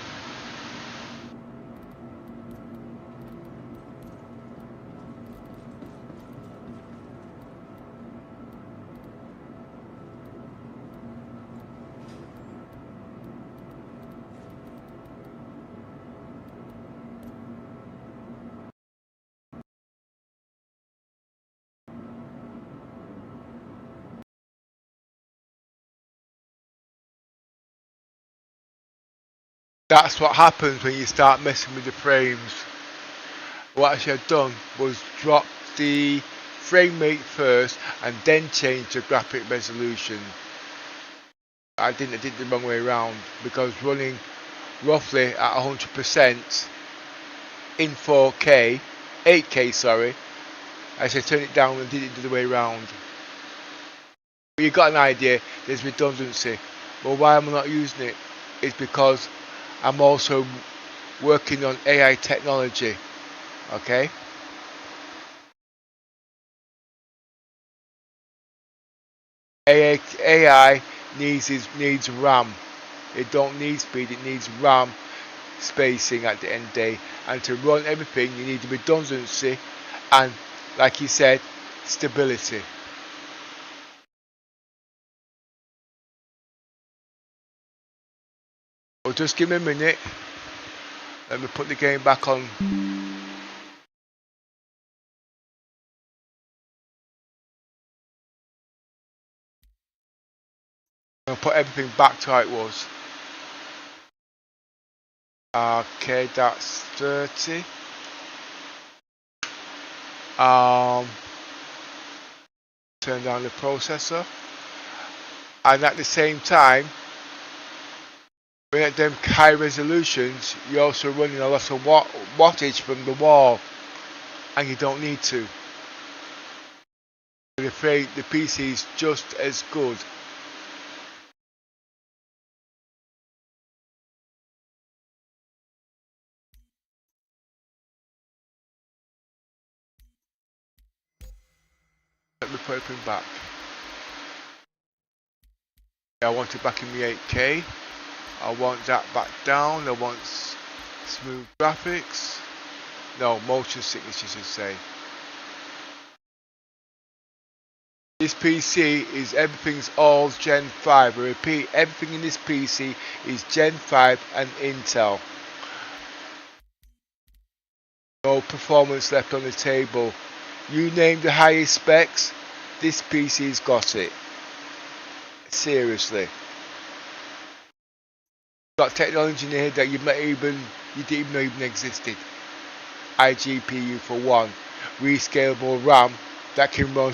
That's what happens when you start messing with the frames. What I should have done was drop the frame rate first and then change the graphic resolution. I did the wrong way around, because running roughly at 100% in 4K, 8K sorry, I should turn it down and did it the other way around. But you got an idea, there's redundancy. But why I'm not using it is because I'm also working on AI technology, okay? AI needs RAM. It don't need speed, it needs RAM spacing at the end of the day. And to run everything, you need redundancy and, like you said, stability. Well, just give me a minute. Let me put the game back on. I'll put everything back to how it was. Okay, that's 30. Turn down the processor. And at the same time, when at them high resolutions, you're also running a lot of wattage from the wall, and you don't need to. I'm afraid the PC is just as good. Let me put everything back. I want it back in the 8K. I want that back down. I want smooth graphics. No, motion sickness, you should say. This PC is everything's all Gen 5. I repeat, everything in this PC is Gen 5 and Intel. No performance left on the table. You name the highest specs, this PC's got it. Seriously. Got technology in here that you didn't even know even existed. iGPU for one, rescalable RAM that can run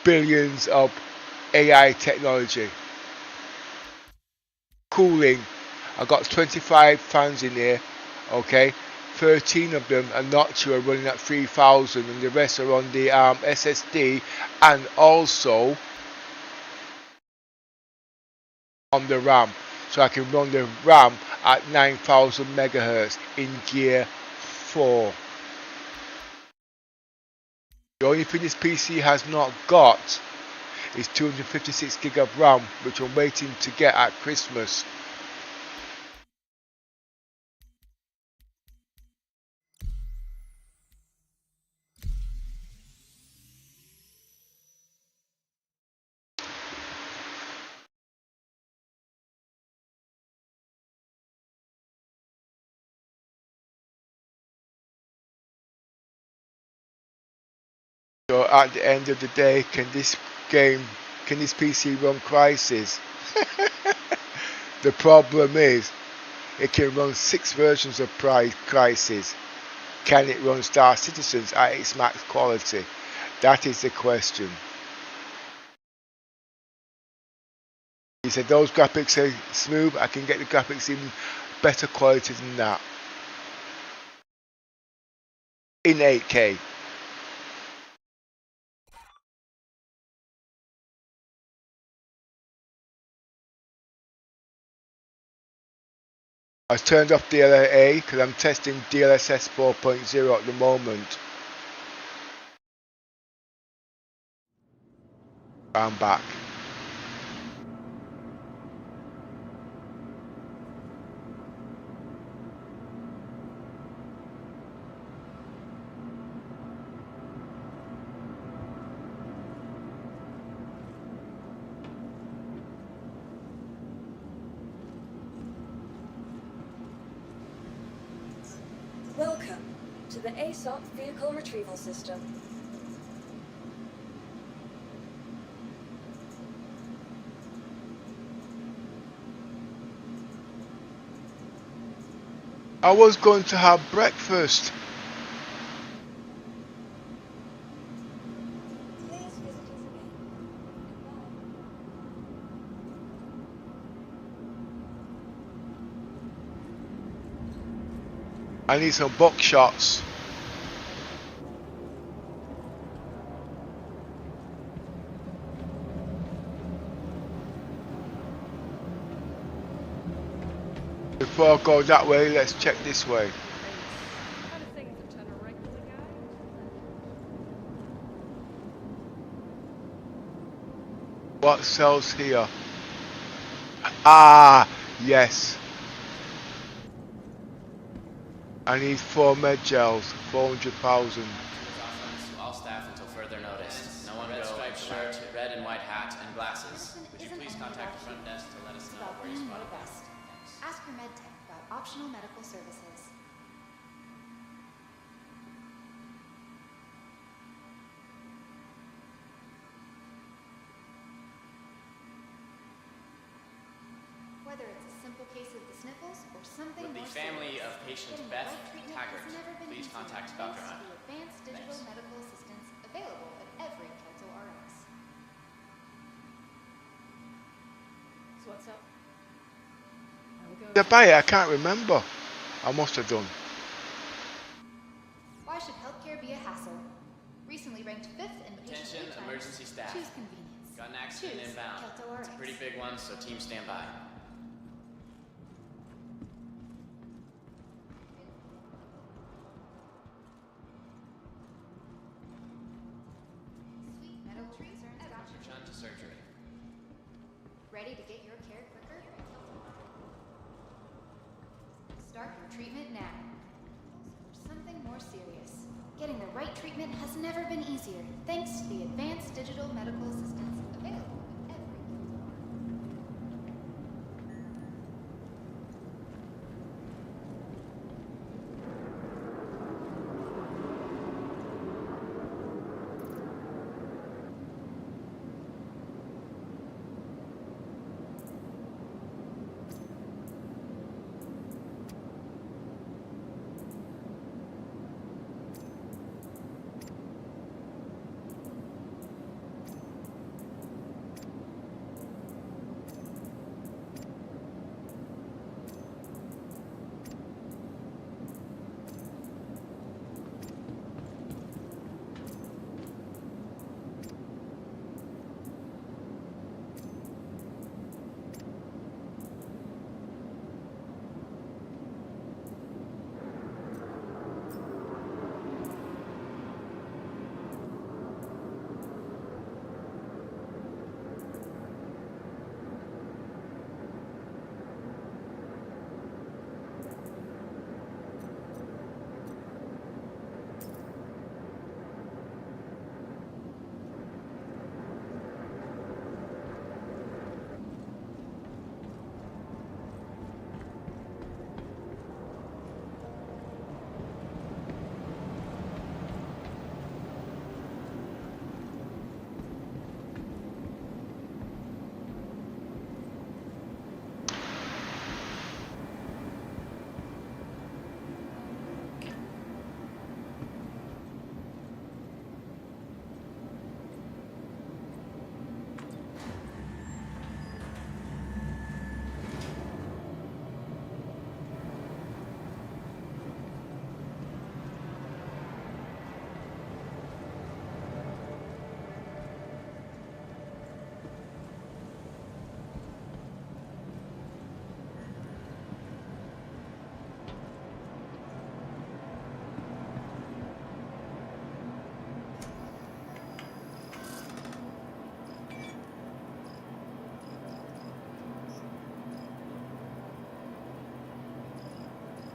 billions of AI technology. Cooling, I got 25 fans in here, okay, 13 of them are noctua running at 3000 and the rest are on the SSD and also on the RAM, so I can run the RAM at 9000 megahertz in gear 4. The only thing this PC has not got is 256 gig of RAM, which I'm waiting to get at Christmas. So at the end of the day, can this PC run Crysis? The problem is, it can run 6 versions of Crysis. Can it run Star Citizens at its max quality? That is the question. He said those graphics are smooth, I can get the graphics in better quality than that. In 8K. I've turned off DLA because I'm testing DLSS 4.0 at the moment. I'm back. Welcome to the ASOP Vehicle Retrieval System. I was going to have breakfast. I need some buckshots. Before I go that way, let's check this way. What sells here? Ah, yes. I need 4 med gels, 400,000. All staff until further notice. No one red striped shirt, red and white hat, and glasses. Would you please contact the front desk to let us know where you spotted best. Ask your medtech about optional medical services. Whether it's a simple case of the sniffles or something With the more family serious, of patients getting the Beth right treatment Taggart, has never been please easier contact thanks Dr. to Hunt. the advanced digital medical assistance available at every Kelto RX. So what's up? Did I buy it? I can't remember. I must have done. Why should healthcare be a hassle? Recently ranked 5th in Attention, patient wait emergency times. staff. Choose convenience. Got an accident Choose inbound. Kelto It's a RX. pretty big one, so team stand by. Sweet medical concerns got you. Return to surgery. Ready to get your care quicker? Start your treatment now. For something more serious. Getting the right treatment has never been easier thanks to the advanced digital medical assistance available at every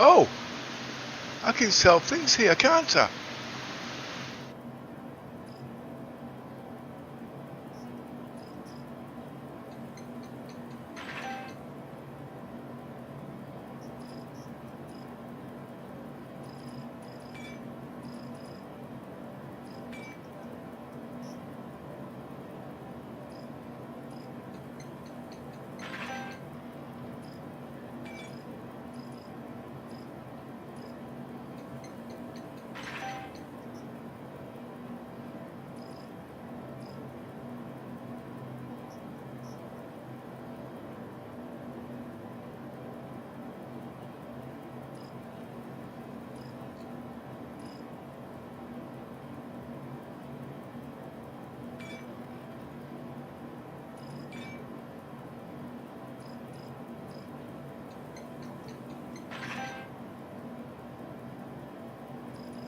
Oh, I can sell things here, can't I?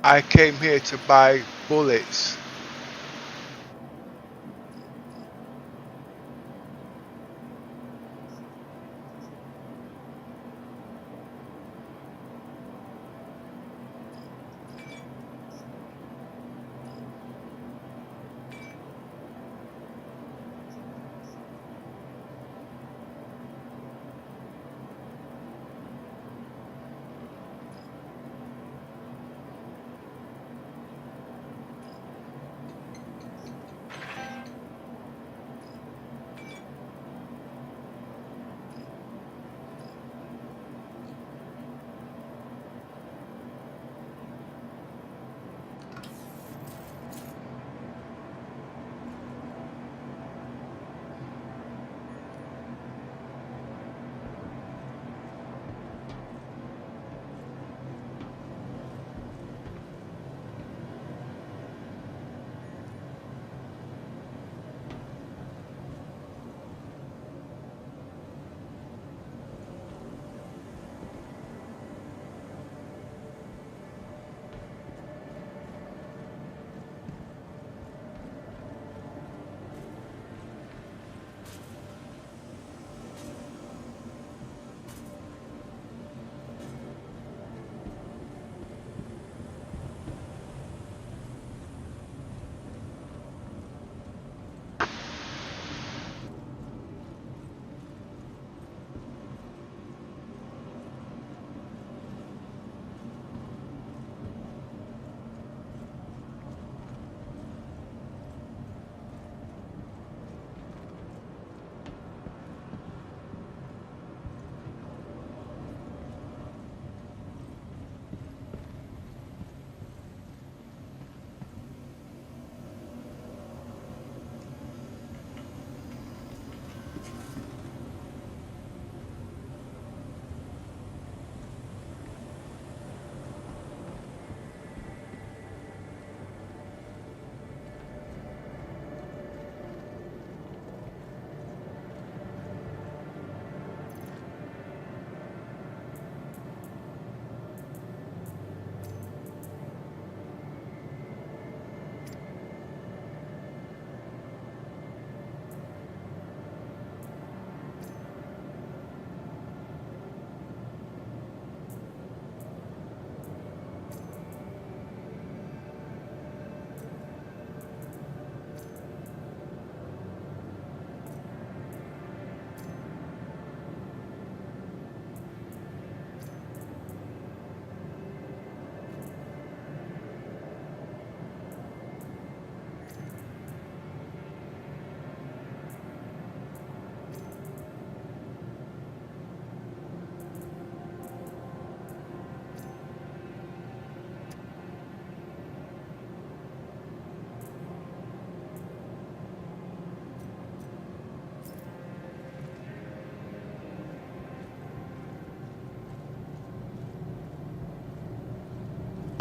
I came here to buy bullets.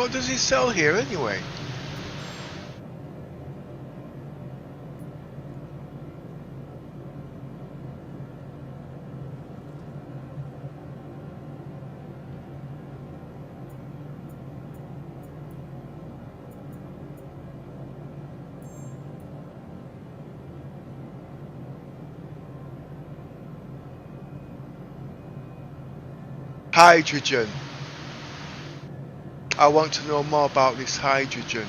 What does he sell here anyway? Hydrogen. I want to know more about this hydrogen.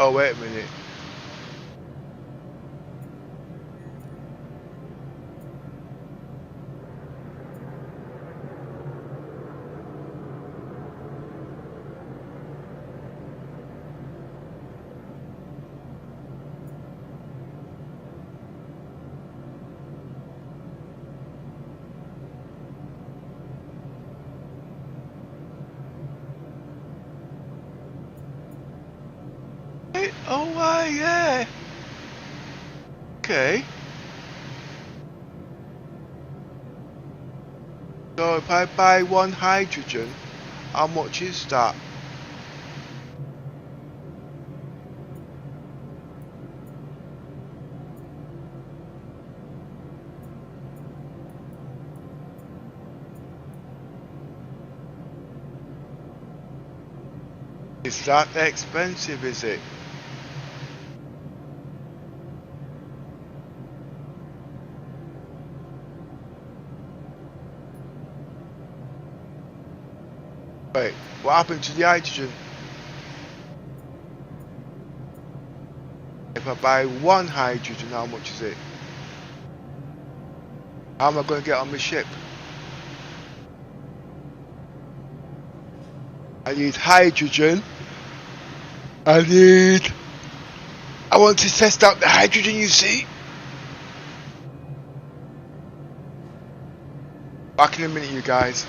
Oh, wait a minute. Oh, yeah. Okay. So if I buy 1 hydrogen, how much is that? Is that expensive, is it? Wait, what happened to the hydrogen? If I buy 1 hydrogen, how much is it? How am I going to get on my ship? I need hydrogen. I want to test out the hydrogen, you see. Back in a minute, you guys.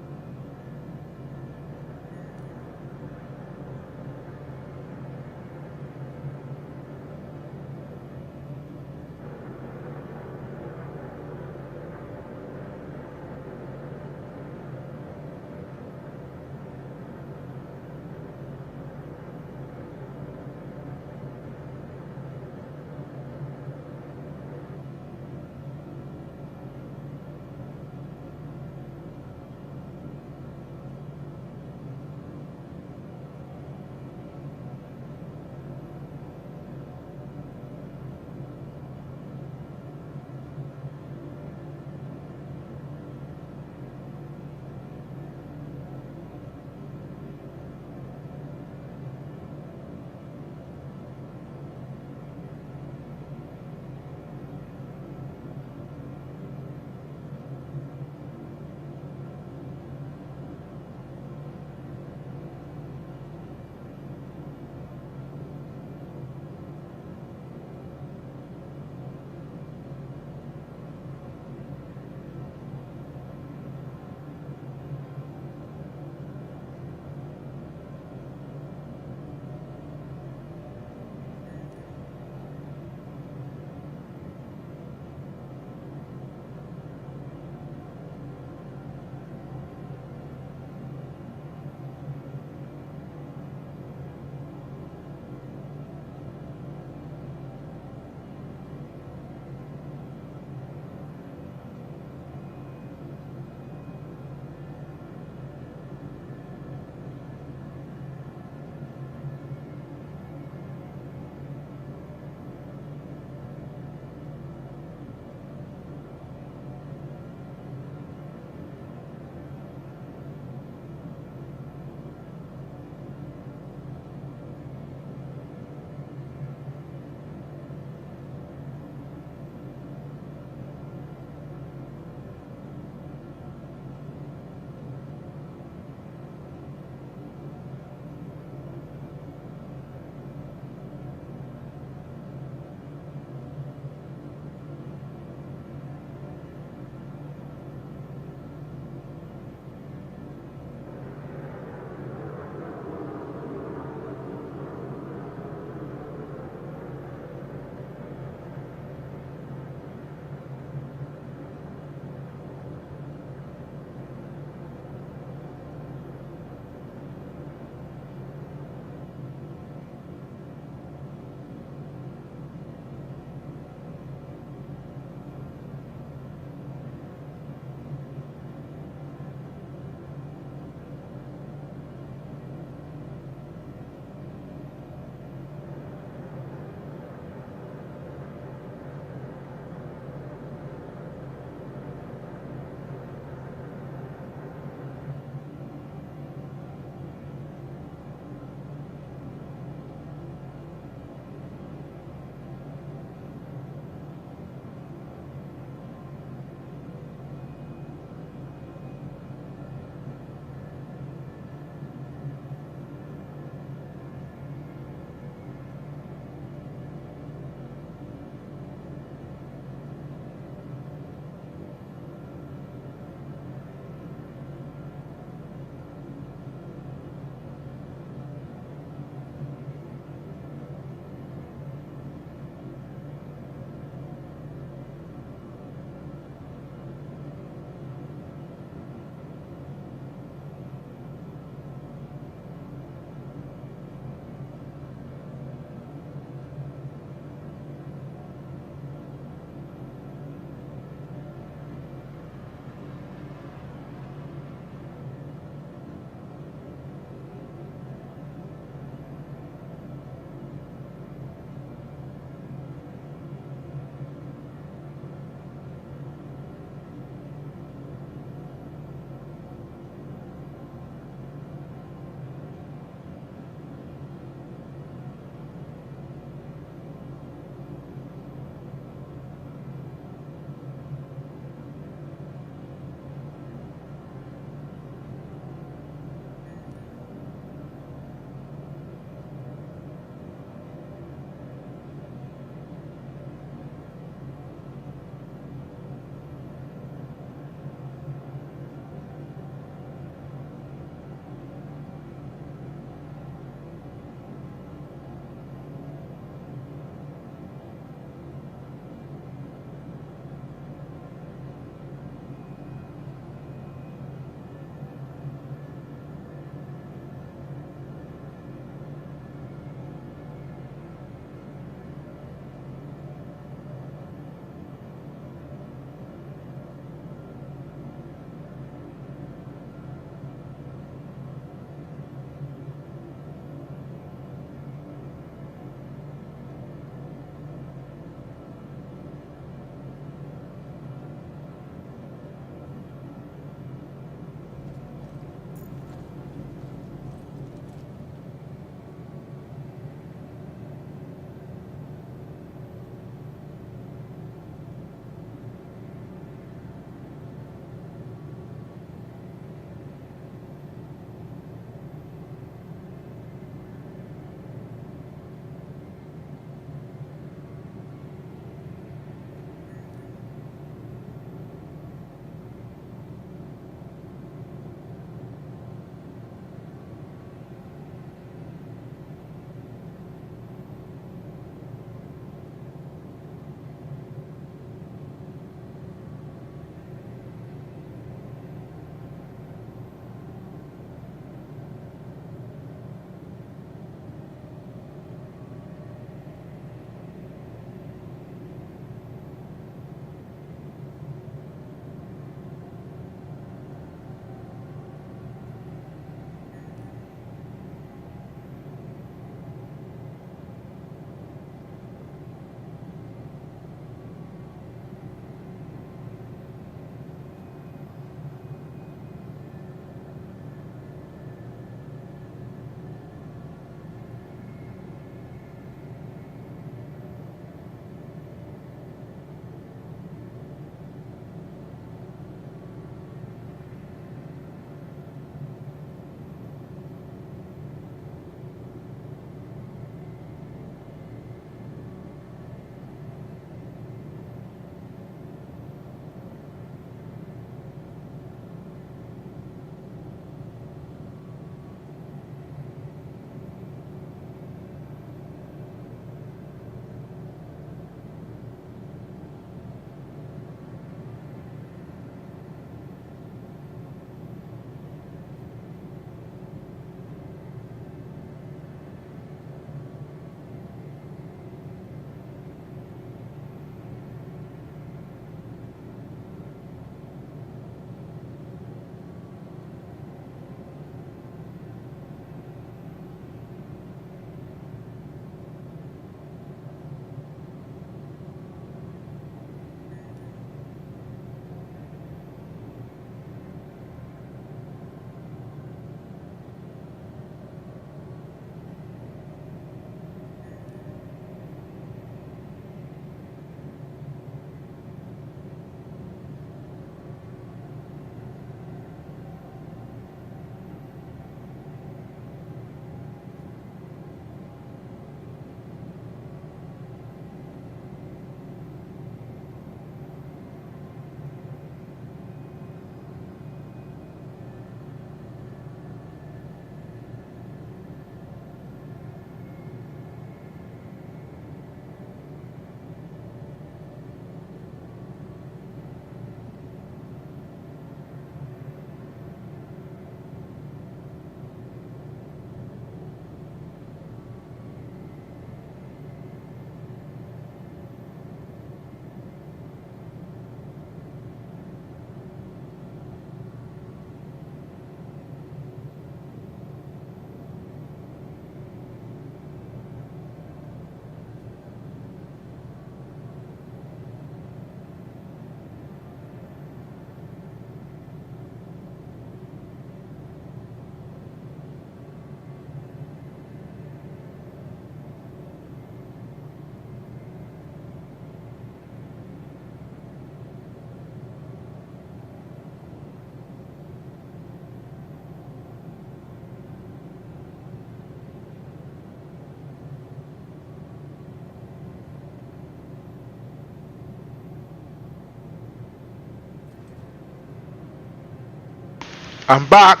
I'm back.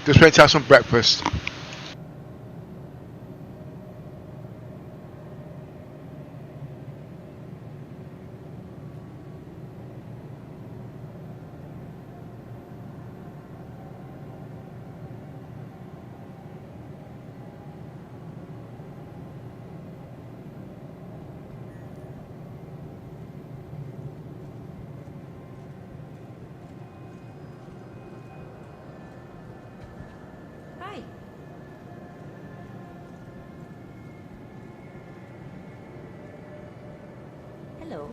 Just went to have some breakfast. Hi. Hello.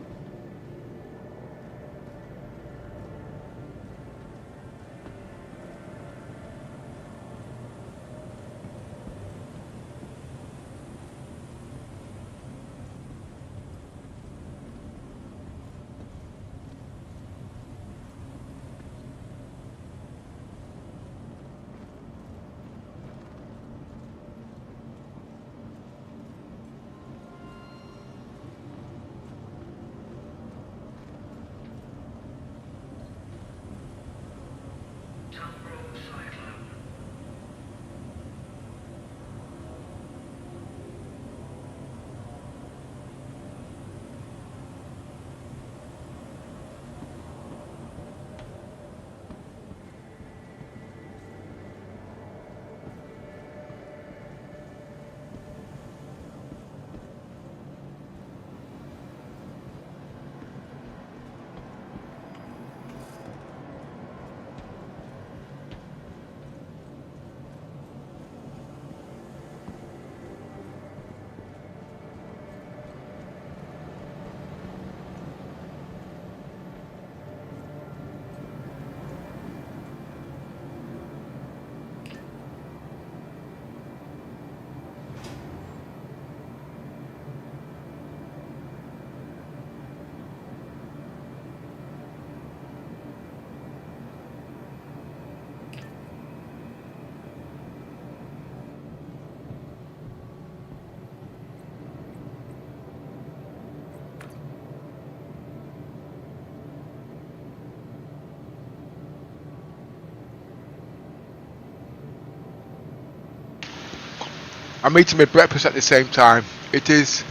I'm eating my breakfast at the same time. It is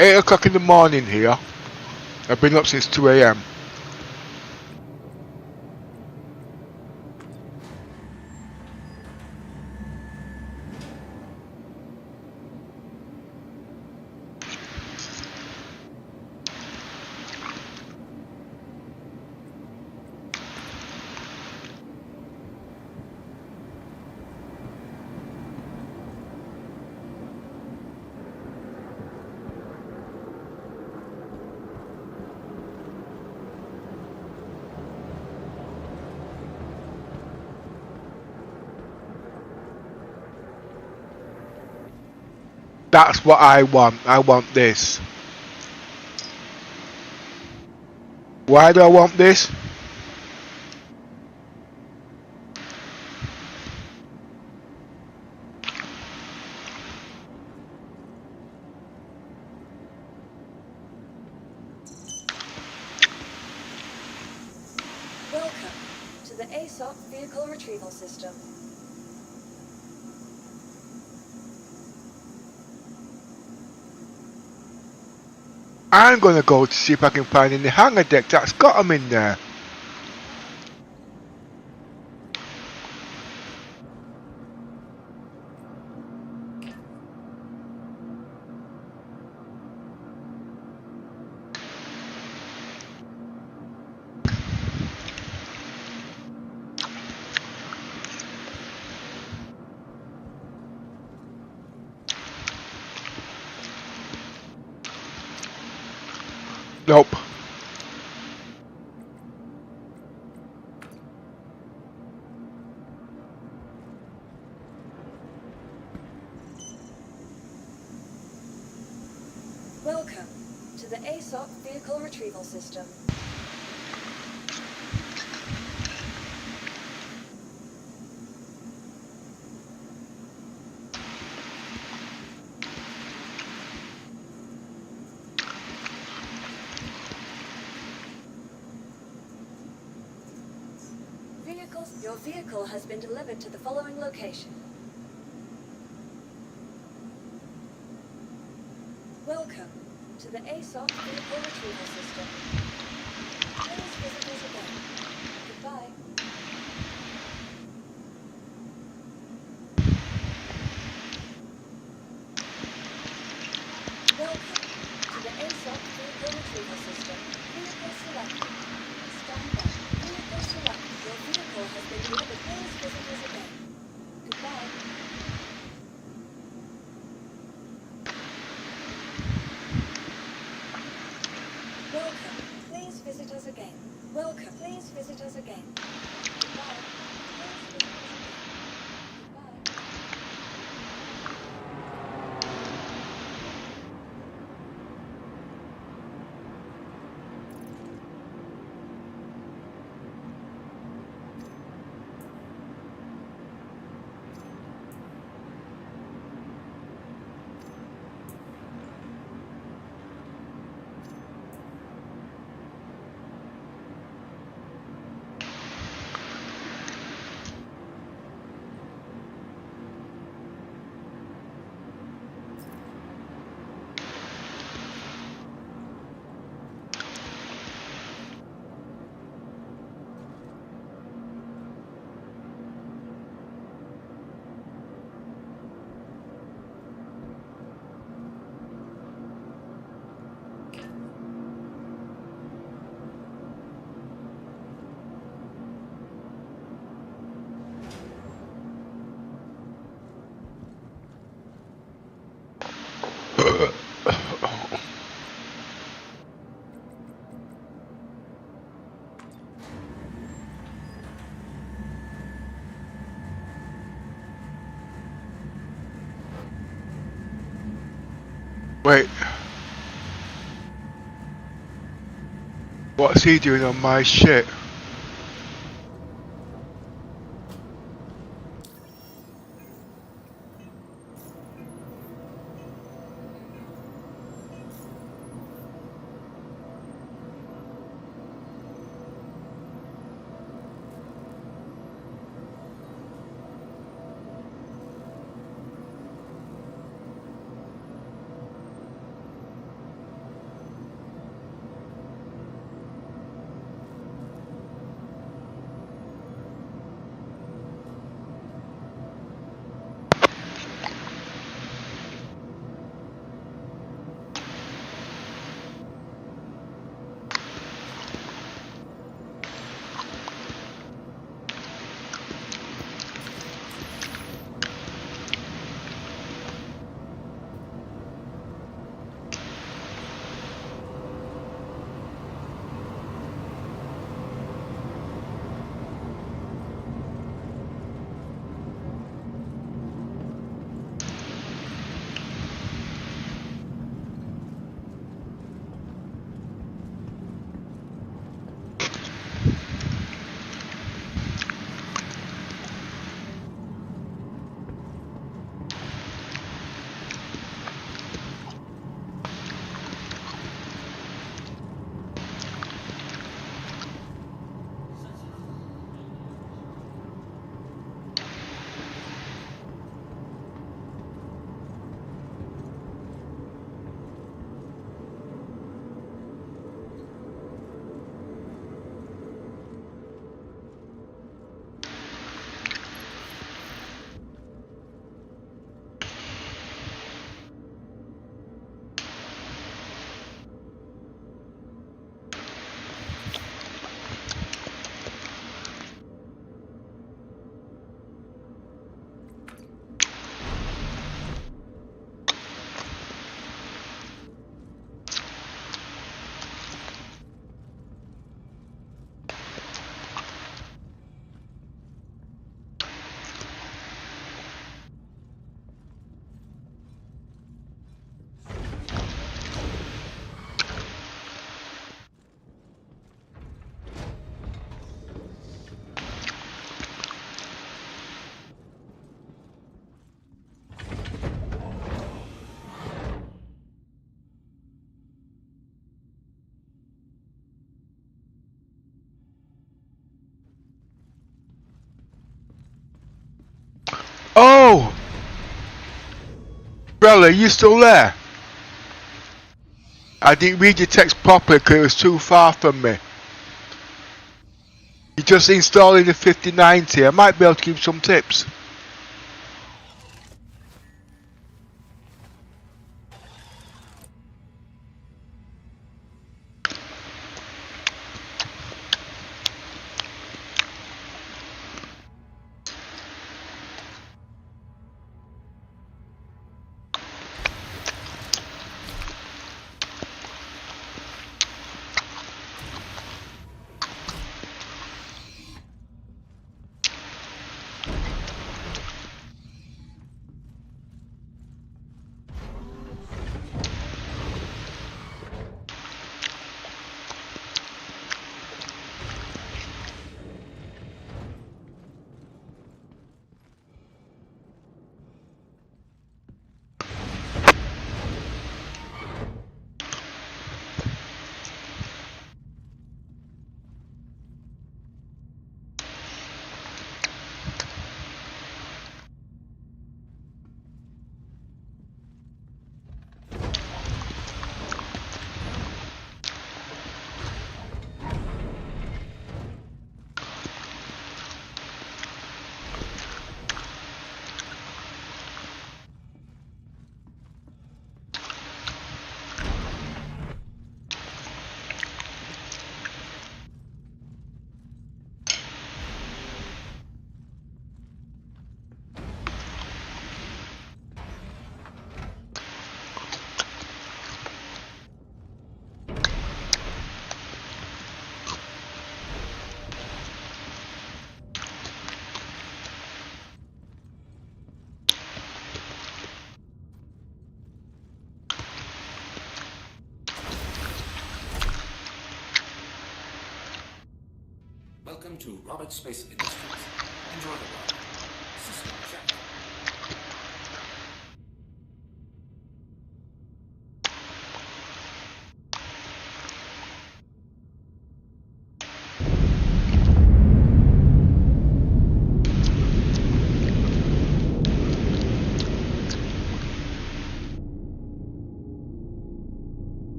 8 o'clock in the morning here. I've been up since 2 a.m. That's what I want. I want this. Why do I want this? Welcome to the ASOP Vehicle Retrieval System. I'm gonna go to see if I can find any hangar deck that's got them in there. Nope. Welcome to the ASOP Vehicle Retrieval System. Your vehicle has been delivered to the following location. Welcome to the ASOC Vehicle Retrieval System. Please visit us again. Goodbye. Welcome to the ASOC Vehicle Retrieval System. Vehicle selected. Stand by. Vehicle selected. Your vehicle has been delivered. Please visit us again. Goodbye. Welcome. Please visit us again. Welcome. Please visit us again. Goodbye. Please visit us again. Goodbye. Wait. What's he doing on my shit? Oh! Bella, you still there? I didn't read your text properly because it was too far from me. You're just installing the 5090. I might be able to give you some tips. Welcome to Roberts Space Industries. Enjoy the ride. System check.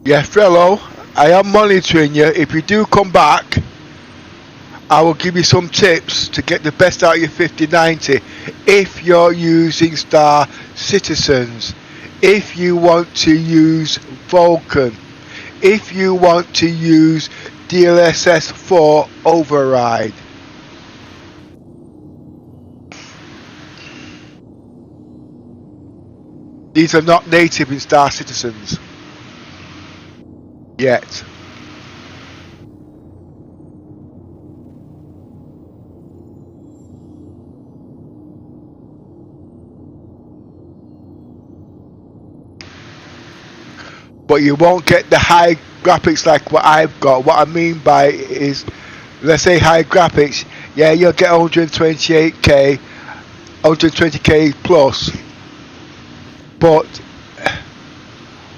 Yeah, fellow, I am monitoring you. If you do come back, I will give you some tips to get the best out of your 5090 if you're using Star Citizens, if you want to use Vulcan, if you want to use DLSS 4 override. These are not native in Star Citizens yet. But you won't get the high graphics like what I've got. What I mean by it is, let's say high graphics, yeah, you'll get 128k, 120k plus, but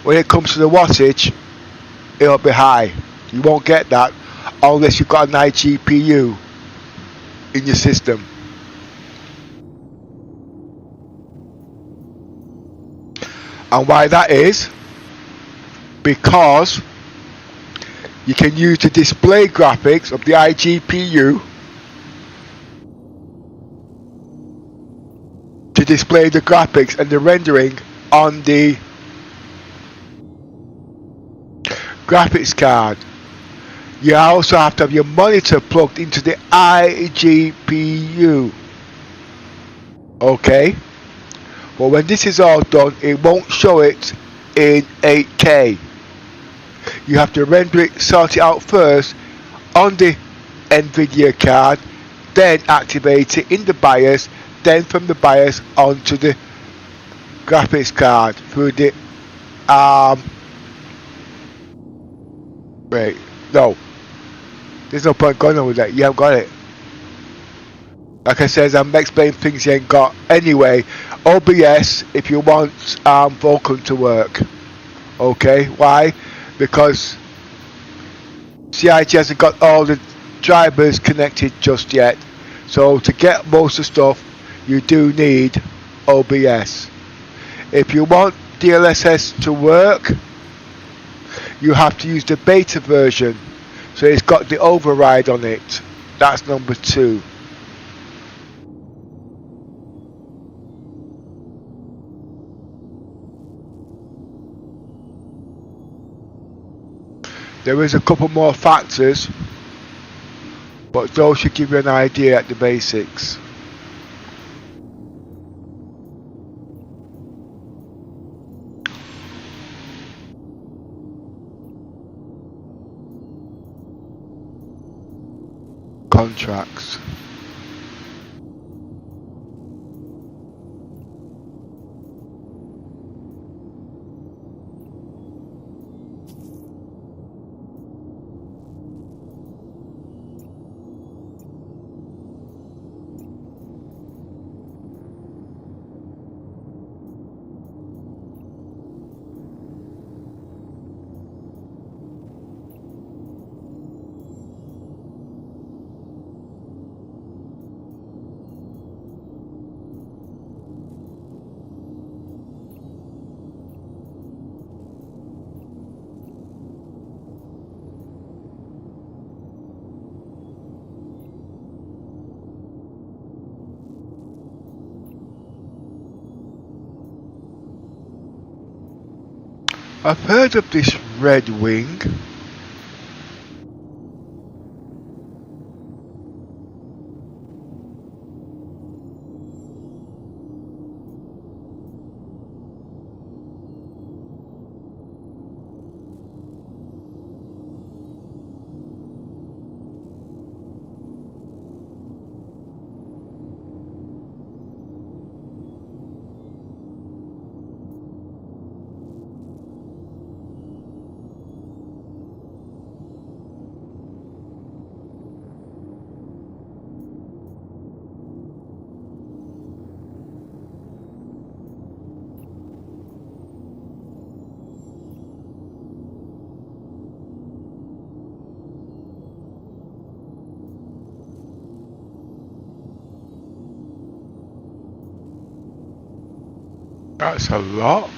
when it comes to the wattage, it'll be high. You won't get that unless you've got an iGPU in your system. And why that is, because you can use the display graphics of the iGPU to display the graphics and the rendering on the graphics card. You also have to have your monitor plugged into the iGPU. Okay? But when this is all done, it won't show it in 8K. You have to render it, sort it out first on the NVIDIA card, then activate it in the BIOS, then from the BIOS onto the graphics card through the wait, no, there's no point going on with that. You haven't got it. Like I said, I'm explaining things you ain't got. Anyway, OBS if you want Vulcan to work. Okay, why? Because CIG hasn't got all the drivers connected just yet. So to get most of the stuff, you do need OBS. If you want DLSS to work, you have to use the beta version. So it's got the override on it. That's number 2. There is a couple more factors, but those should give you an idea at the basics. Contracts. I've heard of this Red Wing. That's a lot.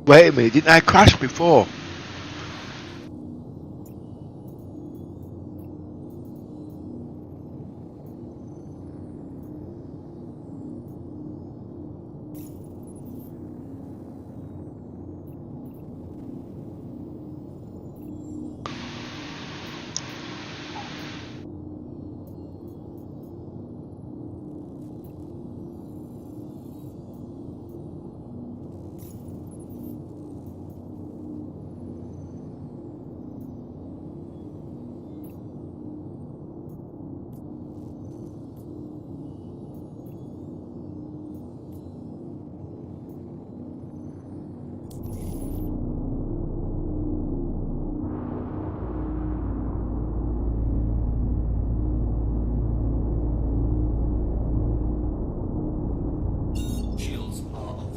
Wait a minute, didn't I crash before? Shields are off.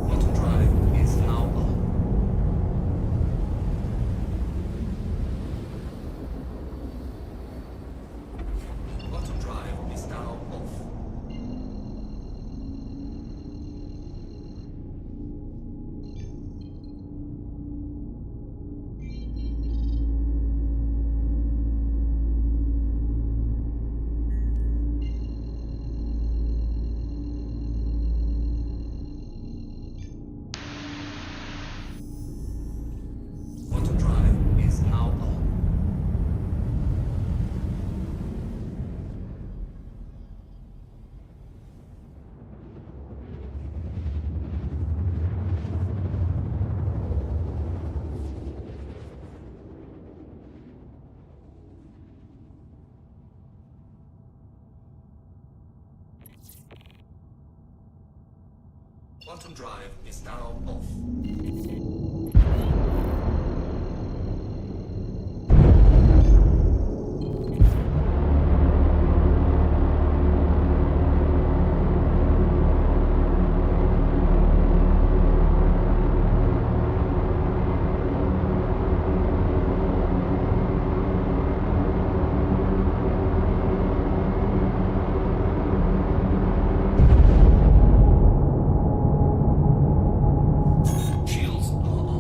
Quantum drive is now on. Quantum drive is now off. Quantum drive is now on. Quantum drive is now off. Shields are on.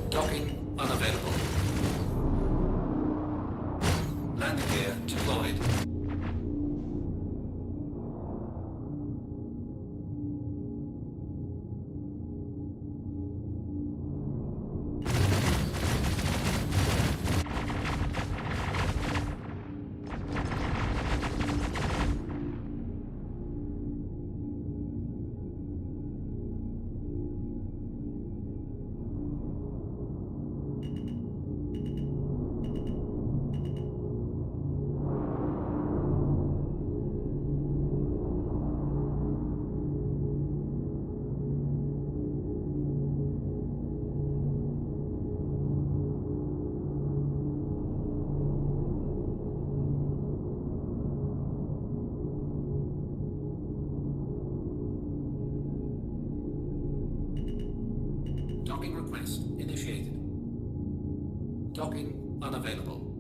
Docking unavailable. Docking request initiated. Docking unavailable.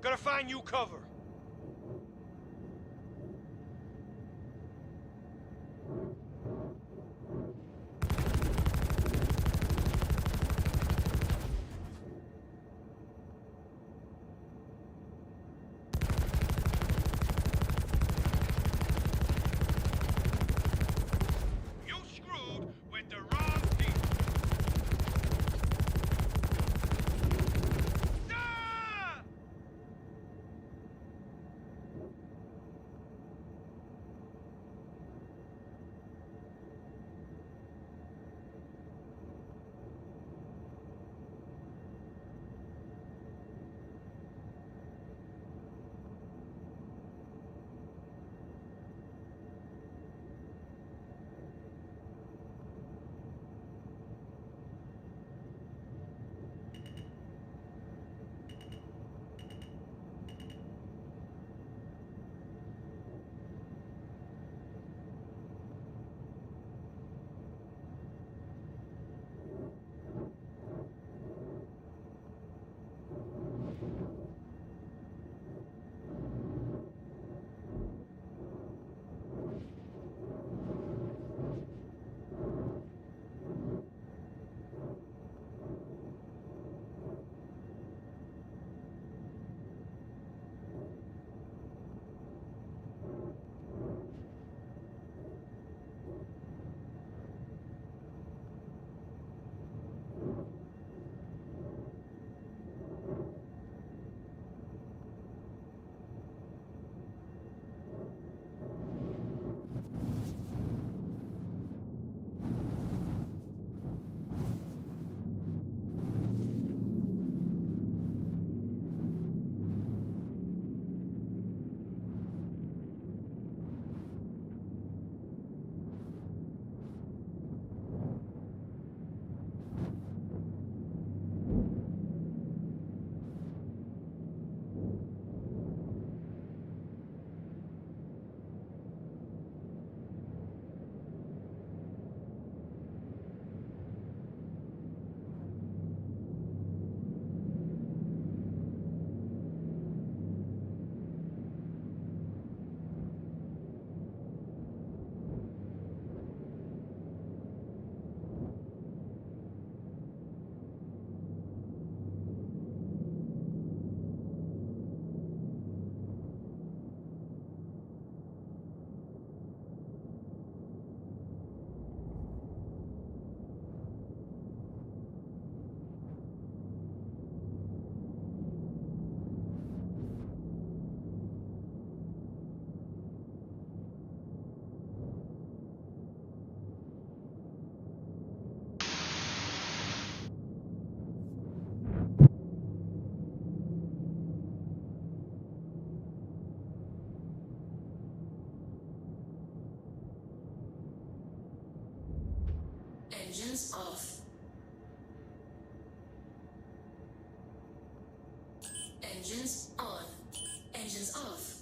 Gotta find you cover. Engines off. Engines on. Engines off.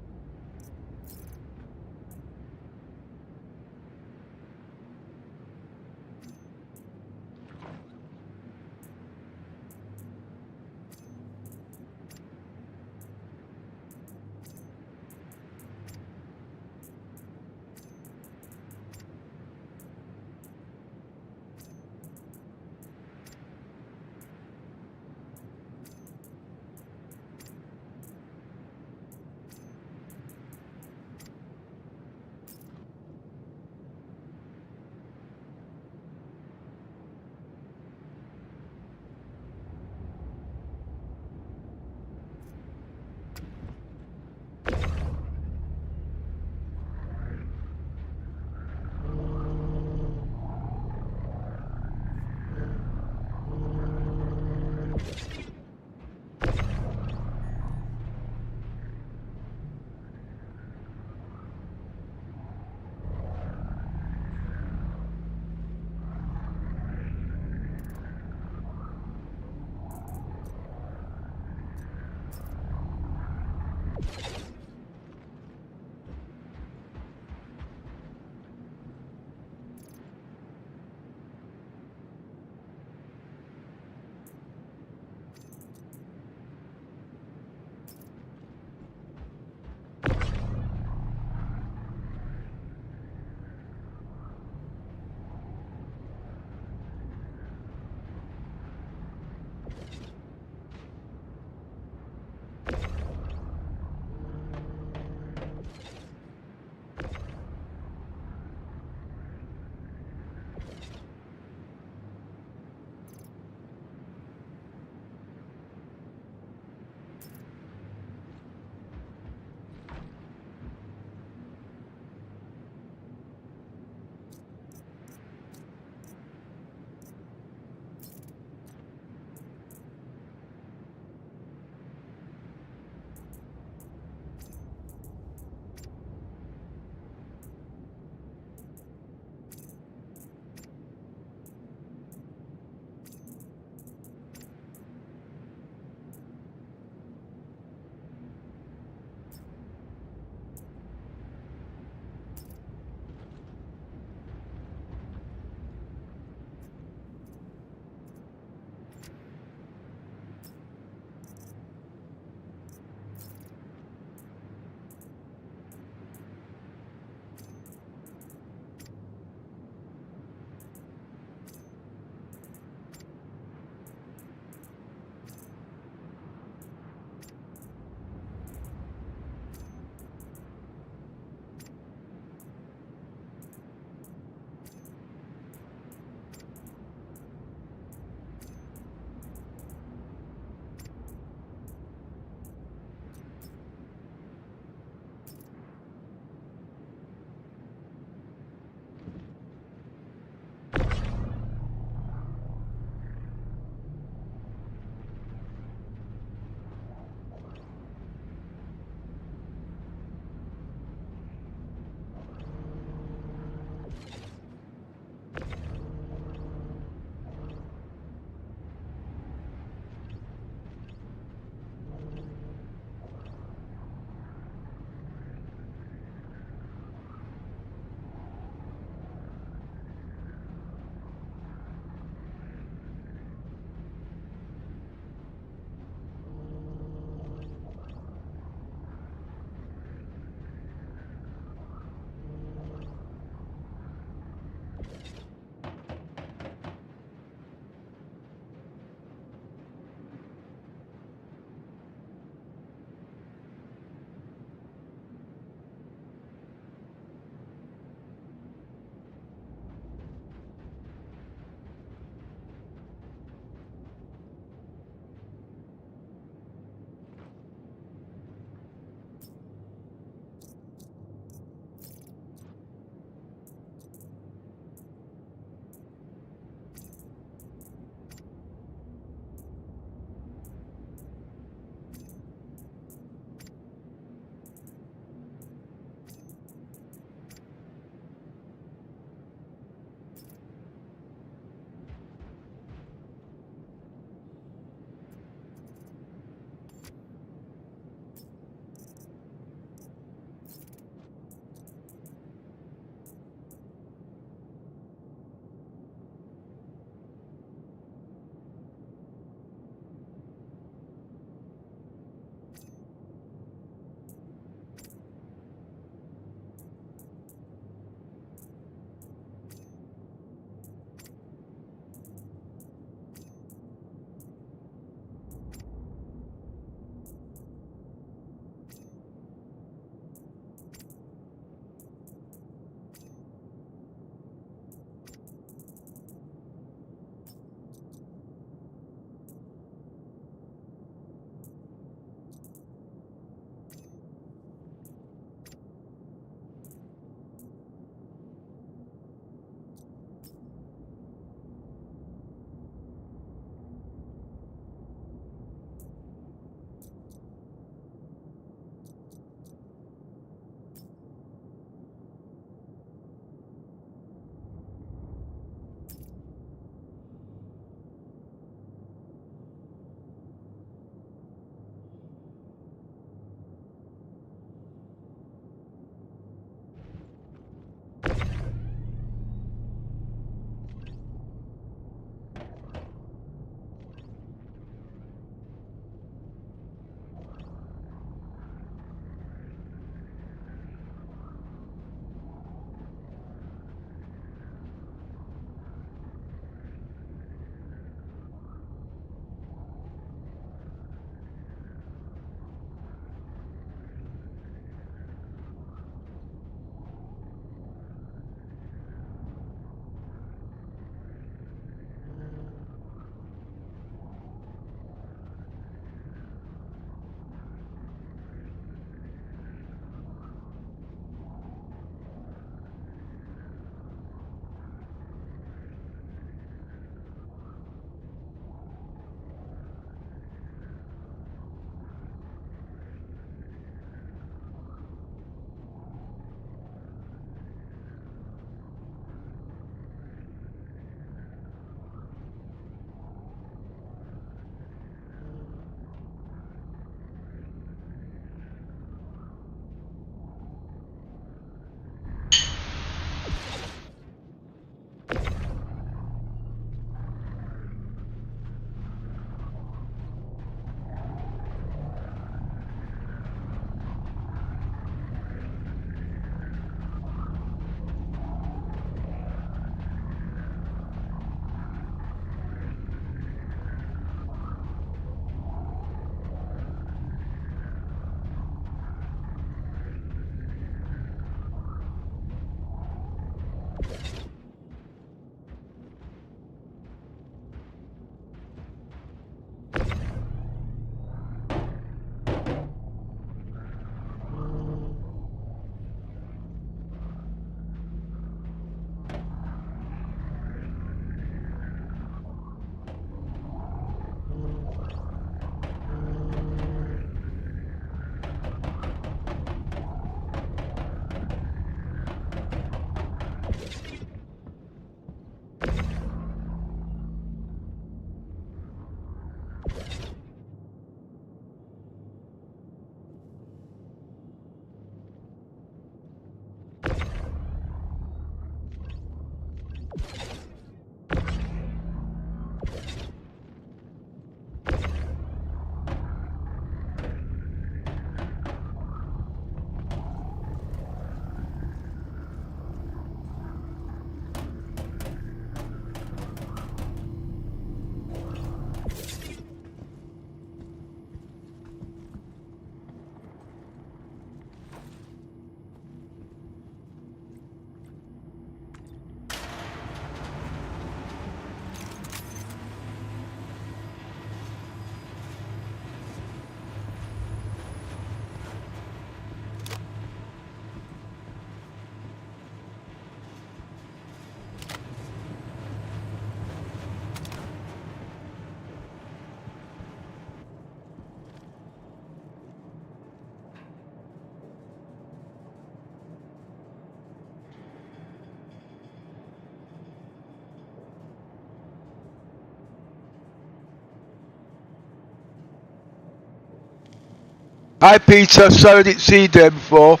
Hi Peter, sorry I didn't see you there before.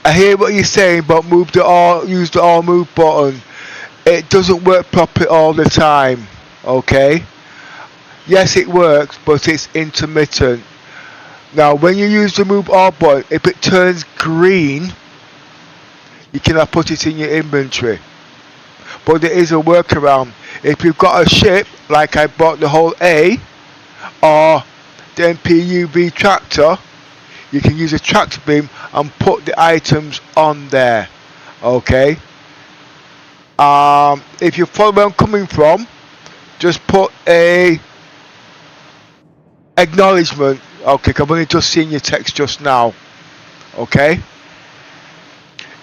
I hear what you're saying, but use the all move button. It doesn't work properly all the time, okay? Yes, it works, but it's intermittent. Now, when you use the move all button, if it turns green, you cannot put it in your inventory. But there is a workaround. If you've got a ship, like I bought the whole A, or the MPUV tractor, you can use a tractor beam and put the items on there. Okay. If you follow where I'm coming from, just put a acknowledgement. Okay, I've only just seen your text just now. Okay.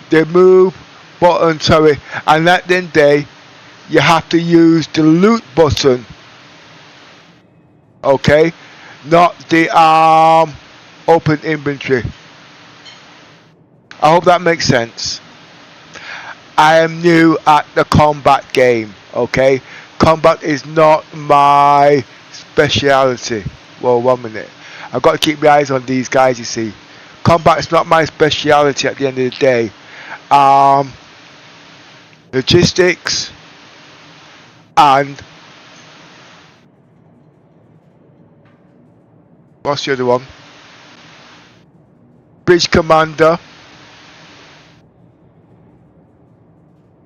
The move button, sorry, and at the end of the day, you have to use the loot button. Okay, not the open inventory. I hope that makes sense. I am new at the combat game. Okay, combat is not my speciality. Well, 1 minute. I've got to keep my eyes on these guys. You see, combat is not my speciality. At the end of the day, logistics and what's the other one? Bridge commander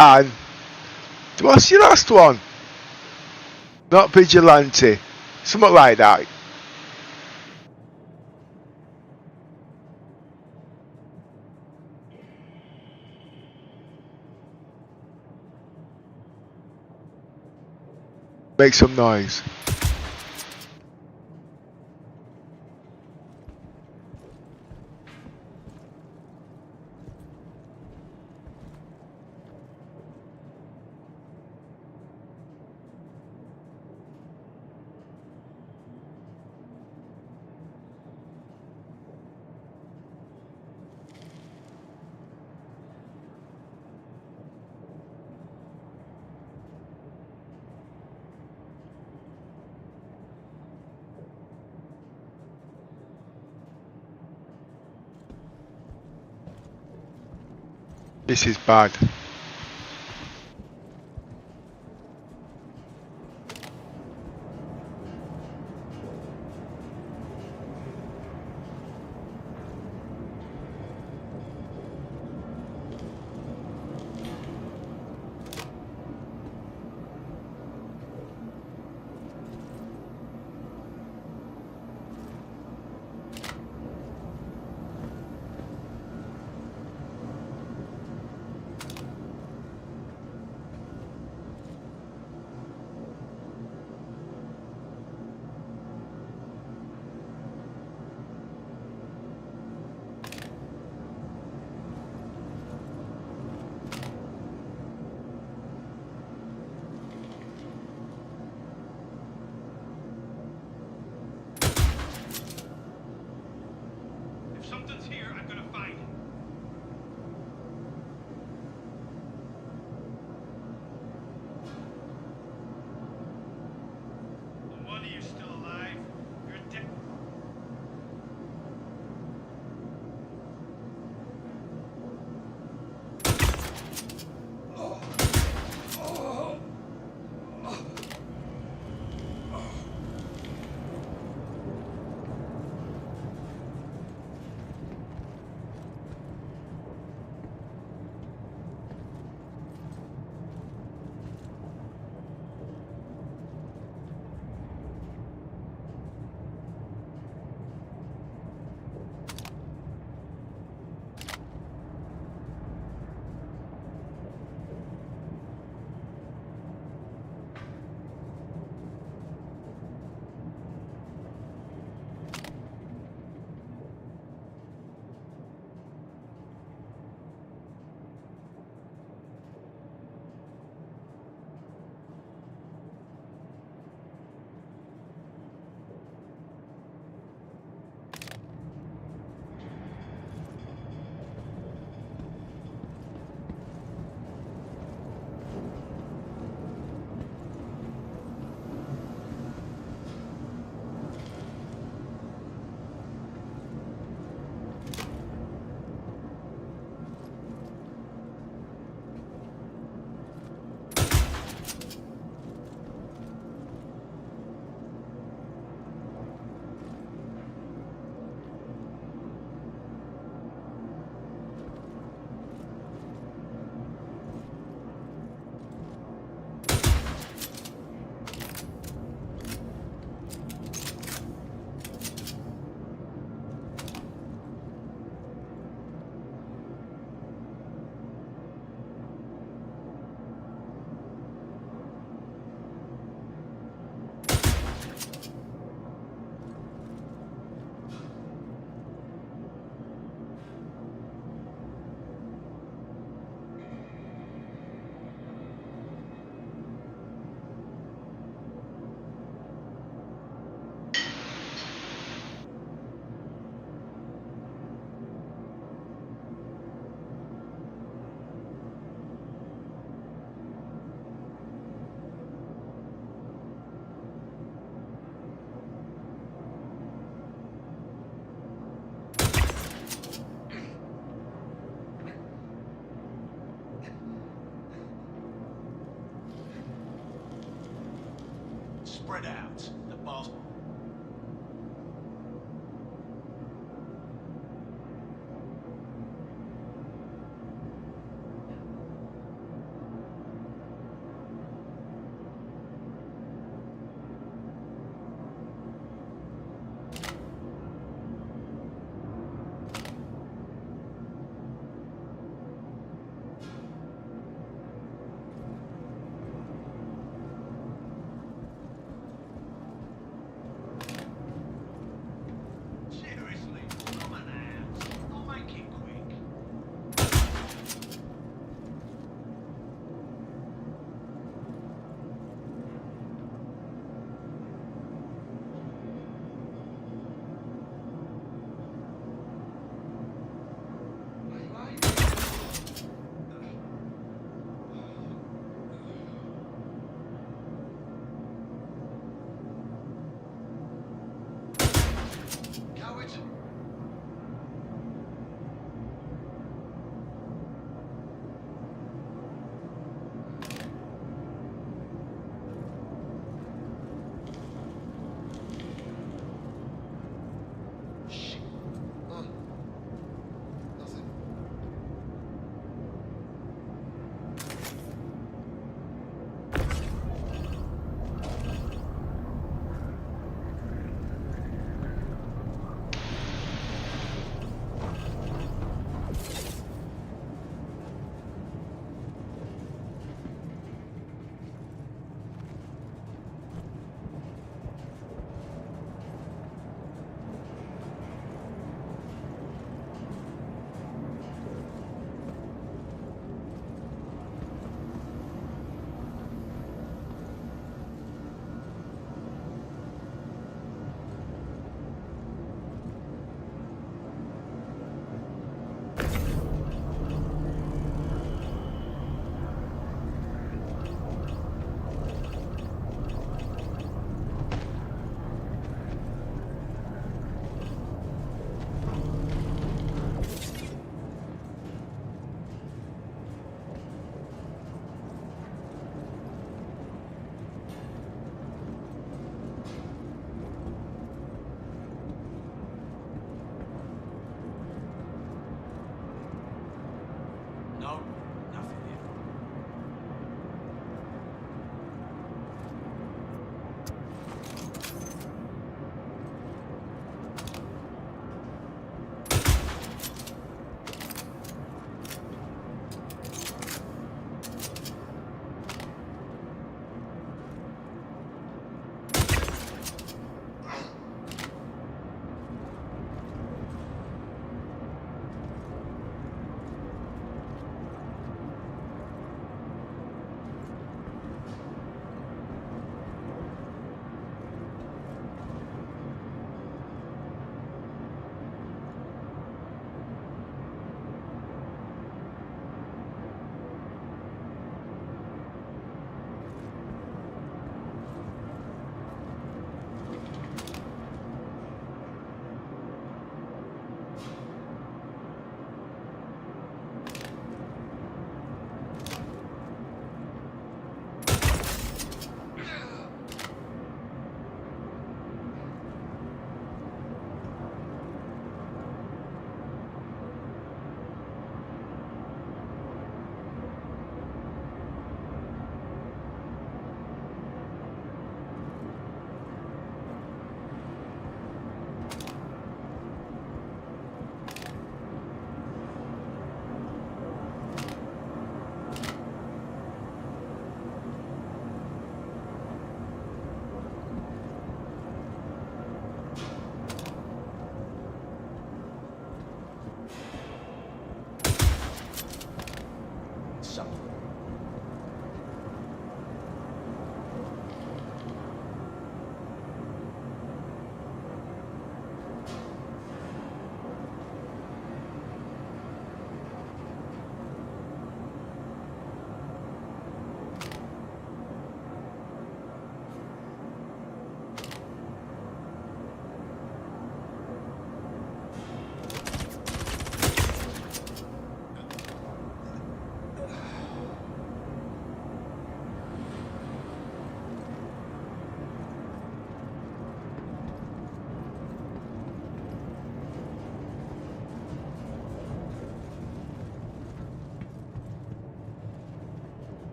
and what's your last one? Not vigilante, something like that. Make some noise. This is bad. Spread out. The boss.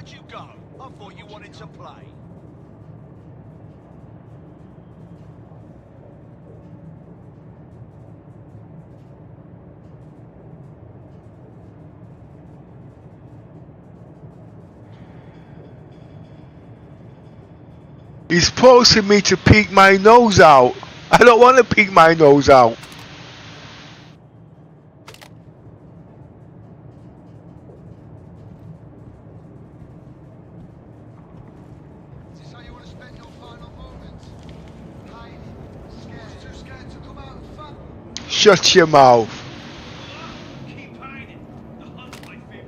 Where'd you go? I thought you wanted to play. He's forcing me to peek my nose out. I don't want to peek my nose out. Is this how you want to spend your final moments? Hiding, scared, too scared to come out and fight. Shut your mouth. Keep hiding. The hunt's my favorite.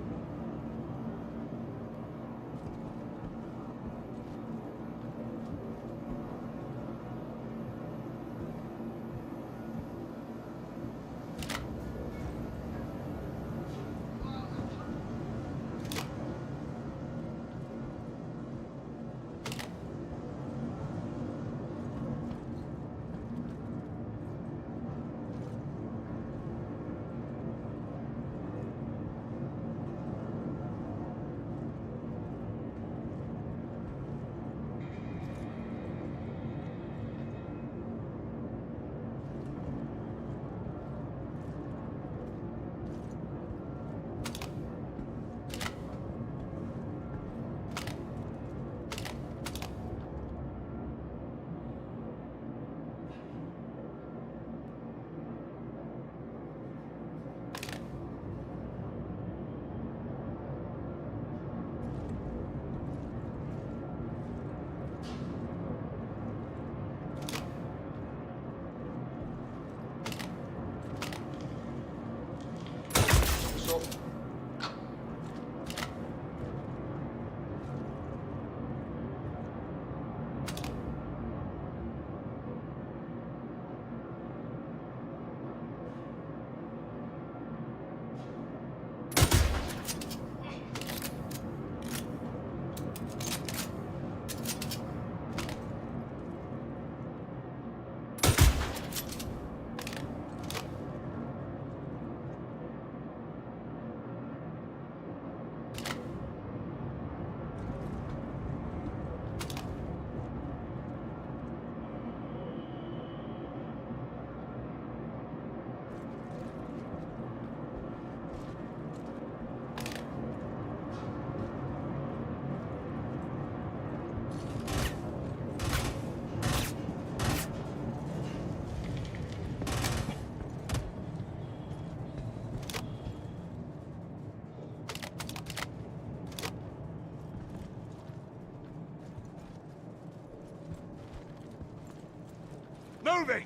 Moving!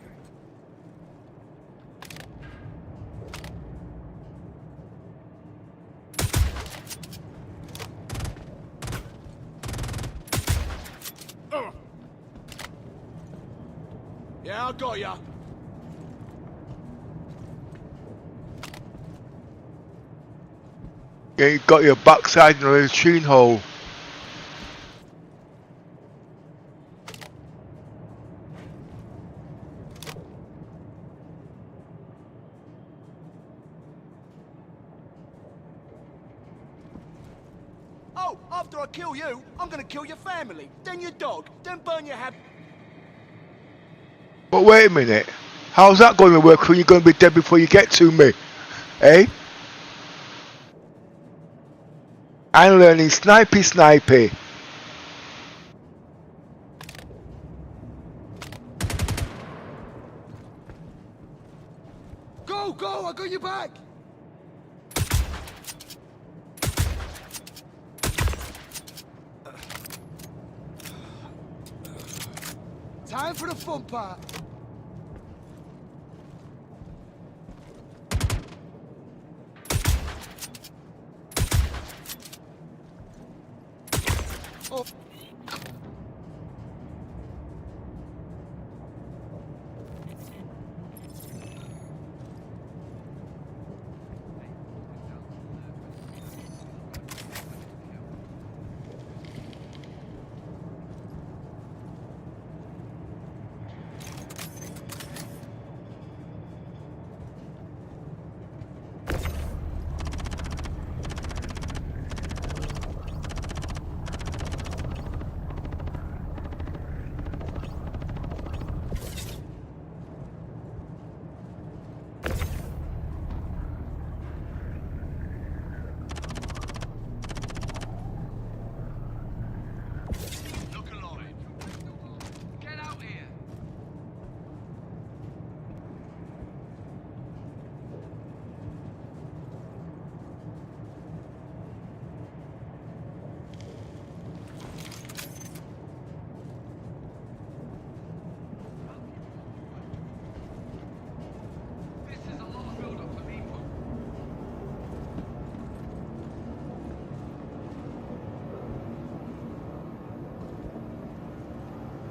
Yeah, I got ya. Yeah, you got your backside in a latrine hole. Oh, after I kill you, I'm gonna kill your family, then your dog, then burn your happy. But wait a minute. How's that going to work when you're going to be dead before you get to me? Eh? I'm learning snipey. Go, go, I got your back! Time for the fun part. Oh.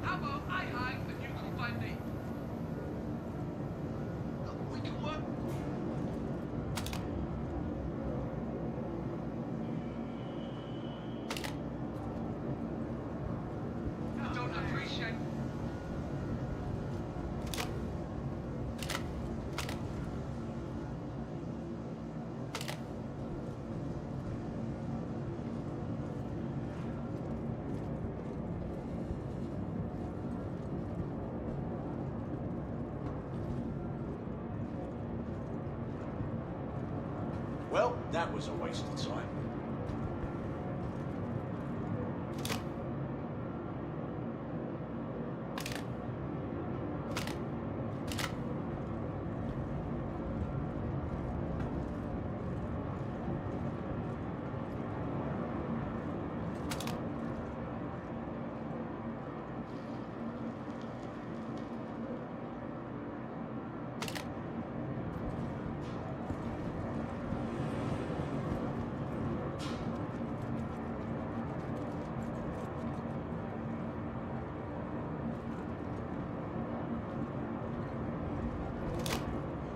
How about I hide and you come find me? Look, we can work. I don't appreciate. Well, that was a waste of time.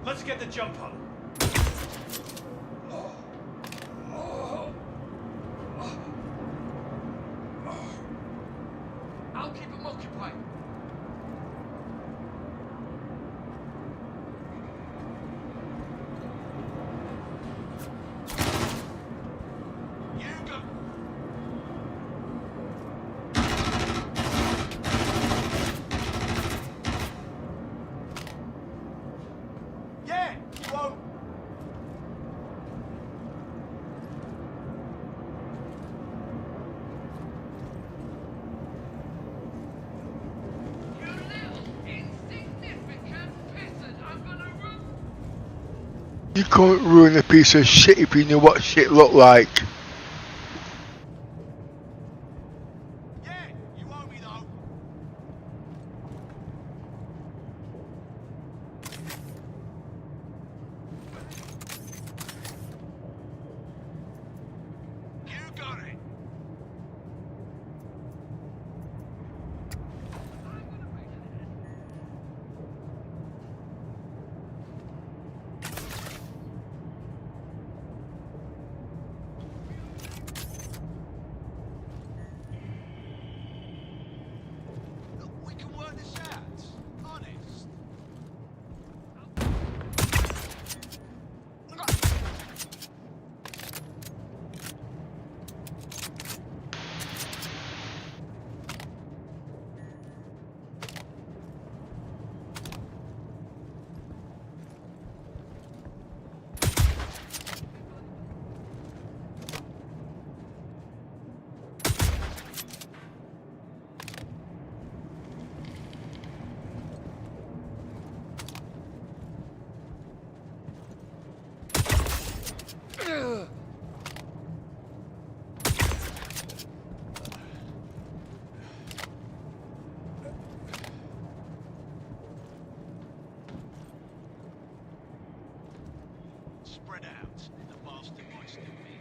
Let's get the jump on. I'll keep them occupied. You go. Yeah, you won't. You little insignificant pissant. I'm gonna run. You can't ruin a piece of shit if you know what shit look like. Yeah, you owe me though. You got it. Look, we can work this out. Honest. Spread out. The bastard might still be here.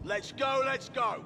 Let's go, let's go.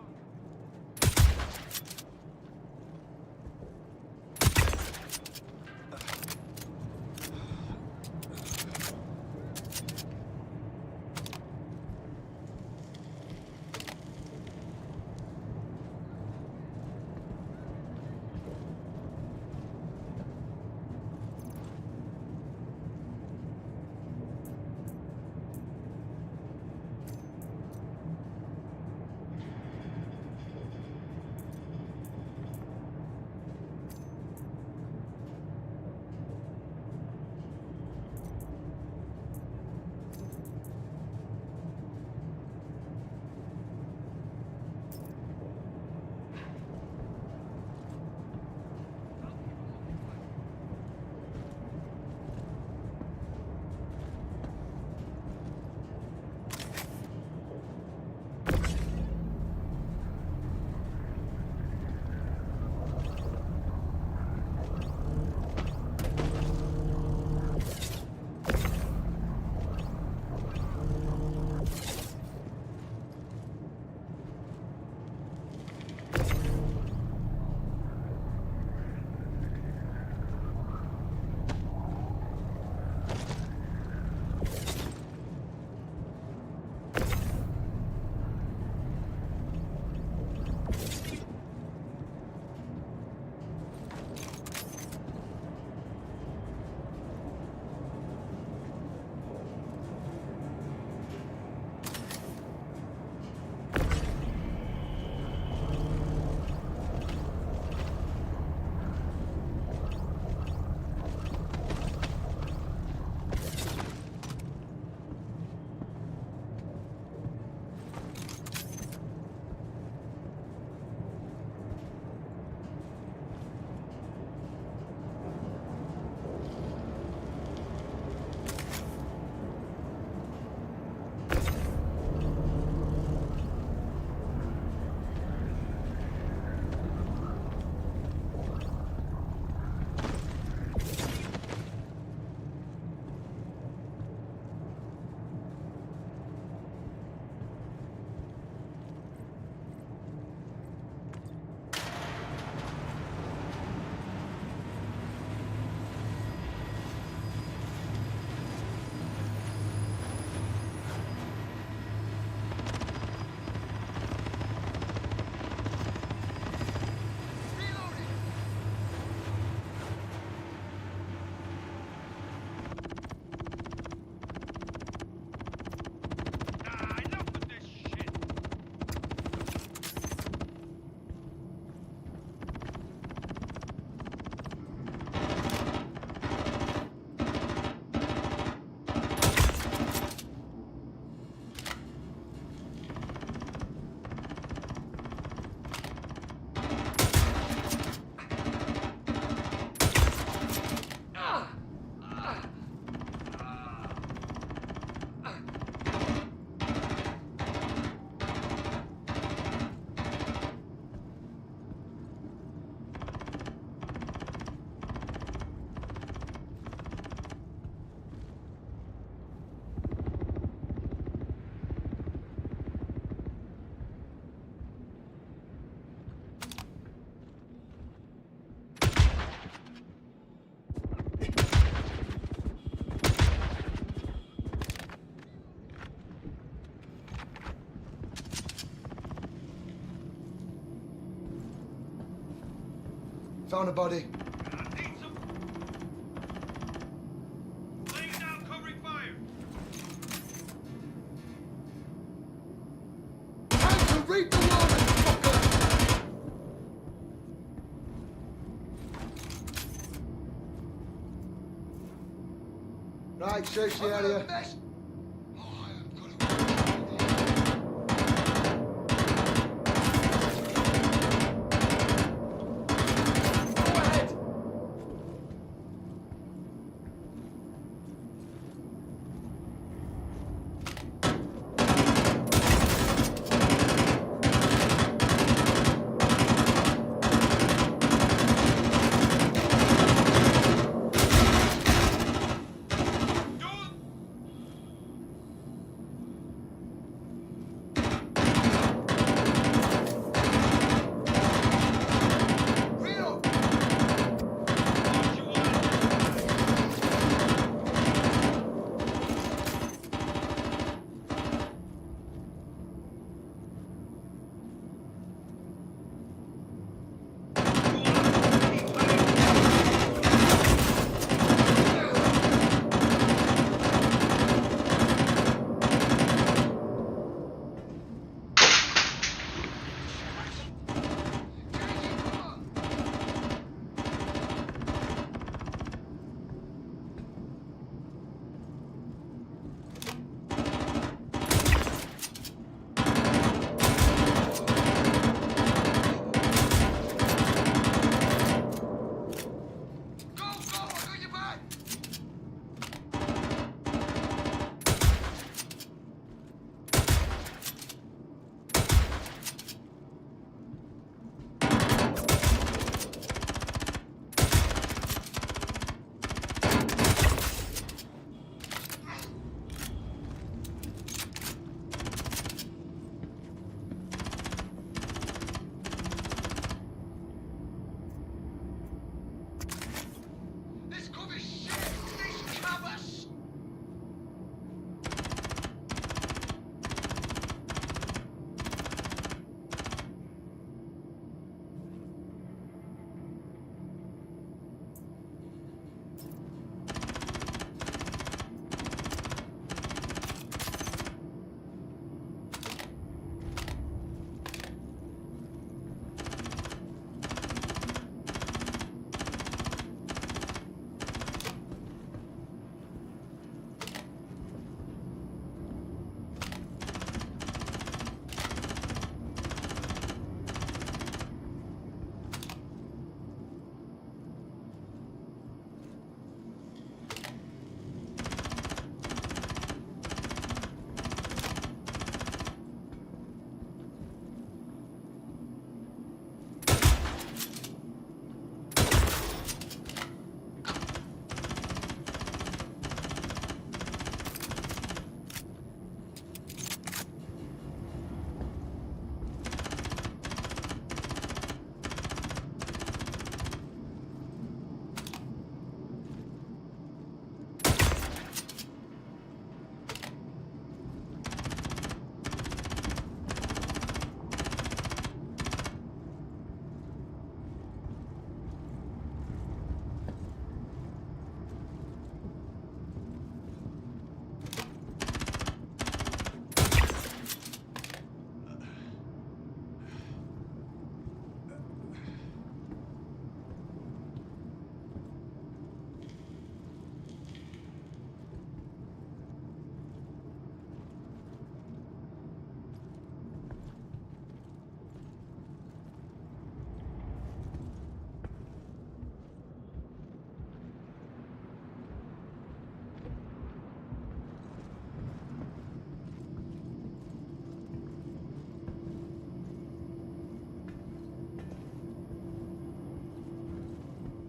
Found a body. Laying down, covering fire. Time to read the warning, fucker! Right, search the area.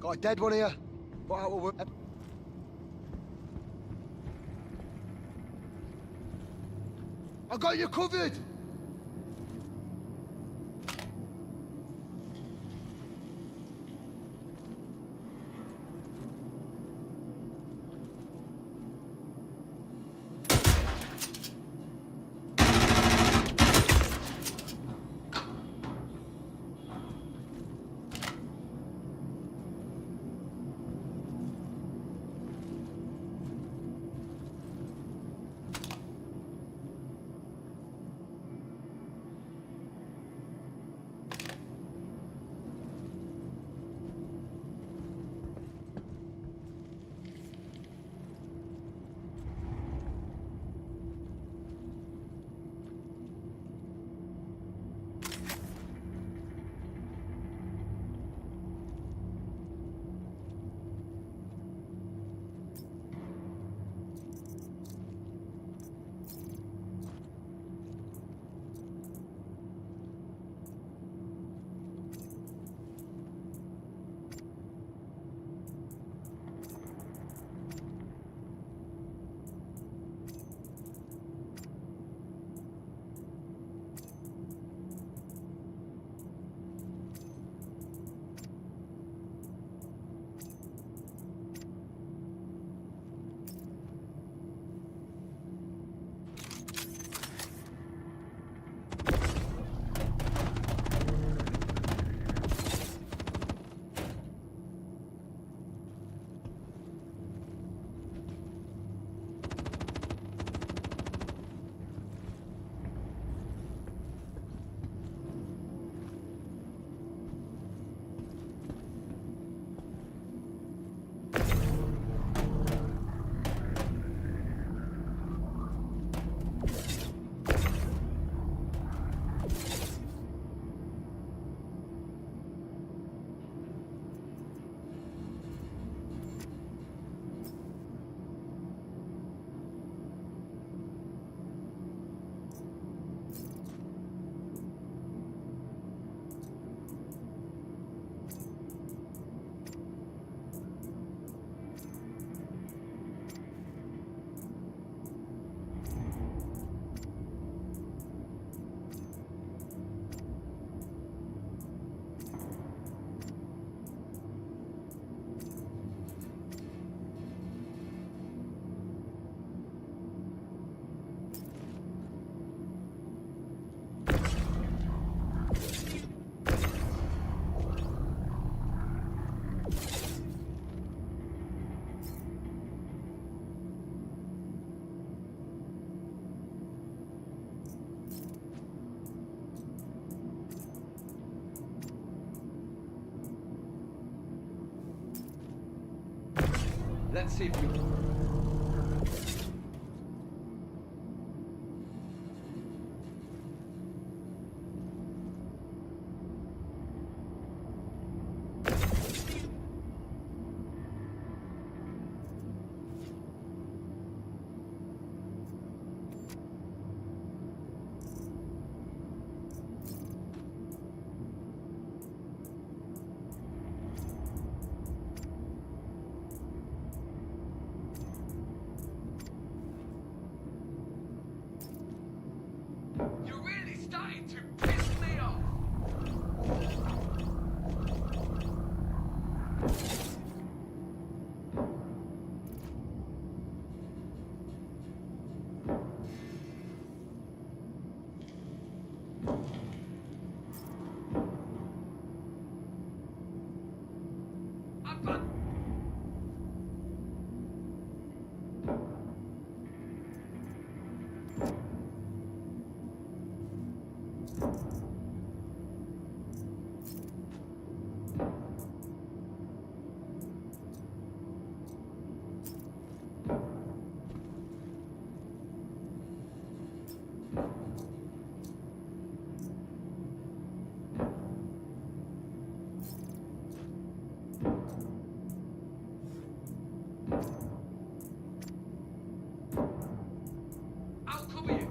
Got a dead one here. Put out a whip. I got you covered. Let's see if we can... You're really starting to piss me off. I'll cover you.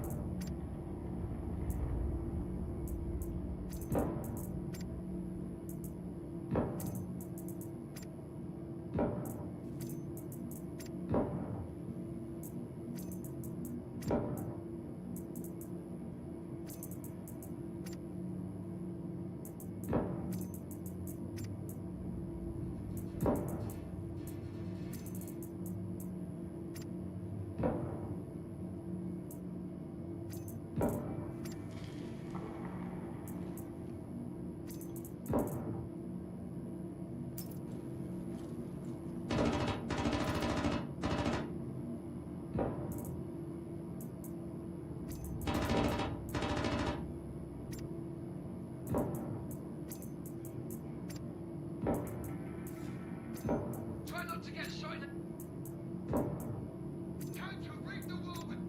Try not to get shot in the... Counter, rig the woman!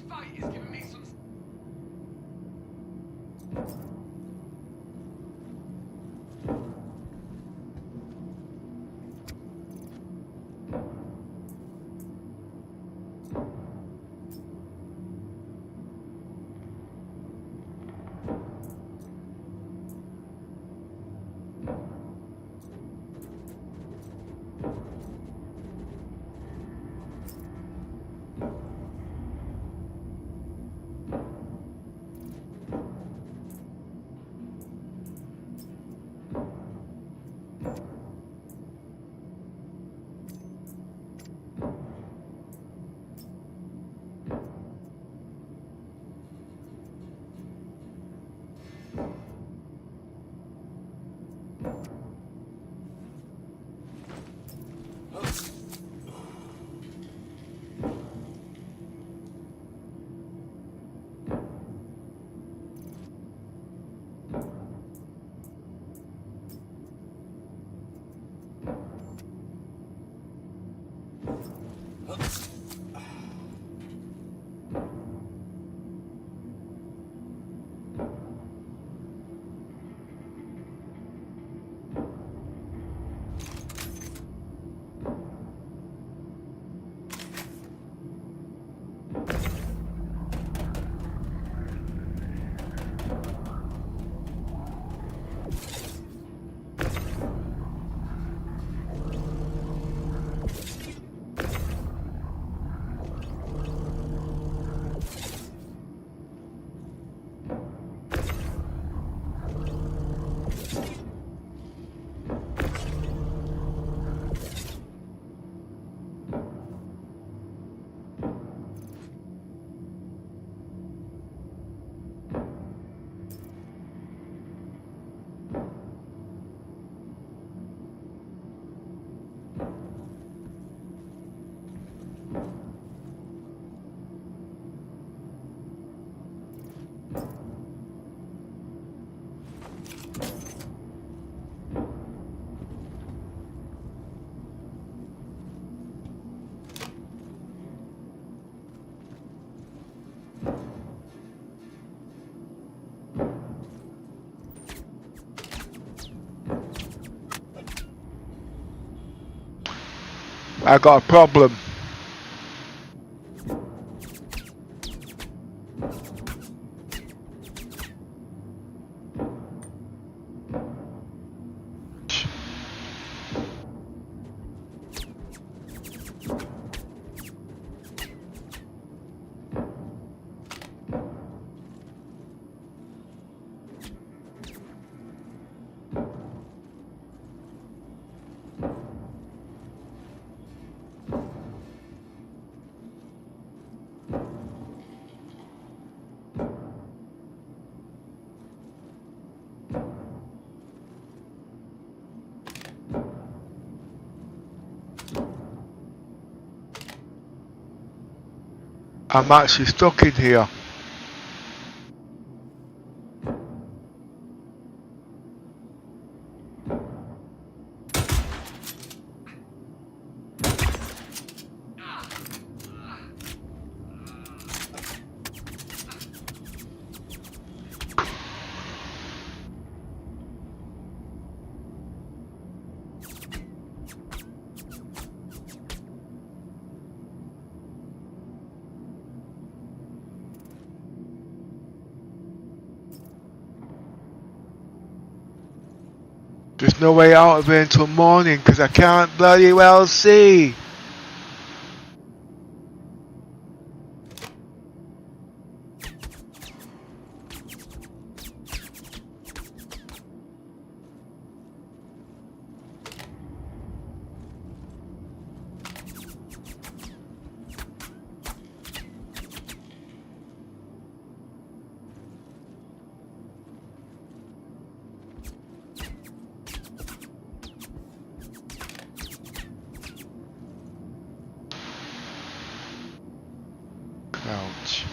fight is giving me some... I got a problem. I'm actually stuck in here. There's no way out of here until morning because I can't bloody well see. Ouch.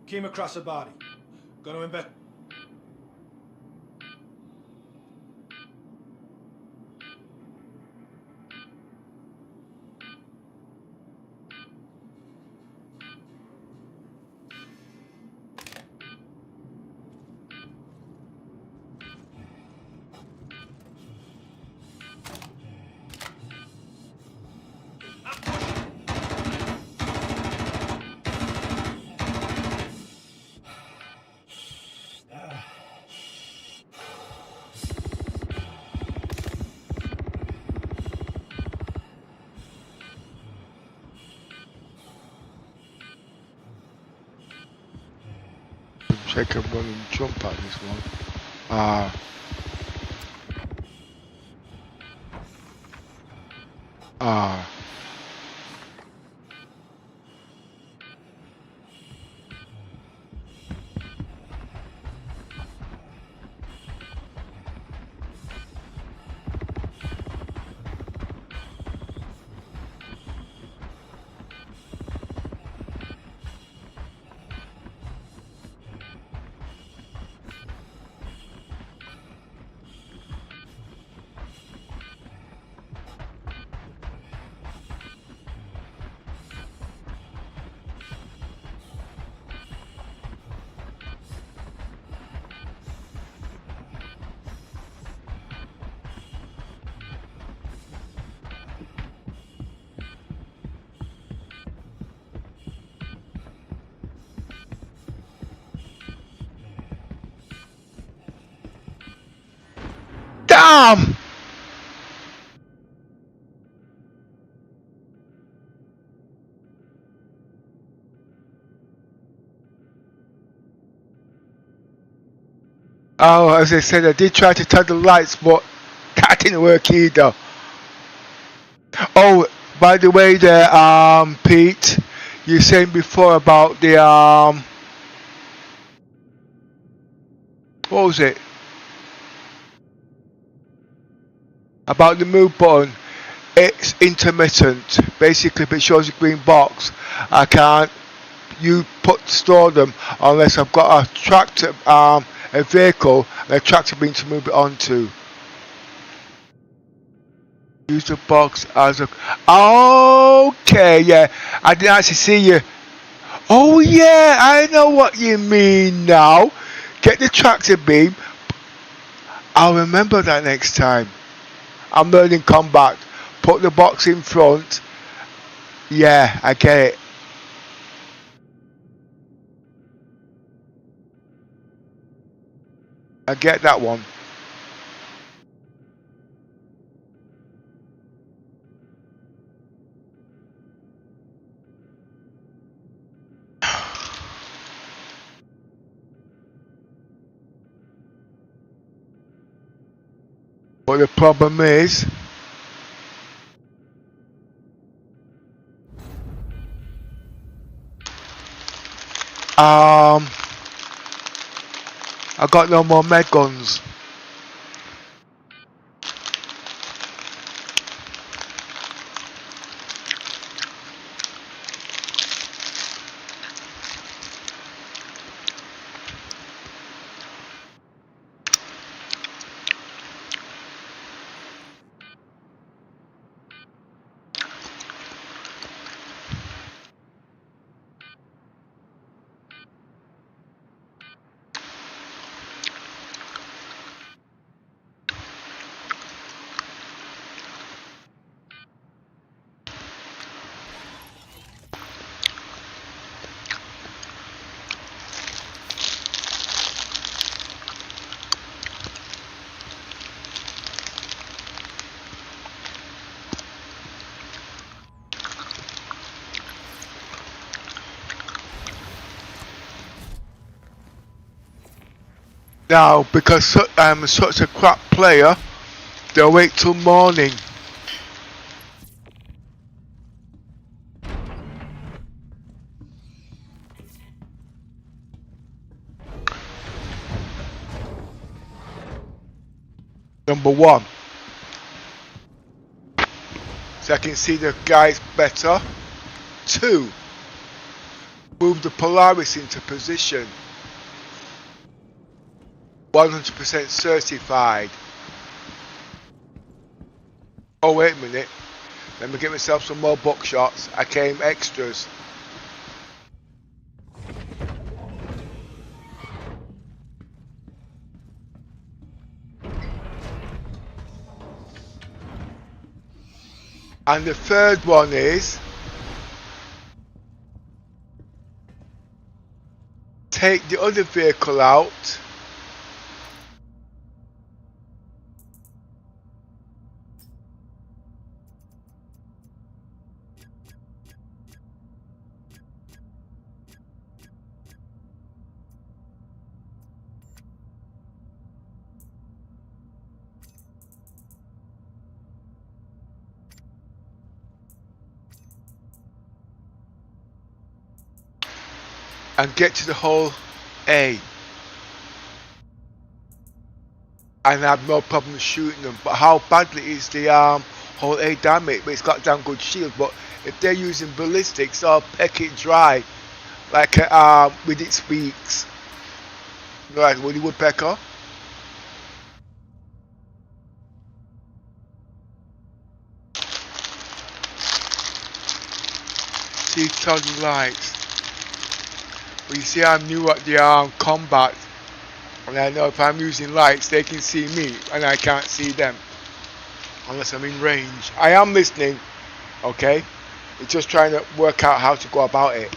Came across a body. Gonna invest. Check a run and jump at this one. Damn! Oh, as I said, I did try to turn the lights, but that didn't work either. Oh, by the way there, Pete, you were saying before about the, what was it? About the move button. It's intermittent. Basically, if it shows a green box, I can't store them unless I've got a tractor, a vehicle, and a tractor beam to move it onto. Use the box as a... Okay, yeah. I didn't actually see you. Oh, yeah, I know what you mean now. Get the tractor beam. I'll remember that next time. I'm learning combat. Put the box in front. Yeah, I get it. I get that one. But the problem is, I got no more med guns. Now, because I'm such a crap player, they'll wait till morning. Number one, so I can see the guys better. Two, move the Polaris into position. 100% certified. Oh, wait a minute. Let me get myself some more buckshots. I came extras. And the third one is take the other vehicle out. And get to the whole A. And I have no problem shooting them. But how badly is the whole A damage? But it's got damn good shield. But if they're using ballistics, I'll peck it dry. Like with it speaks. Like Woody Woodpecker. See solid lights. But you see, I'm new at the combat, and I know if I'm using lights, they can see me, and I can't see them unless I'm in range. I am listening, okay? It's just trying to work out how to go about it.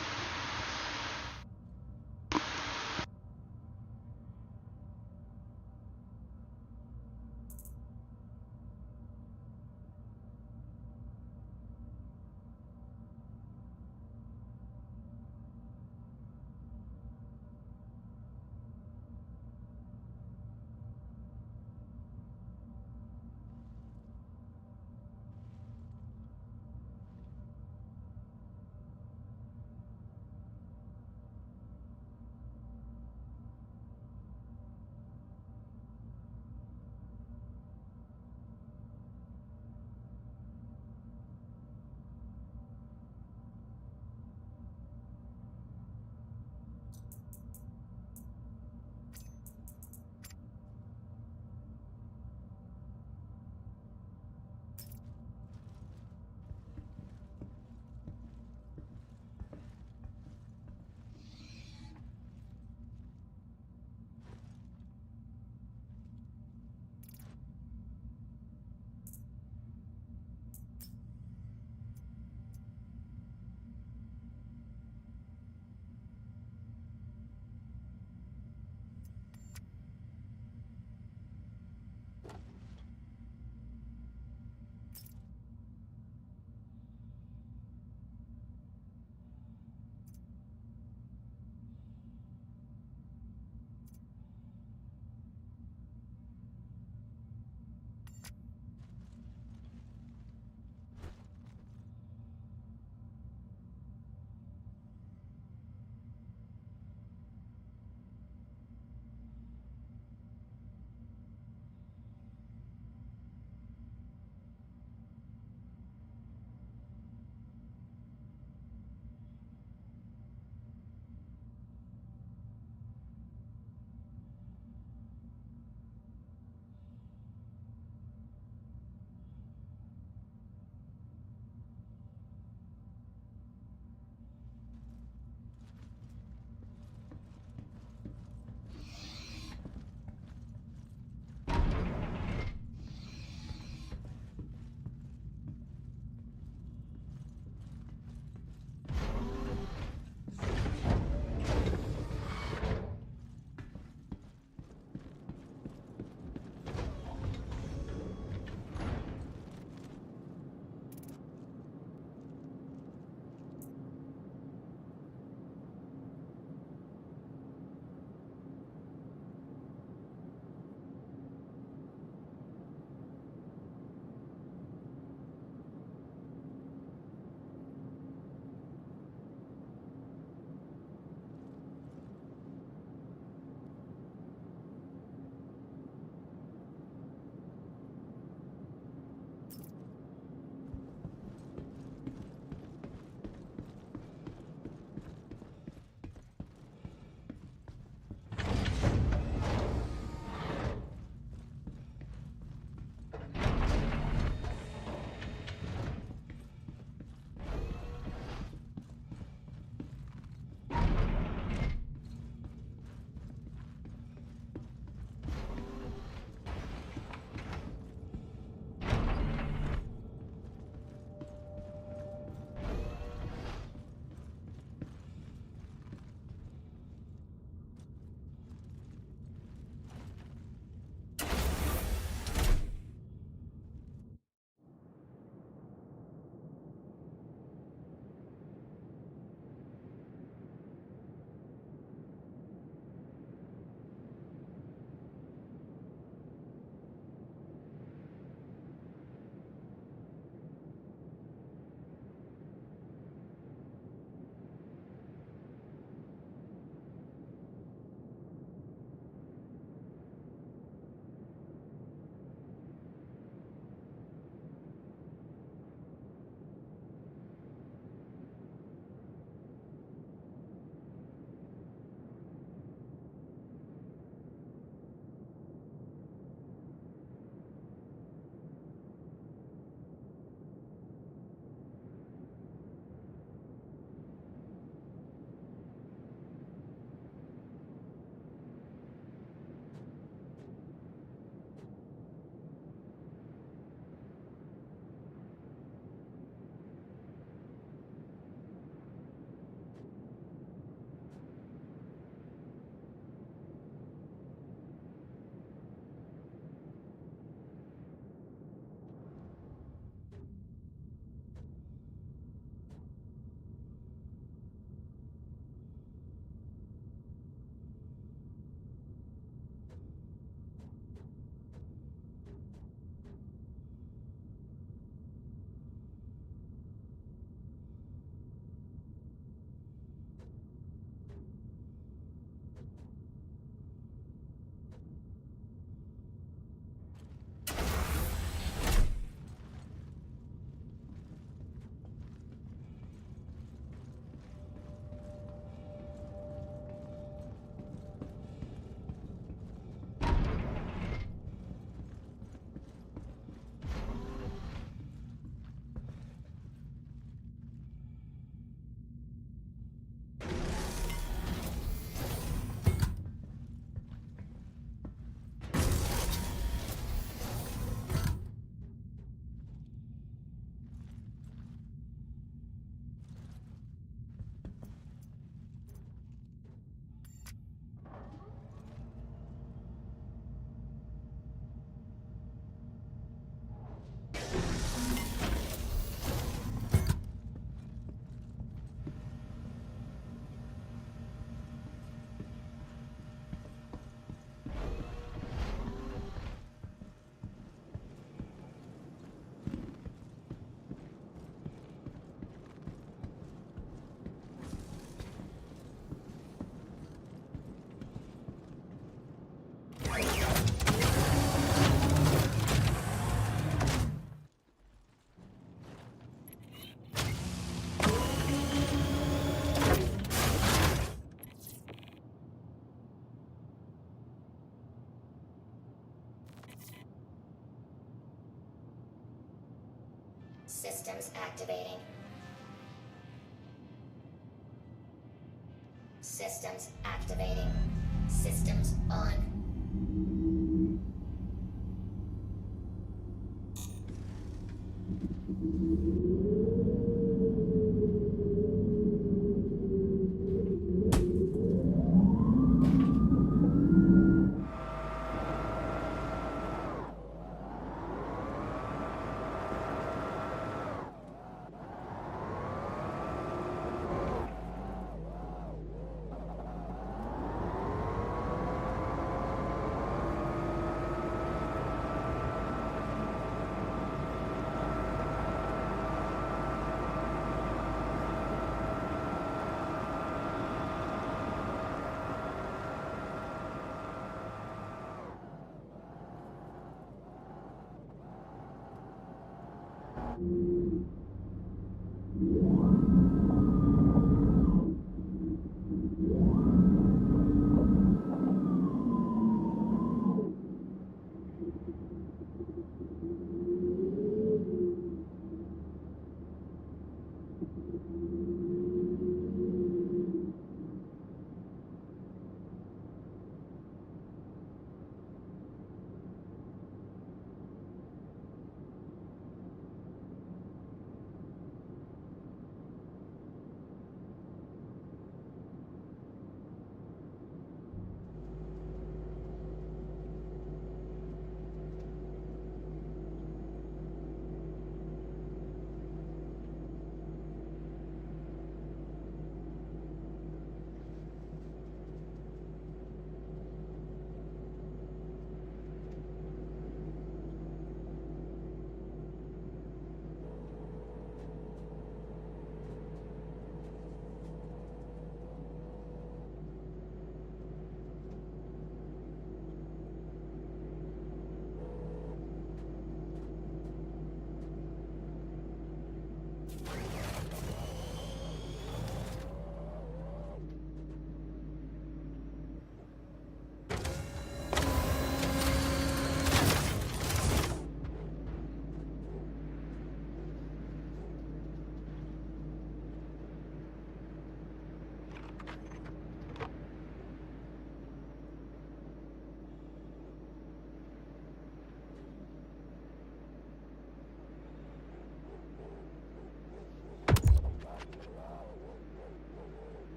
Systems activating. Systems activating. Systems on.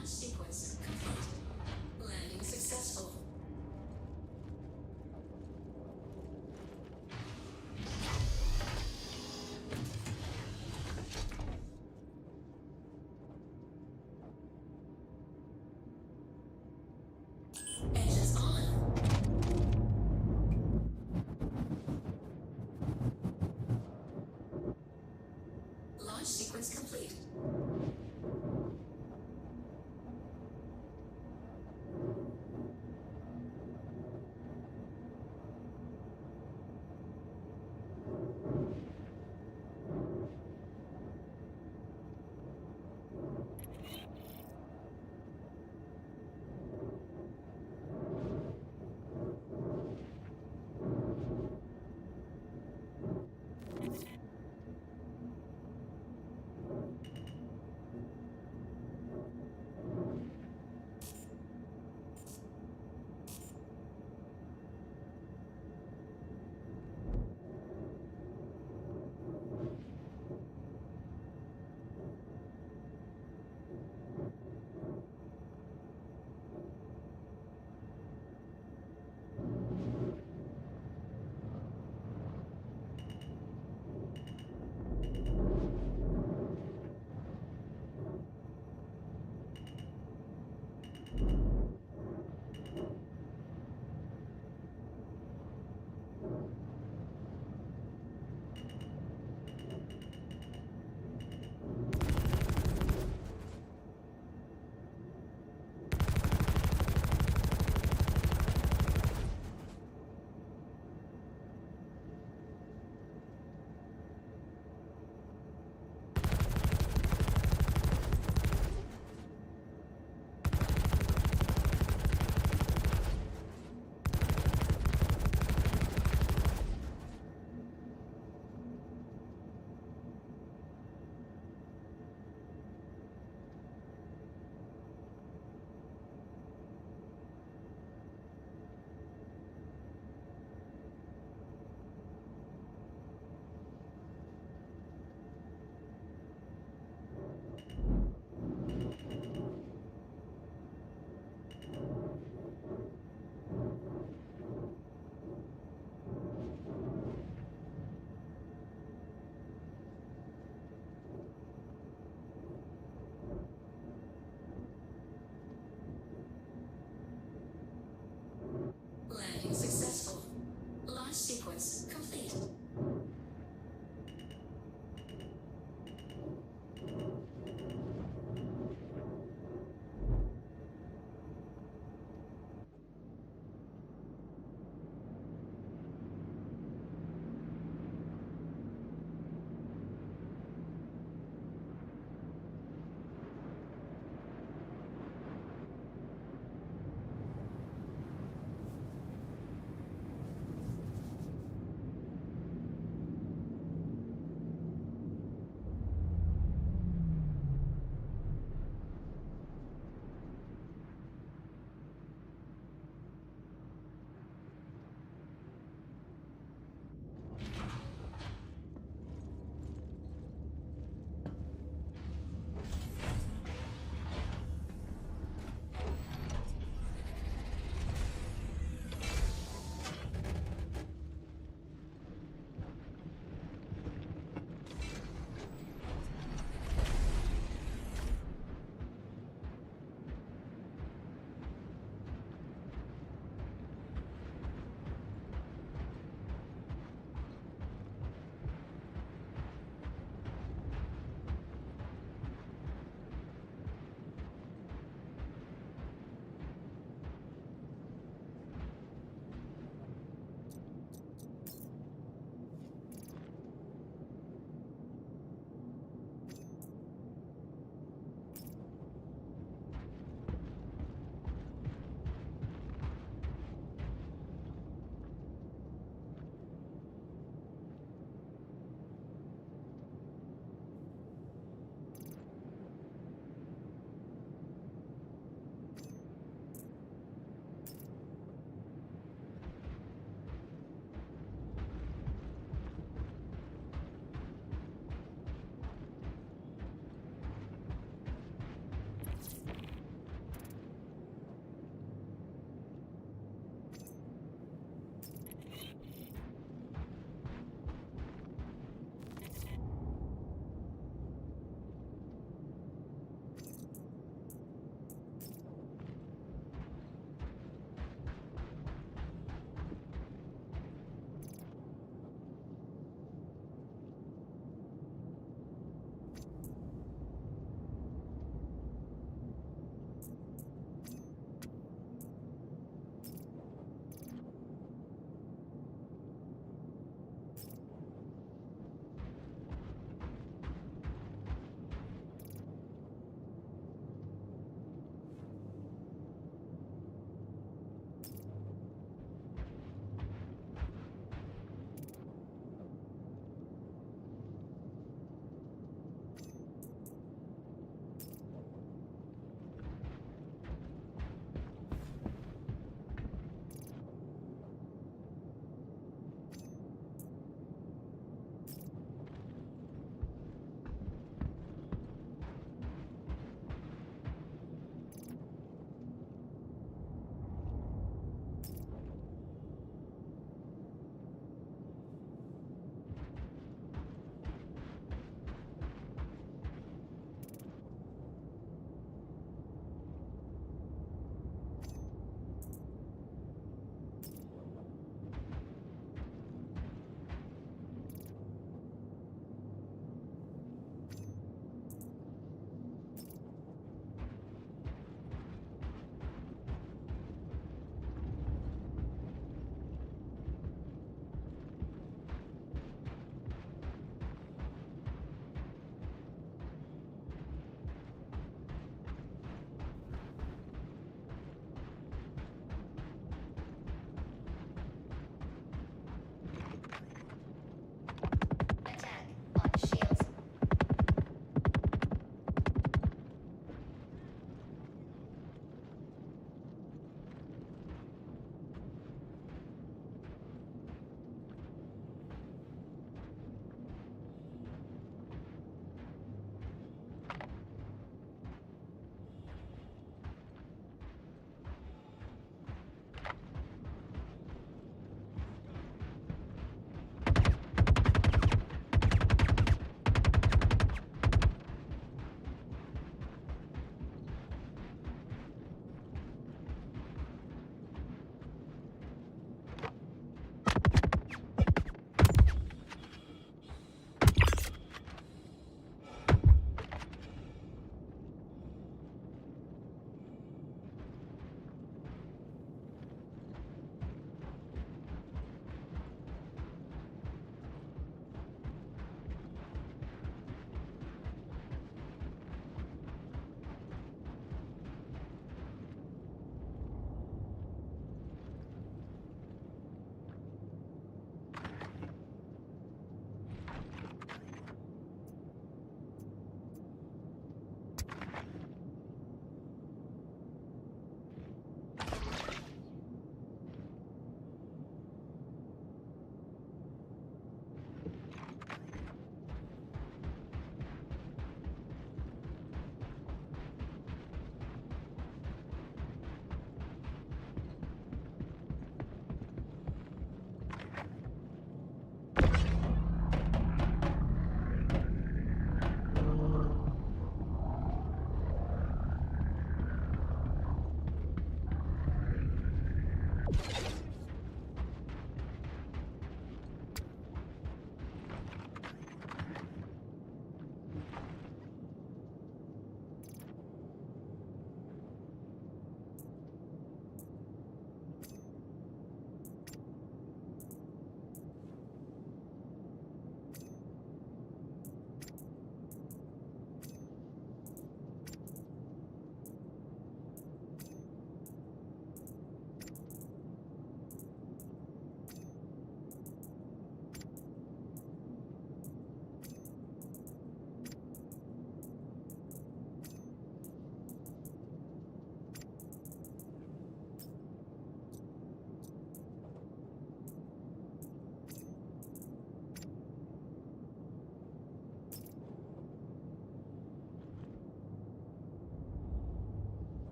Launch sequence complete. Landing successful. Engines on. Launch sequence complete.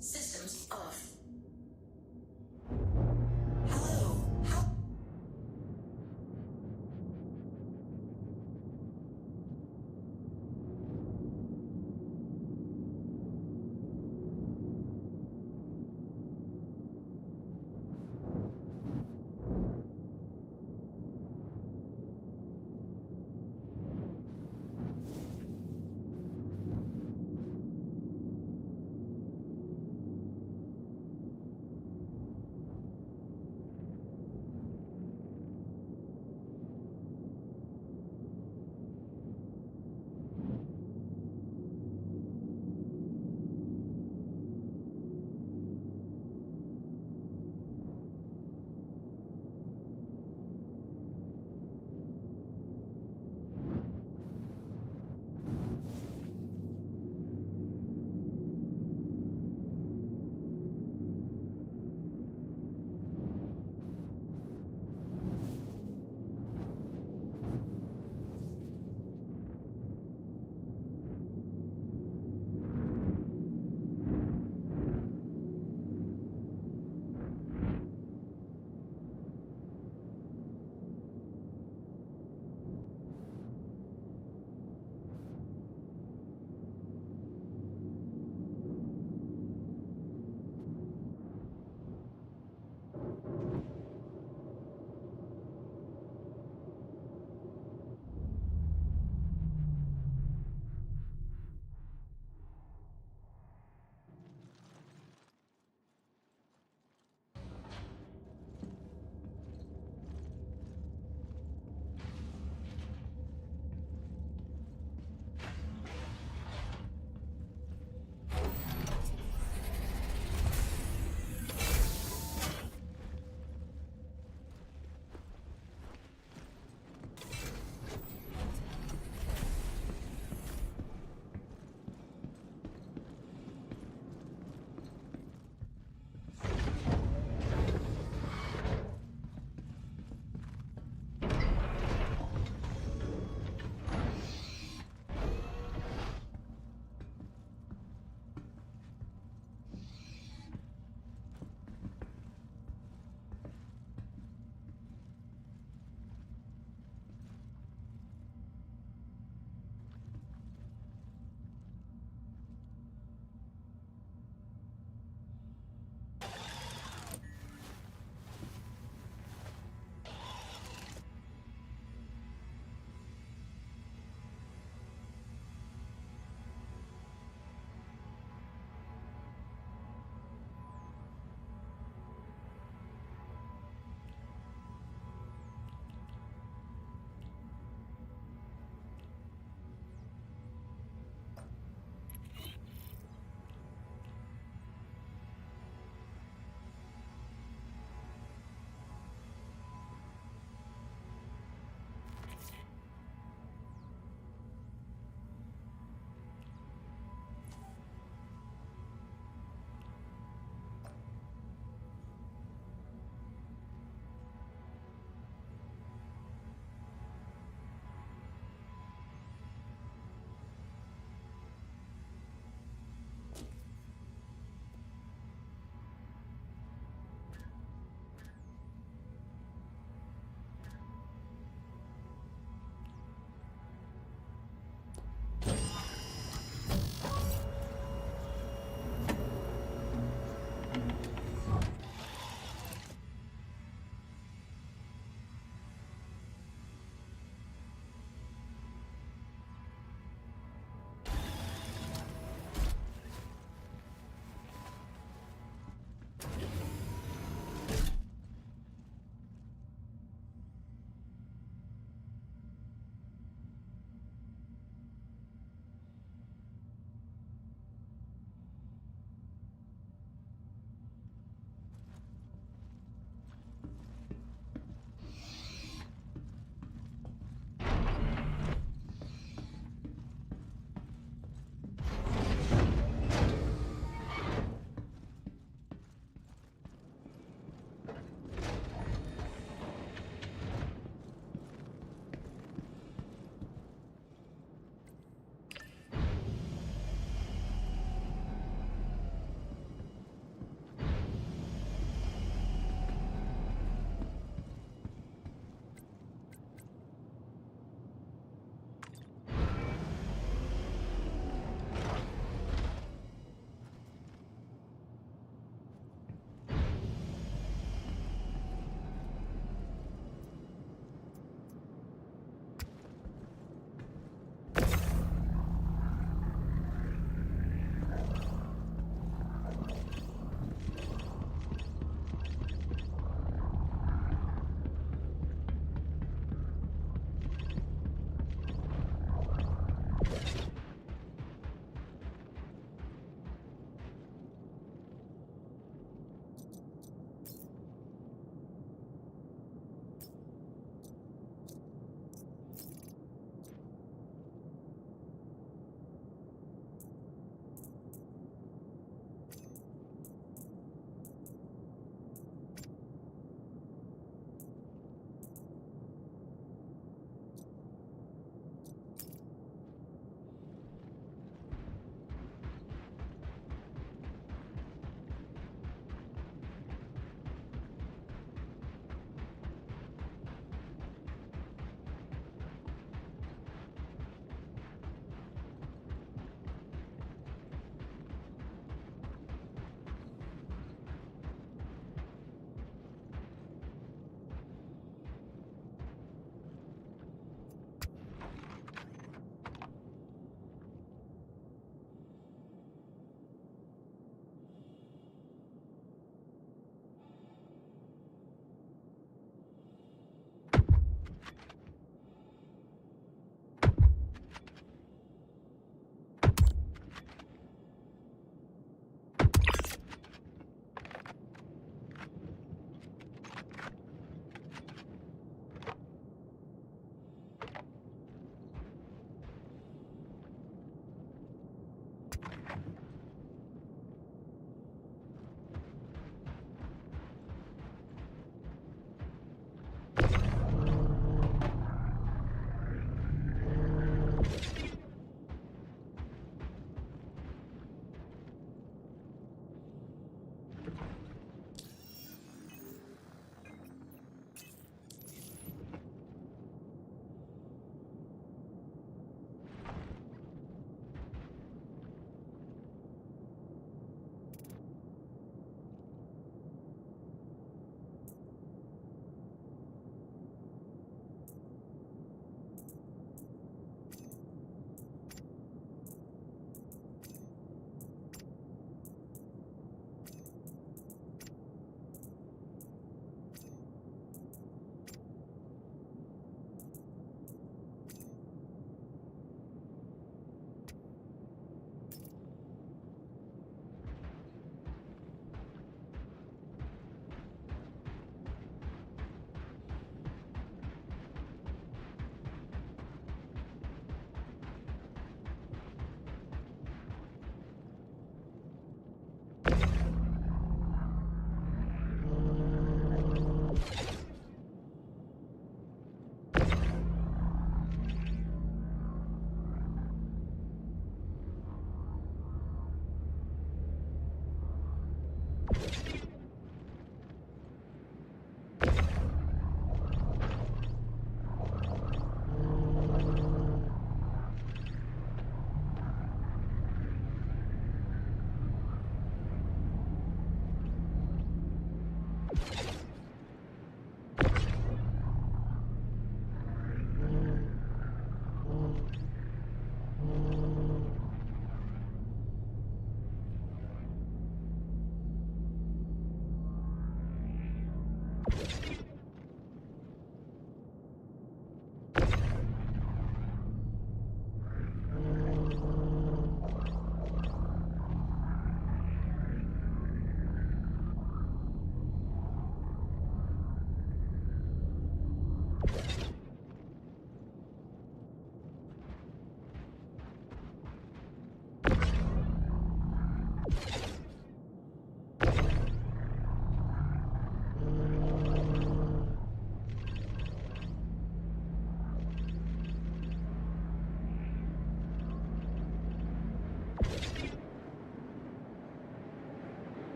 Systems off. Hello.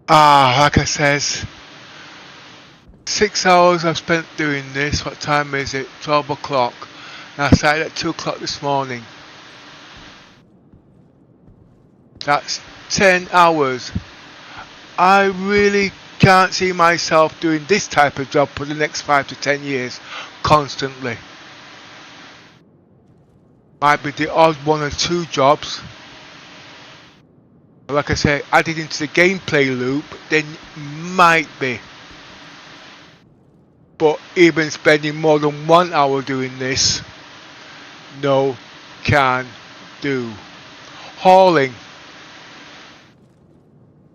Like I says, 6 hours I've spent doing this. What time is it? 12 o'clock. And I started at 2 o'clock this morning. That's 10 hours. I really can't see myself doing this type of job for the next 5 to 10 years constantly. Might be the odd 1 or 2 jobs. Like I say, added into the gameplay loop, then might be. But even spending more than 1 hour doing this, no can do. Hauling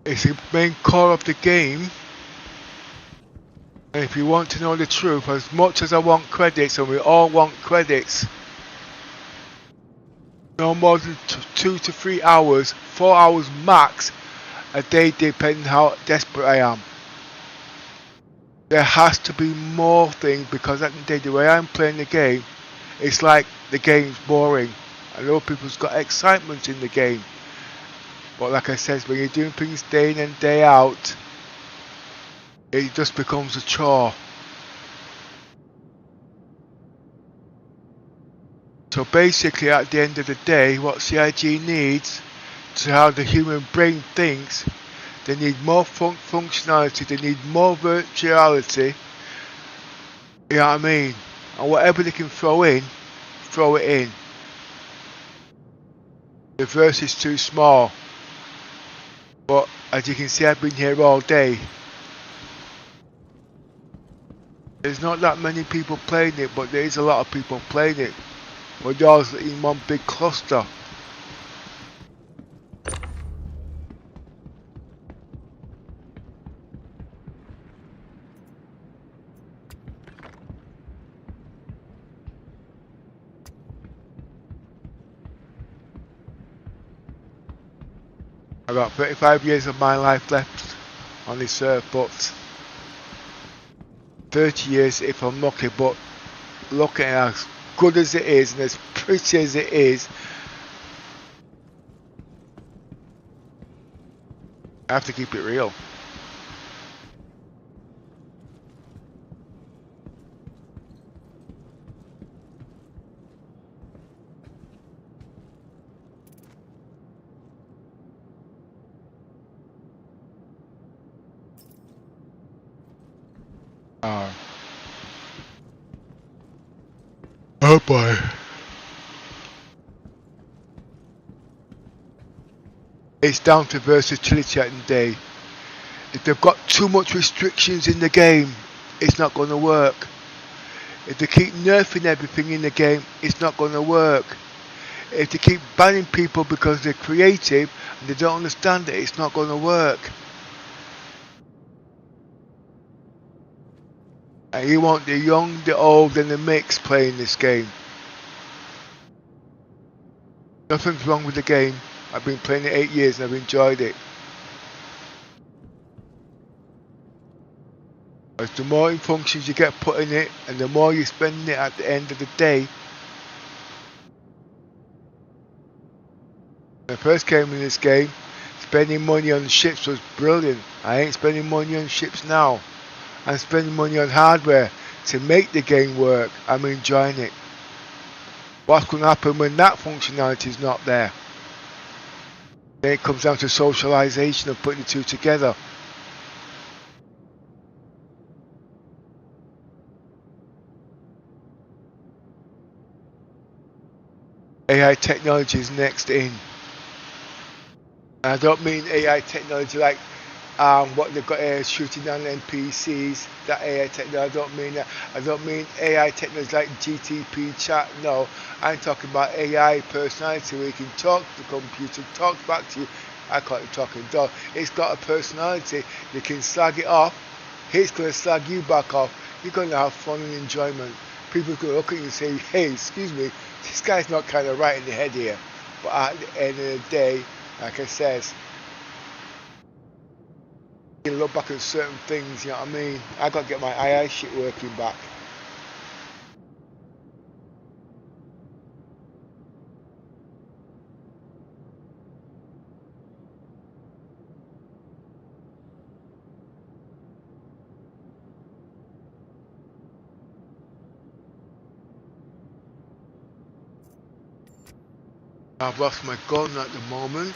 is the main core of the game. And if you want to know the truth, as much as I want credits, and we all want credits, no more than 2 to 3 hours, 4 hours max a day, depending how desperate I am. There has to be more things, because at the end of the day, the way I'm playing the game, it's like the game's boring. I know people's got excitement in the game, but like I said, when you're doing things day in and day out, it just becomes a chore. So basically, at the end of the day, what CIG needs to how the human brain thinks, they need more functionality, they need more virtuality, you know what I mean? And whatever they can throw in, throw it in. The verse is too small. But as you can see, I've been here all day. There's not that many people playing it, but there is a lot of people playing it. We're all in one big cluster. I've got 35 years of my life left on this earth, but 30 years if I'm lucky. But looking at as good as it is and as pretty as it is, I have to keep it real. Oh boy. It's down to versatility at the day. If they've got too much restrictions in the game, it's not going to work. If they keep nerfing everything in the game, it's not going to work. If they keep banning people because they're creative and they don't understand it, it's not going to work. And you want the young, the old and the mix playing this game. Nothing's wrong with the game. I've been playing it 8 years and I've enjoyed it. As the more functions you get put in it and the more you spend it at the end of the day. When I first came in this game, spending money on ships was brilliant. I ain't spending money on ships now. I'm spending money on hardware to make the game work. I'm enjoying it. What's going to happen when that functionality is not there? Then it comes down to socialization of putting the two together. AI technology is next in. And I don't mean AI technology like what they've got shooting down NPCs, that AI technology. I don't mean that. I don't mean AI technology like GTP chat. No, I'm talking about AI personality where you can talk to the computer, talk back to you. I call it talking dog. It's got a personality. You can slag it off. It's going to slag you back off. You're going to have fun and enjoyment. People are going to look at you and say, hey, excuse me, this guy's not kind of right in the head here. But at the end of the day, like I says, you look back at certain things, you know what I mean? I got to get my AI shit working back. I've lost my gun at the moment.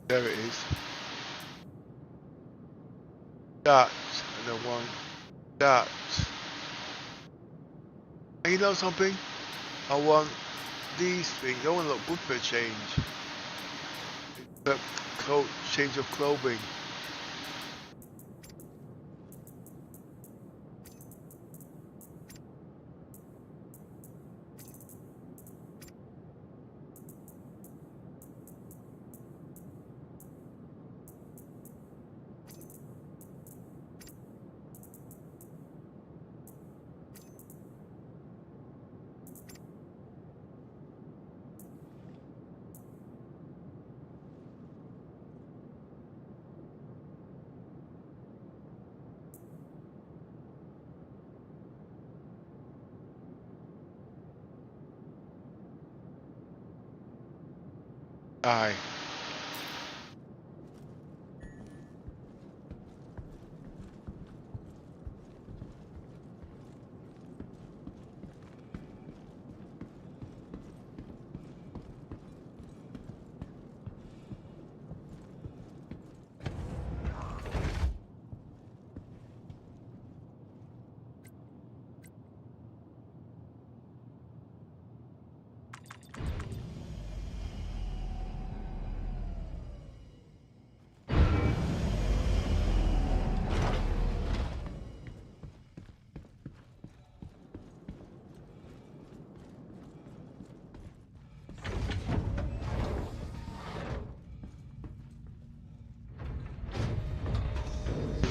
There it is. That, and I want that. And you know something? I want these things. I want to look good for a change. But change of clothing. Aye.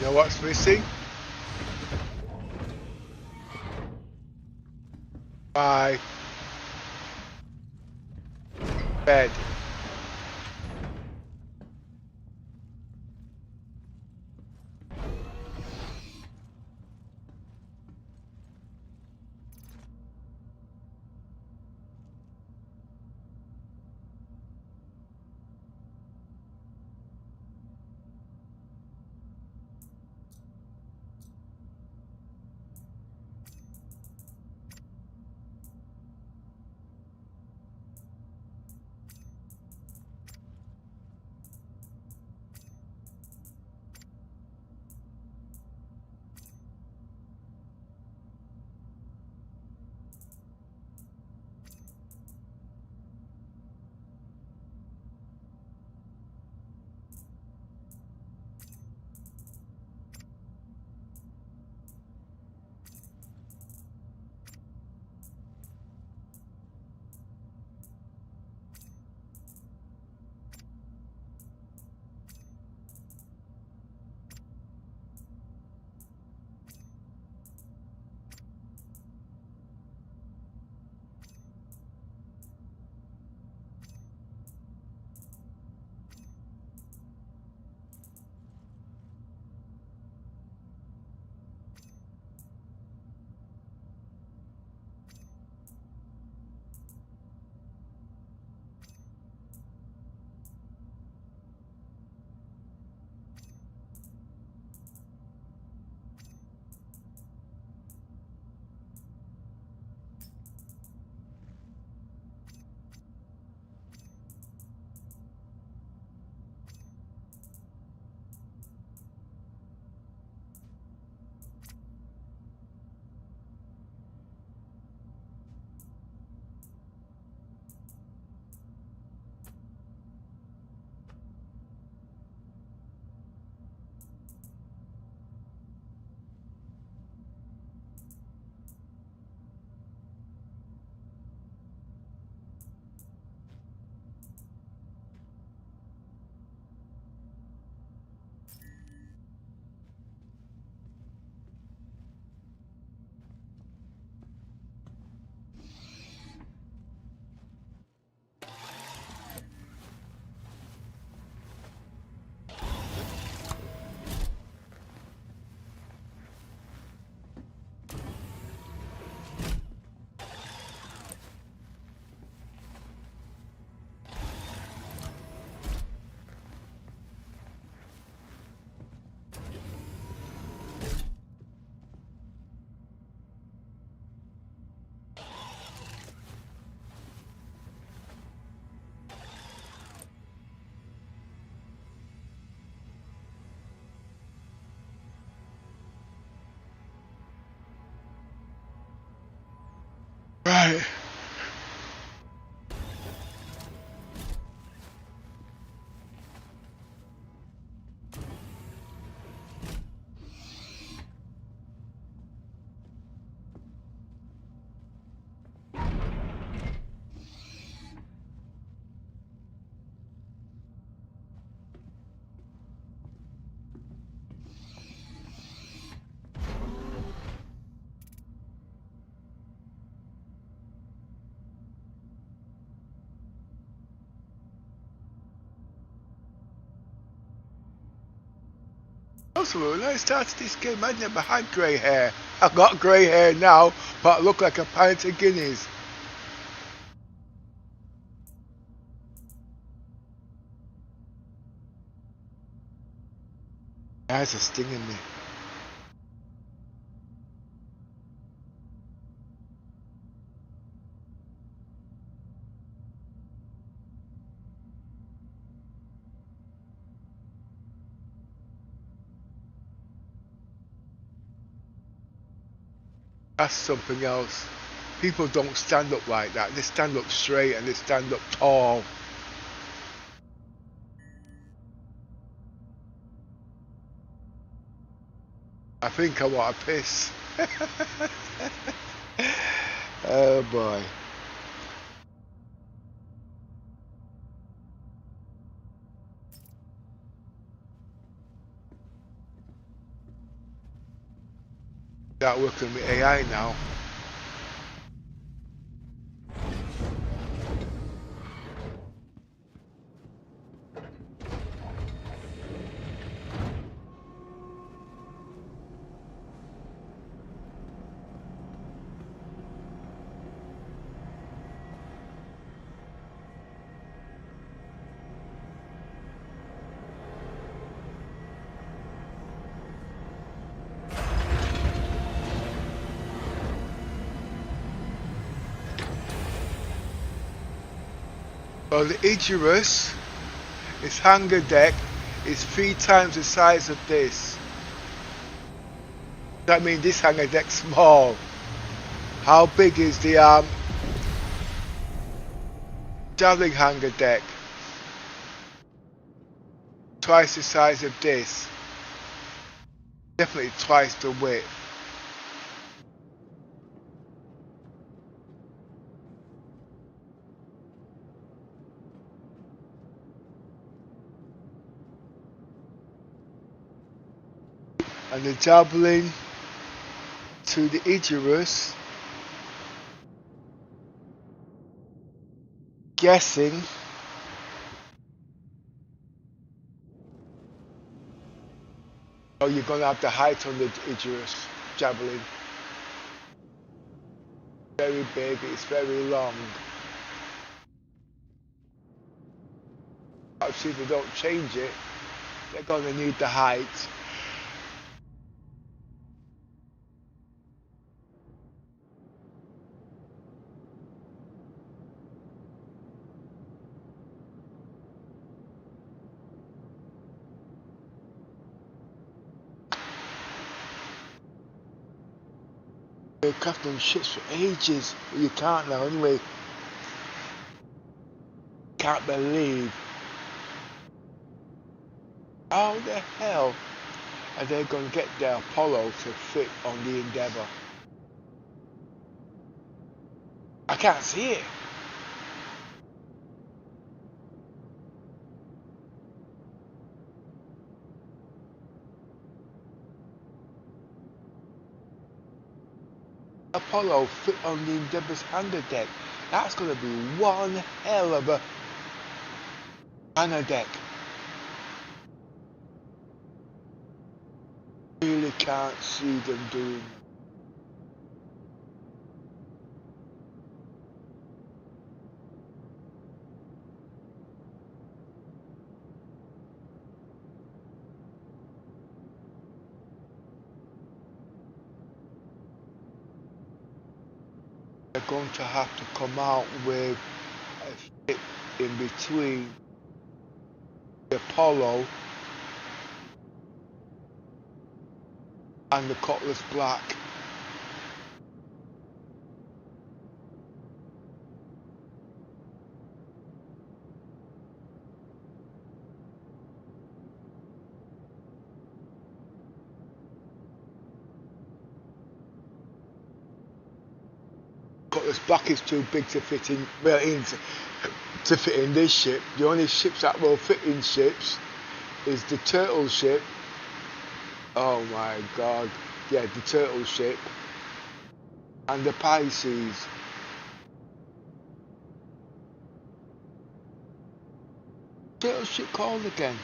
You know what's missing? My bed. Right. Also, when I started this game, I never had grey hair. I've got grey hair now, but I look like a pint of Guinness. That's a sting in me. That's something else. People don't stand up like that. They stand up straight and they stand up tall. I think I want to piss. Oh boy. Start working with AI now. Well, the Icarus, its hangar deck, is 3 times the size of this. That means this hangar deck's small. How big is the Darling hangar deck? Twice the size of this. Definitely twice the width. And the Javelin to the Icarus, guessing oh, you're gonna have the height on the Icarus Javelin. Very big, it's very long. Actually, if they don't change it, they're gonna need the height. They've kept them ships for ages, but you can't now anyway. Can't believe how the hell are they going to get their Apollo to fit on the Endeavour? I can't see it. Apollo fit on the Endeavour's hangar deck. That's going to be one hell of a hangar deck. Really can't see them doing it. They're going to have to come out with a fit in between the Apollo and the Cutlass Black. cutlass block is too big to fit in, well, to fit in this ship. The only ships that will fit in ships is the turtle ship. Oh my god, yeah, the turtle ship and the Pisces. Turtle ship called again?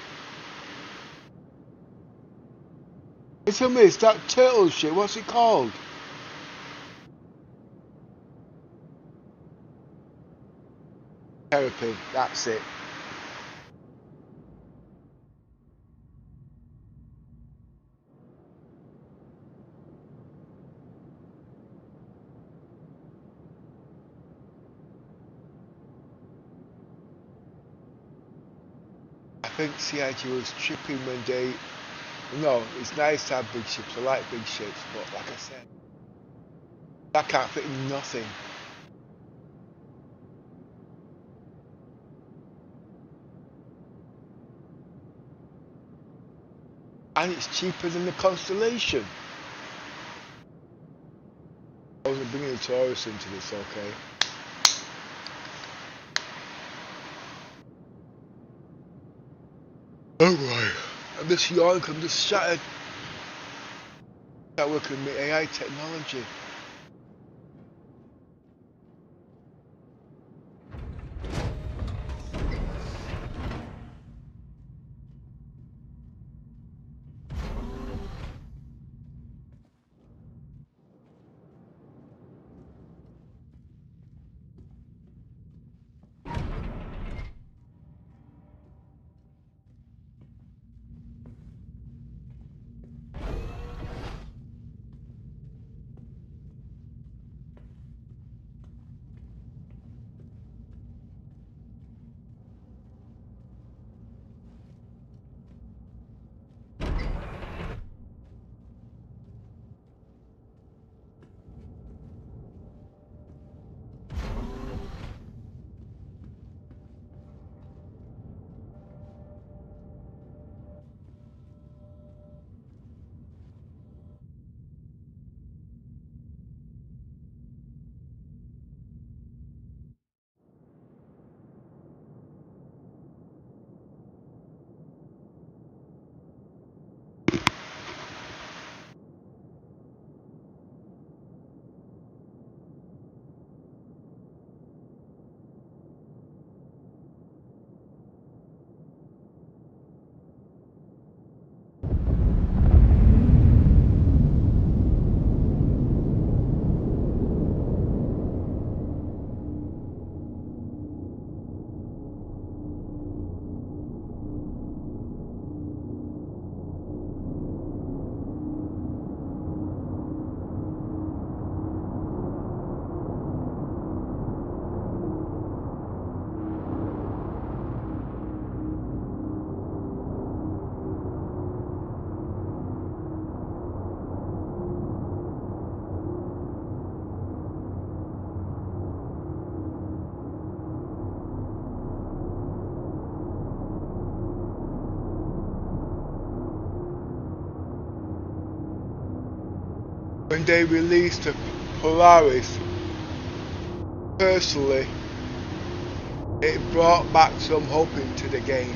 It's a miss, that turtle ship, what's it called? Therapy, that's it. I think CIG was tripping when they... No, it's nice to have big ships, I like big ships, but like I said, I can't fit in nothing. And it's cheaper than the Constellation. I wasn't bringing the Taurus into this, okay? Oh boy, I'm just yawning, I'm just shattered. Start working with AI technology. When they released the Polaris, personally, it brought back some hope into the game.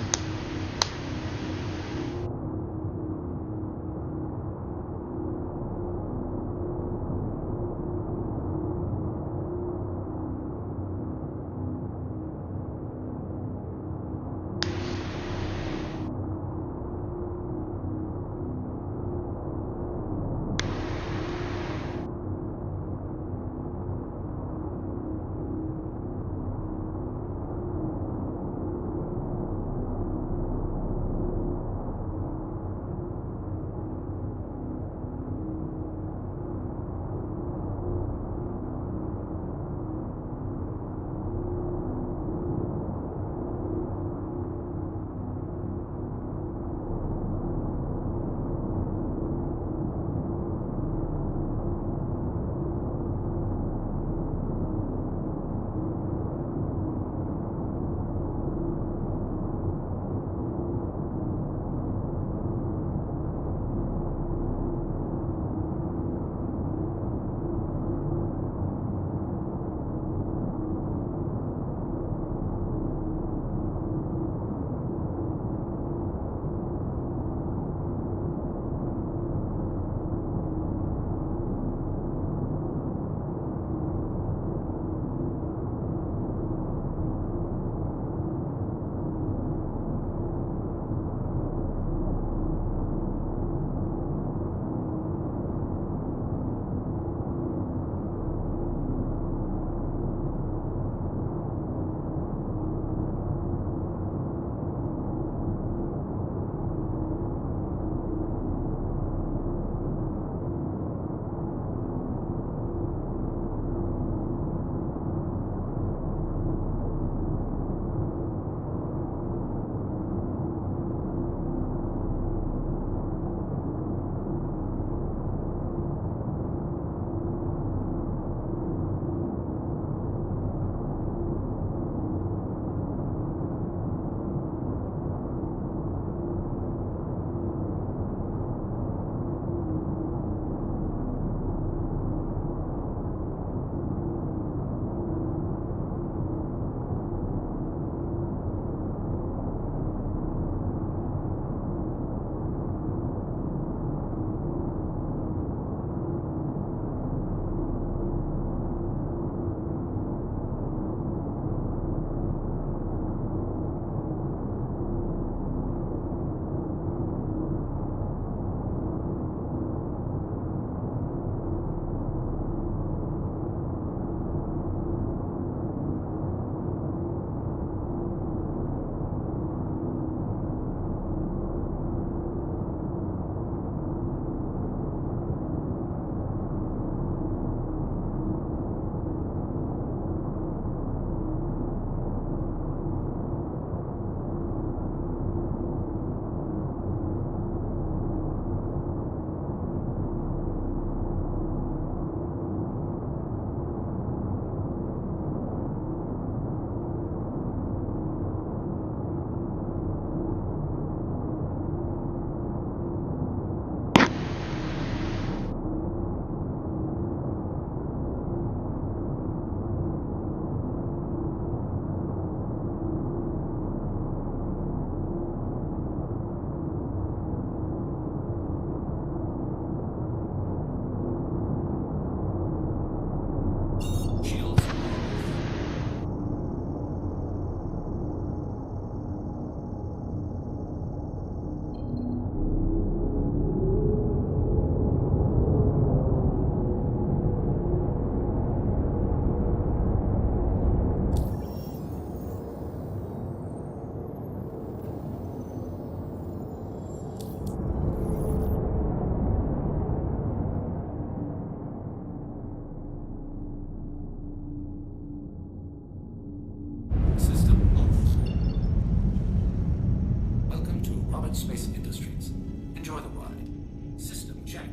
Roberts Space Industries. Enjoy the ride. System check.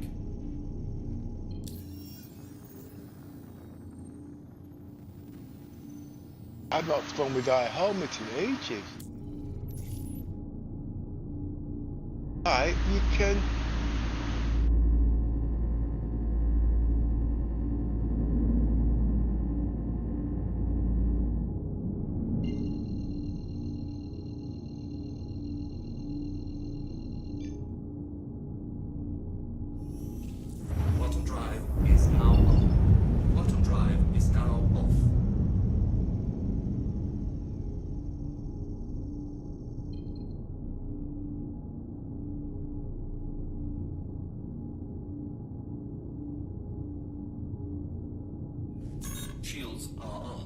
I've not flown without a helmet in ages. Right, you can. Quantum drive is now on. Quantum drive is now off. Shields are on.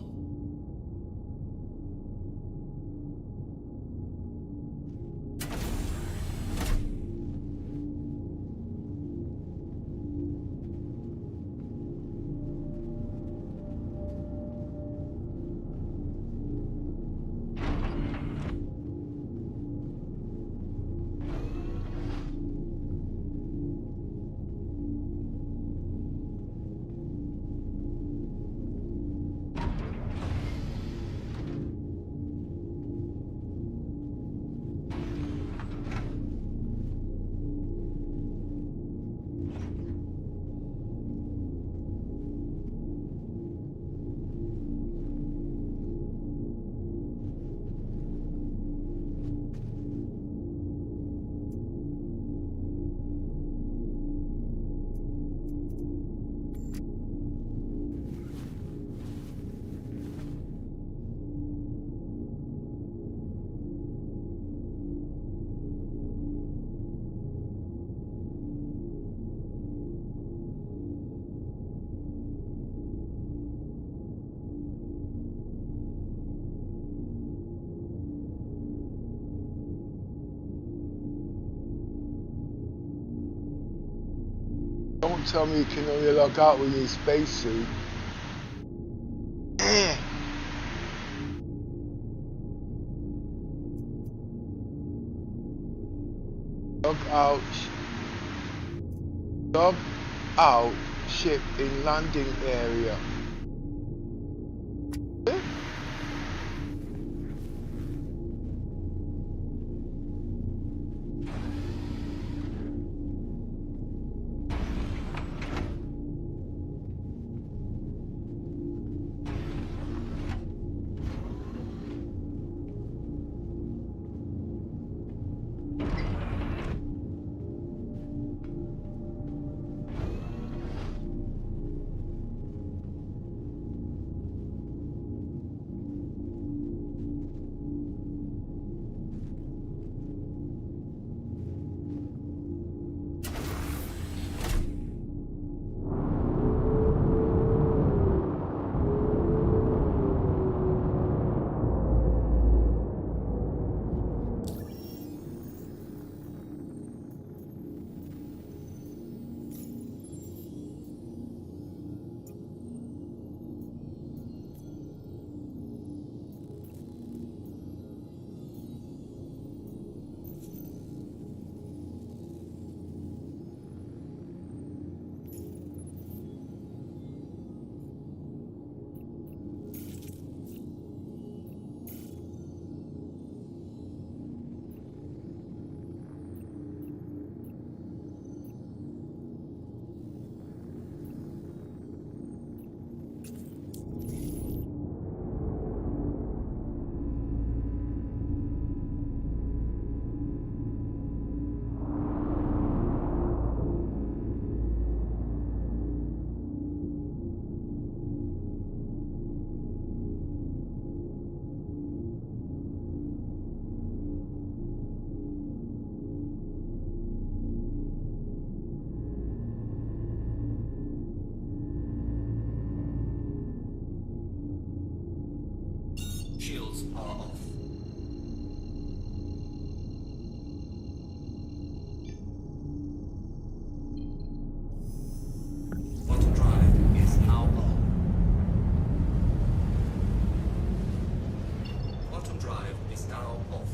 Don't tell me you can only log out with your spacesuit. Log out. Log out. Ship in landing area. Shields are off. Quantum drive is now on. Quantum drive is now off.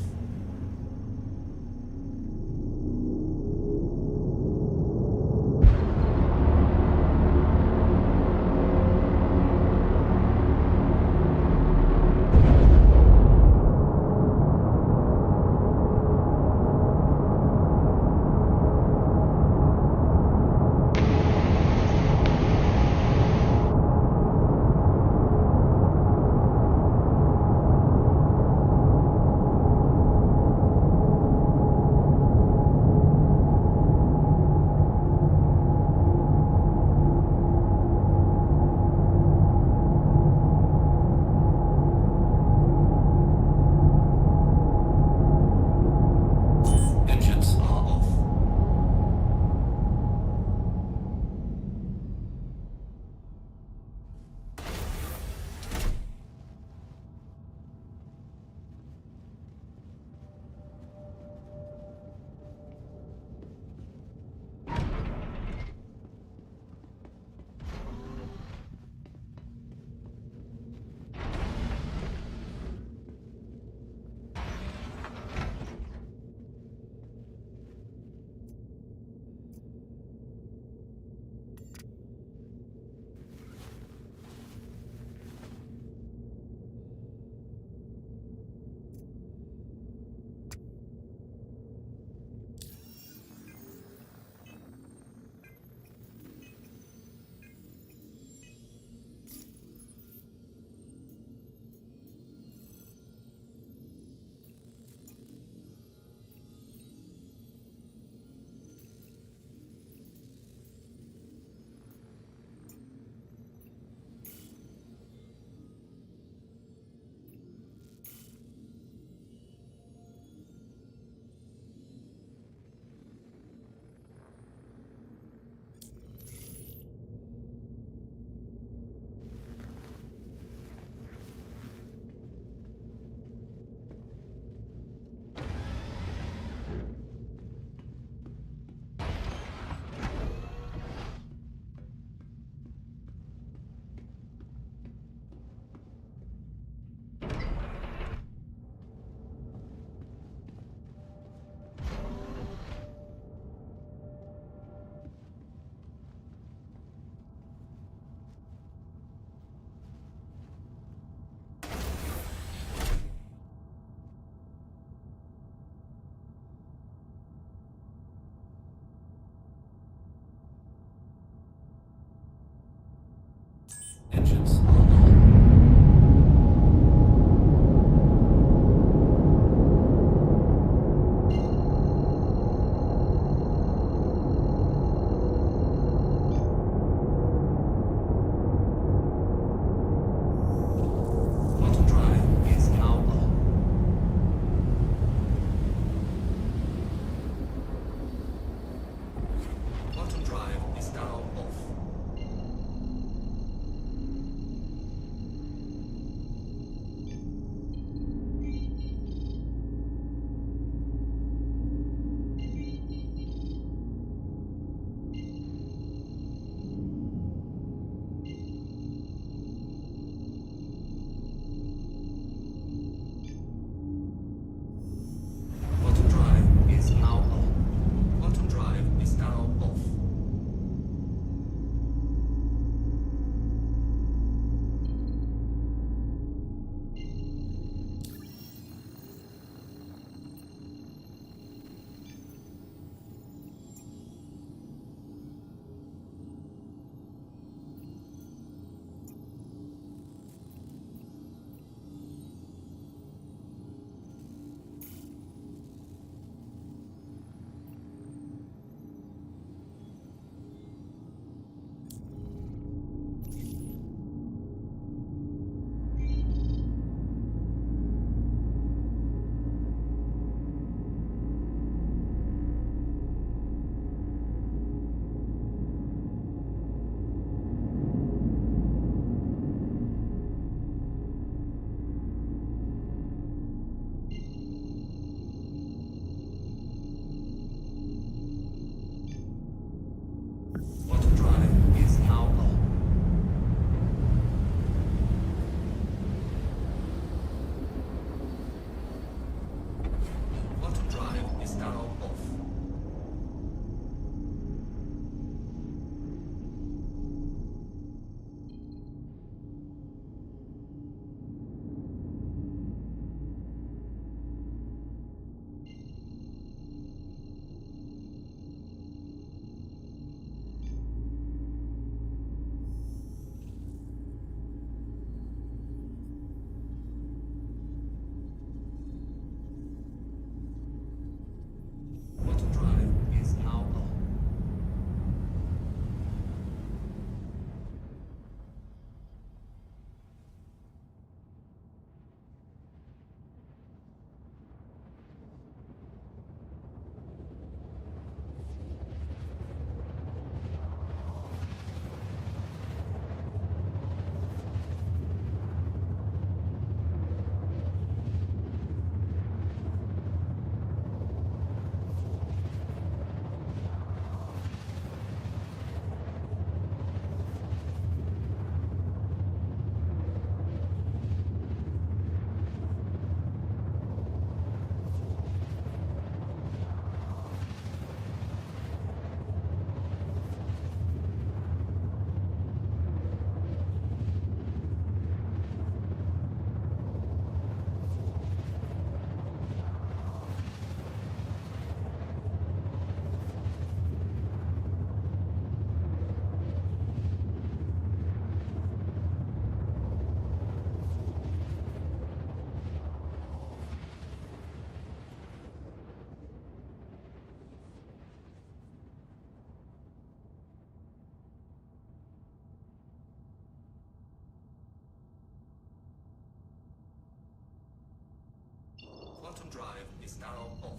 Engines are on. Quantum drive is now on. Quantum drive is now off. Quantum drive is now on. Quantum drive is now off. Quantum drive is now on. Quantum drive is now off. Quantum drive is now on. Quantum drive is now off.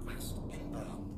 Request inbound.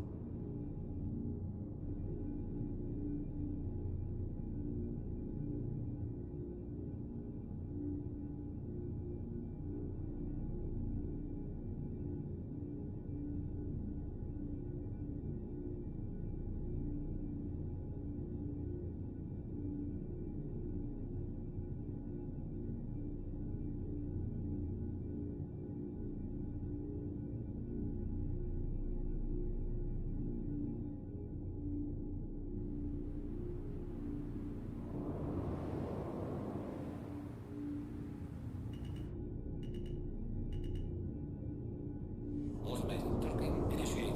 Automated docking initiated.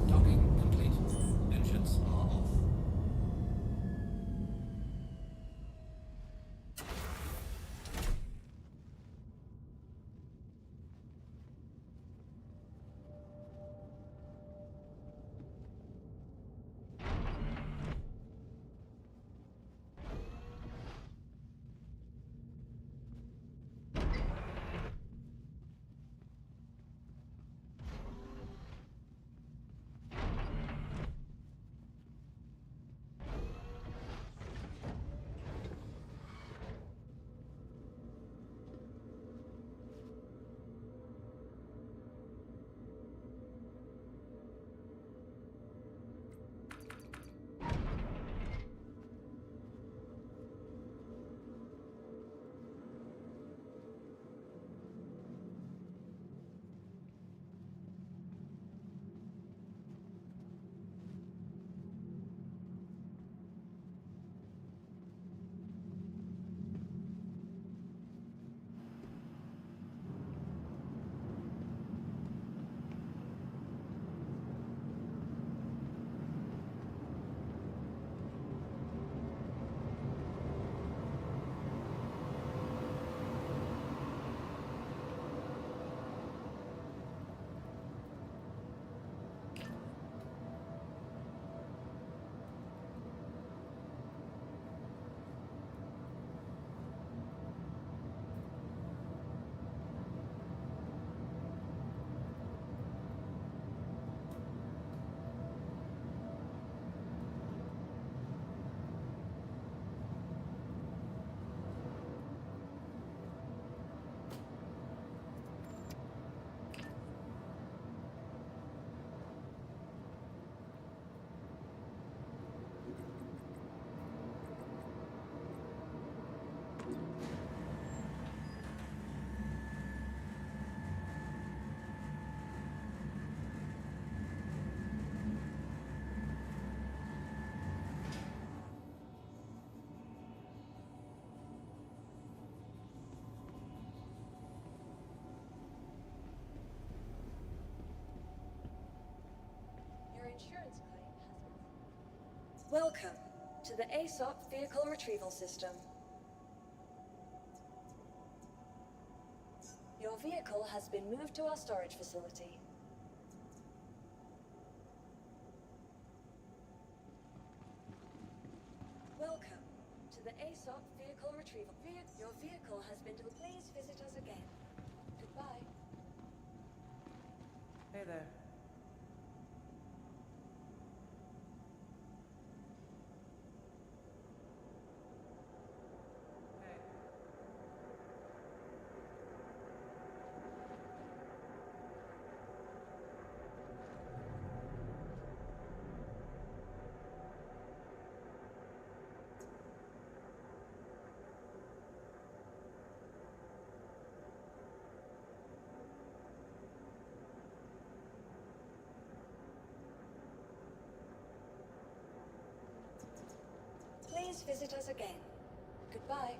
Docking complete. Engines are off. Insurance claim has been... Welcome to the ASOP Vehicle Retrieval System. Your vehicle has been moved to our storage facility. Welcome to the ASOP Vehicle Retrieval. Your vehicle has been... Please visit us again. Goodbye. Hey there. Please visit us again. Goodbye.